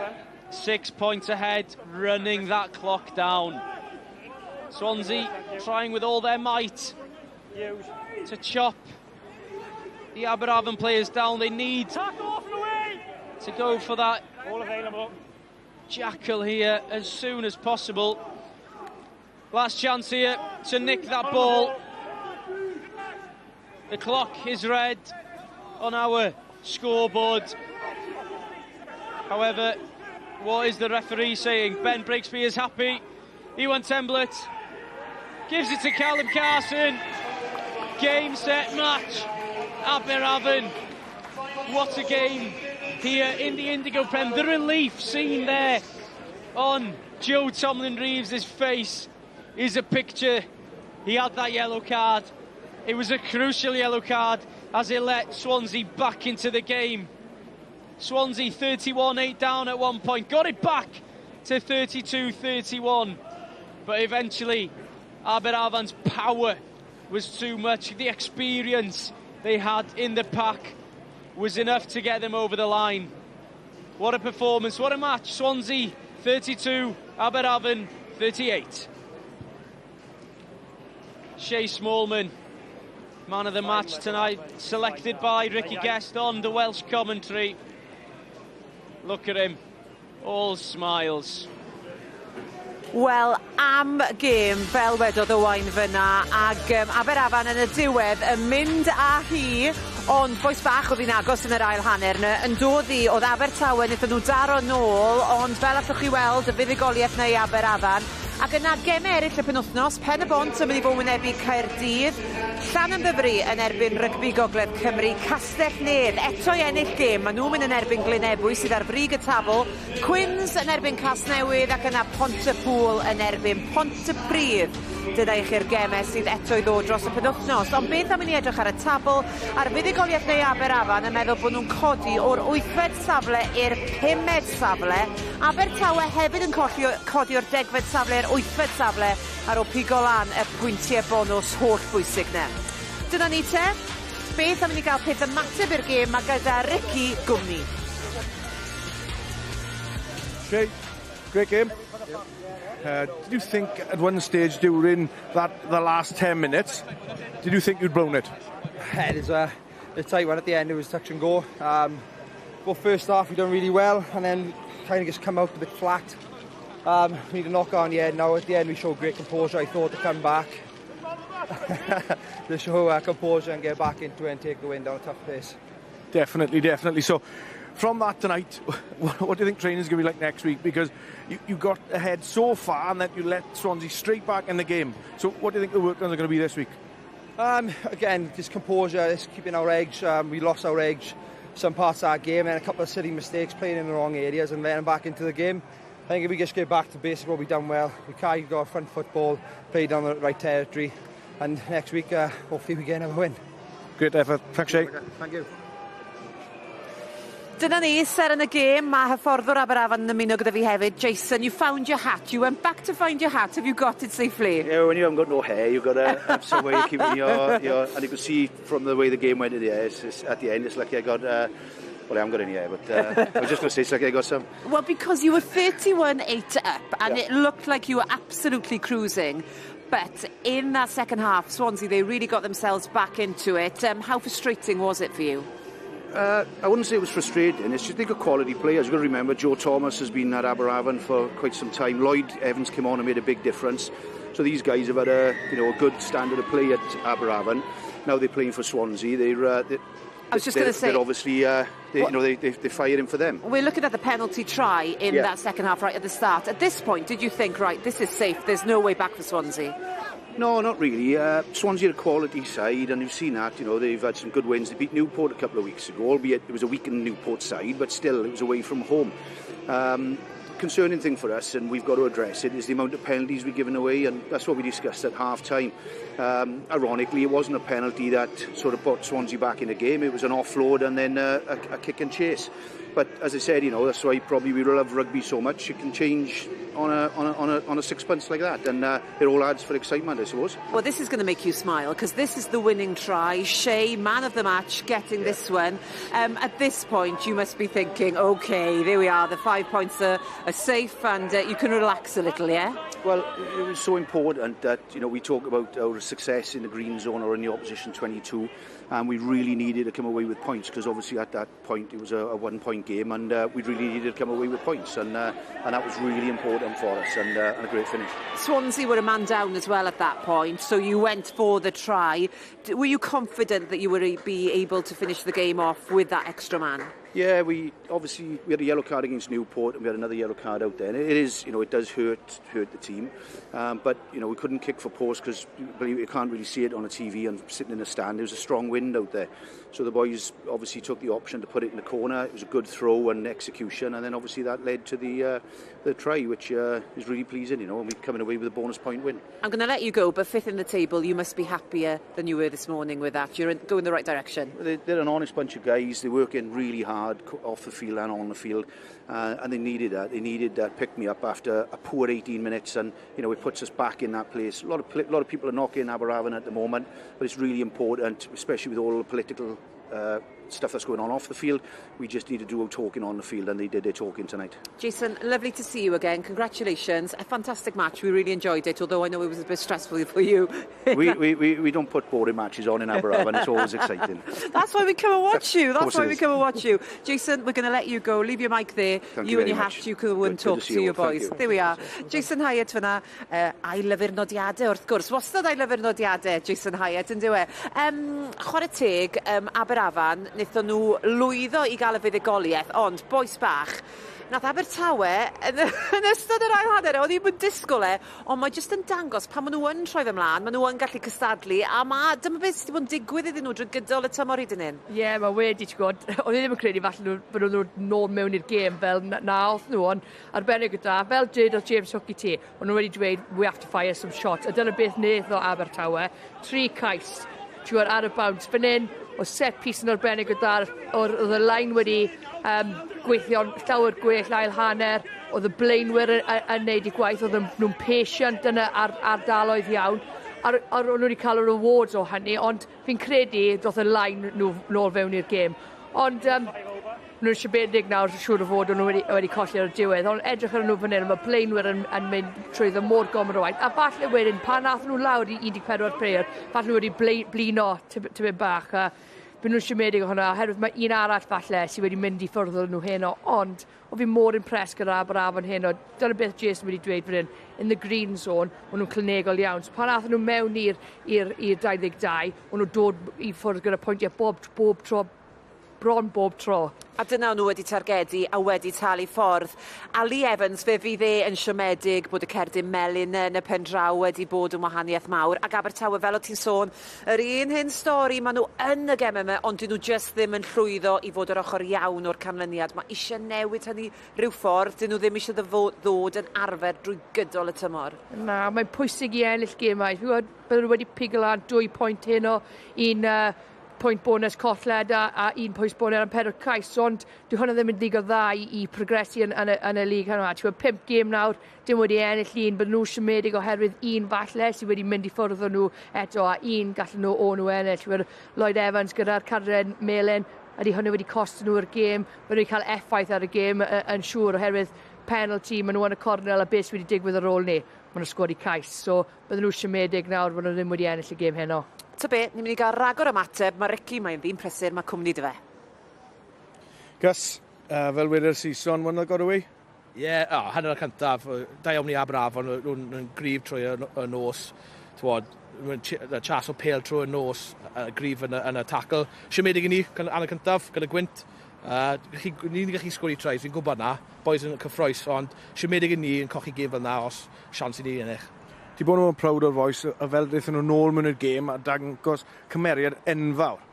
6 points ahead, running that clock down. Swansea trying with all their might to chop the Aberavon players down. They need to go for that jackal here as soon as possible. Last chance here to nick that ball. The clock is red on our scoreboard. However, what is the referee saying? Ben Breaksby is happy. Ewan Temblett gives it to Callum Carson. Game, set, match. Aberavon. What a game here in the Indigo Prem. The relief seen there on Joe Tomlin-Reeves' face is a picture. He had that yellow card. It was a crucial yellow card as it let Swansea back into the game. Swansea 31-8 down at one point, got it back to 32-31, but eventually Aberavon's power was too much. The experience they had in the pack was enough to get them over the line. What a performance, what a match. Swansea 32, Aberavon 38. Shay Smallman, man of the match tonight, selected by Ricky Guest on the Welsh commentary. Look at him, all smiles. Wel, am gêm fel wedodd Owain fyna, ag Aberavon yn y diwedd yn mynd â hi, ond boes bach oedd hi'n agos yn yr ail hanner yna, yn dod i, oedd Abertawe wnaethon nhw daro nôl, ond fel allwch chi weld, y fuddugoliaeth neu Aberavon, ac yna gemau eraill y penwythnos, Pen y Bont yn mynd i fod wynebu Caerdydd, Llanymddyfri yn erbyn Rygbi Gogledd Cymru, Castell Nedd eto i ennill gêm, maen nhw'n mynd yn erbyn Glynebwy sydd ar brig y tabl, Quins yn erbyn Casnewydd ac yna Pontypool yn erbyn Pontypridd. Dyna i chi'r gemau sydd eto i ddod dros y penwythnos, ond beth am i ni edrych ar y tabl, a'r fuddugoliaeth neu Aberavon yn meddwl bod nhw'n codi o'r 8fed safle i'r 5fed safle, Abertawe hefyd yn codi o'r 10fed safle i'r 8fed safle ar ôl pigo lan y pwyntiau bonus holl bwysig na. Dyna ni te, beth am i ni gael peth ymateb i'r gêm mae gyda Ricky Gwmni. Shay, great game. Did you think at one stage during the last 10 minutes, did you think you'd blown it? It was a tight one at the end. It was touch and go. Well, first half we done really well, and then kind of just come out a bit flat. We need to knock on the head. Now at the end we showed great composure. I thought to come back, to show composure and get back into it and take the win down a tough place. Definitely, definitely. So, from that tonight, what do you think training's going to be like next week? Because you got ahead so far and then you let Swansea straight back in the game. So what do you think the work are going to be this week? Again, just composure, just keeping our edge. We lost our edge some parts of our game and a couple of silly mistakes playing in the wrong areas and then back into the game. I think if we just get back to basics, what we've done well, we carried our front football, played on the right territory, and next week hopefully we get another win. Great effort. Thanks, Shay. Thank you. Dyna ni, ser yn y gêm, mae hyfforddwr Aberavon yn ymuno gyda fi hefyd. Jason, you found your hat. You went back to find your hat. Have you got it safely? Yeah, when you haven't got no hair, you've got to have some way of keeping your... And you can see from the way the game went at the end, it's like I got Well, I haven't got any here, but I was just going to say, it's like I got some. Well, because you were 31-8 up, and it looked like you were absolutely cruising. But in that second half, Swansea, they really got themselves back into it. How frustrating was it for you? I wouldn't say it was frustrating. It's just they've got quality players. You've got to remember, Joe Thomas has been at Aberavon for quite some time. Lloyd Evans came on and made a big difference. So these guys have had a good standard of play at Aberavon. Now they're playing for Swansea. I was just going to say, they're obviously they're firing for them. We're looking at the penalty try in that second half right at the start. At this point, did you think, right, this is safe, there's no way back for Swansea? No, not really. Swansea are a quality side, and you've seen that. They've had some good wins. They beat Newport a couple of weeks ago, albeit it was a weakened Newport side, but still it was away from home. Concerning thing for us, and we've got to address it, is the amount of penalties we're giving away, and that's what we discussed at half-time. Ironically, it wasn't a penalty that sort of put Swansea back in the game. It was an offload and then a kick and chase. But as I said, that's why probably we love rugby so much. It can change on a sixpence like that, and it all adds for excitement, I suppose. Well, this is going to make you smile, because this is the winning try. Shea, man of the match, getting this one. At this point, you must be thinking, OK, there we are, the 5 points are safe, and you can relax a little, yeah? Well, it was so important that, we talk about our success in the green zone or in the opposition 22, and we really needed to come away with points, because obviously at that point it was a 1 point game, and we really needed to come away with points, and that was really important for us, and a great finish. Swansea were a man down as well at that point, so you went for the try. Were you confident that you would be able to finish the game off with that extra man? Yeah, we had a yellow card against Newport, and we had another yellow card out there. And it does hurt the team, but we couldn't kick for post because you can't really see it on a TV and sitting in the stand. There was a strong wind out there, so the boys obviously took the option to put it in the corner. It was a good throw and execution, and then obviously that led to the try, which is really pleasing. And we're coming away with a bonus point win. I'm going to let you go, but fifth in the table, you must be happier than you were this morning with that. You're going the right direction. They're an honest bunch of guys. They're working really hard off the field and on the field, and they needed that. They needed that pick-me-up after a poor 18 minutes, and it puts us back in that place. A lot of people are knocking Aberavon at the moment, but it's really important, especially with all the political stuff that's going on off the field. We just need to do our talking on the field, and they did their talking tonight. Jason, lovely to see you again. Congratulations. A fantastic match. We really enjoyed it, although I know it was a bit stressful for you. we don't put boring matches on in Aberavon. It's always exciting. That's why we come and watch you. That's why we come and watch you. Jason, we're going to let you go. Leave your mic there. Thank you you and your much. hat, you can go and talk to your boys. There we are. Jason Hyatt fyna. Ailyfr nodiadau, wrth gwrs. Wastad ailyfr nodiadau, Jason Hyatt, yn dywe. Chwarae teg, Aberavon, wnaethon nhw lwyddo i gael y fuddugoliaeth, ond boes bach, nath Abertawe yn ystod yr ail hanner, oedd hi'n mynd disgwyl ond mae jyst yn dangos pan maen nhw yn troi fe mlaen, maen nhw yn gallu cystadlu, a dyma beth sydd wedi bod yn digwydd iddyn nhw drwy gydol y tymor hyd yn hyn. Ie, mae wedi, ti'n gwybod, oedd ddim yn credu falle bod nhw'n nôl mewn i'r gêm fel na oedd nhw, ond arbennig gyda, fel dweud o James Hook i ti, ond nhw wedi dweud, we have to fire some shots, a dyna beth wneud o Abertawe, 3 cais, ti'n gwybod, ar y bounce, fan hyn, o set piece yn arbennig gyda'r, oedd y line wedi gweithio'n llawer gwell ail hanner, oedd y blaenwyr yn neud i gwaith, oedd nhw'n patient yn y ardaloedd iawn, a o'n nhw wedi cael yr awards o hynny, ond fi'n credu doedd y line nhw nôl fewn i'r gêm. Ond nhw'n siabedig nawr, siŵr o fod o'n nhw wedi colli ar y diwedd, ond edrych ar nhw fan hyn, mae blaenwyr yn mynd trwy y môr gomor o waith. A falle wedyn, pan nath nhw lawr i 14 player, falle nhw wedi blino tybyd bach, byd nhw'n siomedig o hwnna, oherwydd mae un arall falle sydd wedi mynd i ffwrdd o nhw heno, ond o fi mor impress gyda Aberavon heno. Dyna beth Jason wedi dweud fan hyn, in the green zone, o'n nhw'n clinegol iawn. So pan ath nhw mewn i'r 22, o'n nhw dod i ffwrdd gyda pwyntiau bob tro, bron bob tro. A dyna nhw wedi targedu a wedi talu ffordd. Ali Evans, fe fydd yn siomedig bod y cerdyn melyn yn y pen draw wedi bod yn wahaniaeth mawr. Ac Abertawe, fel o ti'n sôn, yr un hyn stori, maen nhw yn y gem yma, ond dyn nhw just ddim yn llwyddo i fod yr ochr iawn o'r canlyniad. Mae eisiau newid hynny rhyw ffordd, dyn nhw ddim eisiau ddod yn arfer drwy gydol y tymor. Na, mae'n pwysig i ennill gemau. Byddwn nhw wedi pigol ar 2 pwynt heno, un pwynt bonus colled a 1 pwynt bonus am 4 cais, ond dyw hwnna ddim yn ddigon dda i progresu yn y lig hynny. Ti'n 5 gêm nawr, dim wedi ennill un, byddwn nhw siomedig oherwydd un falle sydd wedi mynd i ffwrdd o nhw eto, a un gallen nhw o nhw ennill. Lloyd Evans gyda'r cadren melyn, ydy hwnna wedi cost nhw'r gêm, maen nhw wedi cael effaith ar y gêm yn siŵr oherwydd penalty, maen nhw yn y cornel a beth wedi digwydd ar ôl ni. Maen nhw sgori cais, so bydden nhw siomedig nawr maen nhw ddim wedi ennill y gêm heno. Ta be, ni'n mynd i gael ragor ymateb, mae Ricky mae'n ddyn prysur, mae cwmni dy fe. Gus, fel wedai'r Sison, mae'n gorau i? Ie, hanner y cyntaf, da iawn ni Aberavon, nhw'n grif trwy y nos. Chas o pel trwy y nos, grif yn y tacl. Siomedig i ni, hanner y cyntaf, gyda gwynt. Ni'n gallu sgwri trais, fi'n gwybod na, boys yn cyffroes, ond siomedig i ni yn cochi gêm fel na os sians i ni ennill. Ti bod nhw'n proud o'r foes, a fel ddeithon nhw nôl mewn i'r gêm a dangos cymeriad enfawr.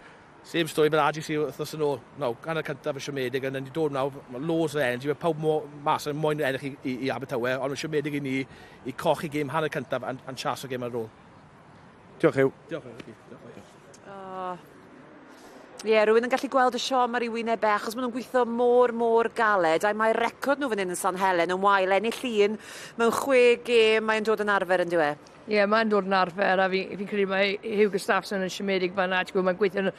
Same story fel RGC wrthnos yn ôl. No, gan y cyntaf y siomedig, yn wedi dod nawr, mae loads o energy, mae pawb mas yn moyn ennill i Abertawe, ond mae siomedig i ni i cochi gêm hanner cyntaf a'n chas o gêm ar ôl. Diolch yw. Diolch. Ie, rhywun yn gallu gweld y siom ar ei wyneb e, achos maen nhw'n gweithio mor galed, a mae'r record nhw fan hyn yn St Helen yn wael ennill un mewn 6 gêm, mae'n dod yn arfer yn diwe. Ie, mae'n dod yn arfer, a fi'n credu mae Hugh Gustafson yn siomedig fan'na, mae'n gweithio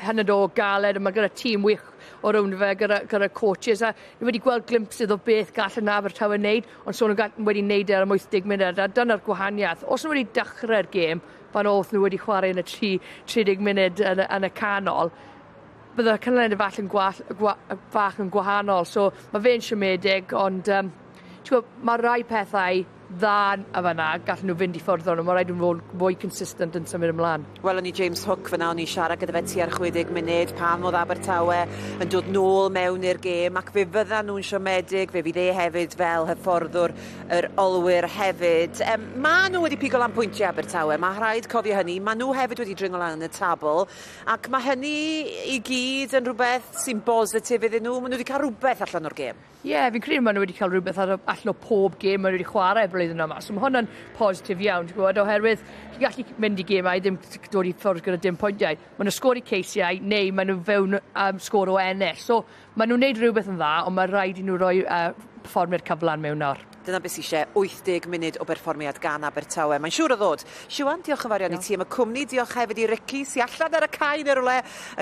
hynod o galed, a mae gyda tîm wych o rownd fe, gyda coaches, a ni wedi gweld glimpsydd o beth gall yn Abertawe wneud, ond so nhw wedi wneud ar 80 munud, a dyna'r gwahaniaeth. Os nhw wedi dechrau'r gêm, fan oedd nhw wedi chwarae yn y 30 munud yn y canol, bydde'r cynled fach yn gwahanol. So mae fe'n siomedig, ond mae rai pethau dda a fan'na, gallen nhw fynd i ffwrdd ond mae rhaid nhw fod fwy consistent yn symud ymlaen. Wel, o'n i James Hook fyna, o'n i siarad gyda fe tua'r 60 munud, pam oedd Abertawe yn dod nôl mewn i'r gêm, ac fe fyddan nhw'n siomedig, fe fydd hefyd fel hyfforddwr yr olwyr hefyd. Mae nhw wedi pigo lan pwyntiau Abertawe, mae rhaid cofio hynny, mae nhw hefyd wedi dringo lan yn y tabl, ac mae hynny i gyd yn rhywbeth sy'n bositif iddyn nhw, mae nhw wedi cael rhywbeth allan o'r gêm. Ie, fi'n credu mae nhw wedi cael rhywbeth allan o pob gêm mae nhw wedi chwarae blwyddyn yma. So mae hwnna'n positif iawn, oherwydd chi'n gallu mynd i gemau ddim dod i ffwrdd gyda dim pwyntiau. Mae nhw sgori ceisiau, neu mae nhw fewn sgor o ennill. So mae nhw'n neud rhywbeth yn dda, ond mae rhaid i nhw roi perfformiad cyflan mewn nawr. Dyna beth eisiau 80 munud o berfformiad gan Abertawe. Mae'n siŵr o ddod. Siwan, diolch yn fawr iawn i ti am y cwmni. Diolch hefyd i Ricky, sy allan ar y cae neu rwle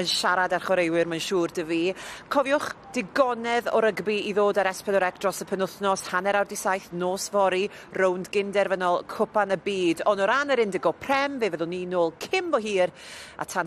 yn siarad â'r chwaraewyr, mae'n siŵr dy fi. Cofiwch, digonedd o rygbi i ddod ar S4C dros y penwythnos, hanner awr 7 nos fori, rownd gynderfynol cwpan y byd. Ond o ran yr Indigo Prem, fe fyddwn ni nôl cyn bo hir, a tan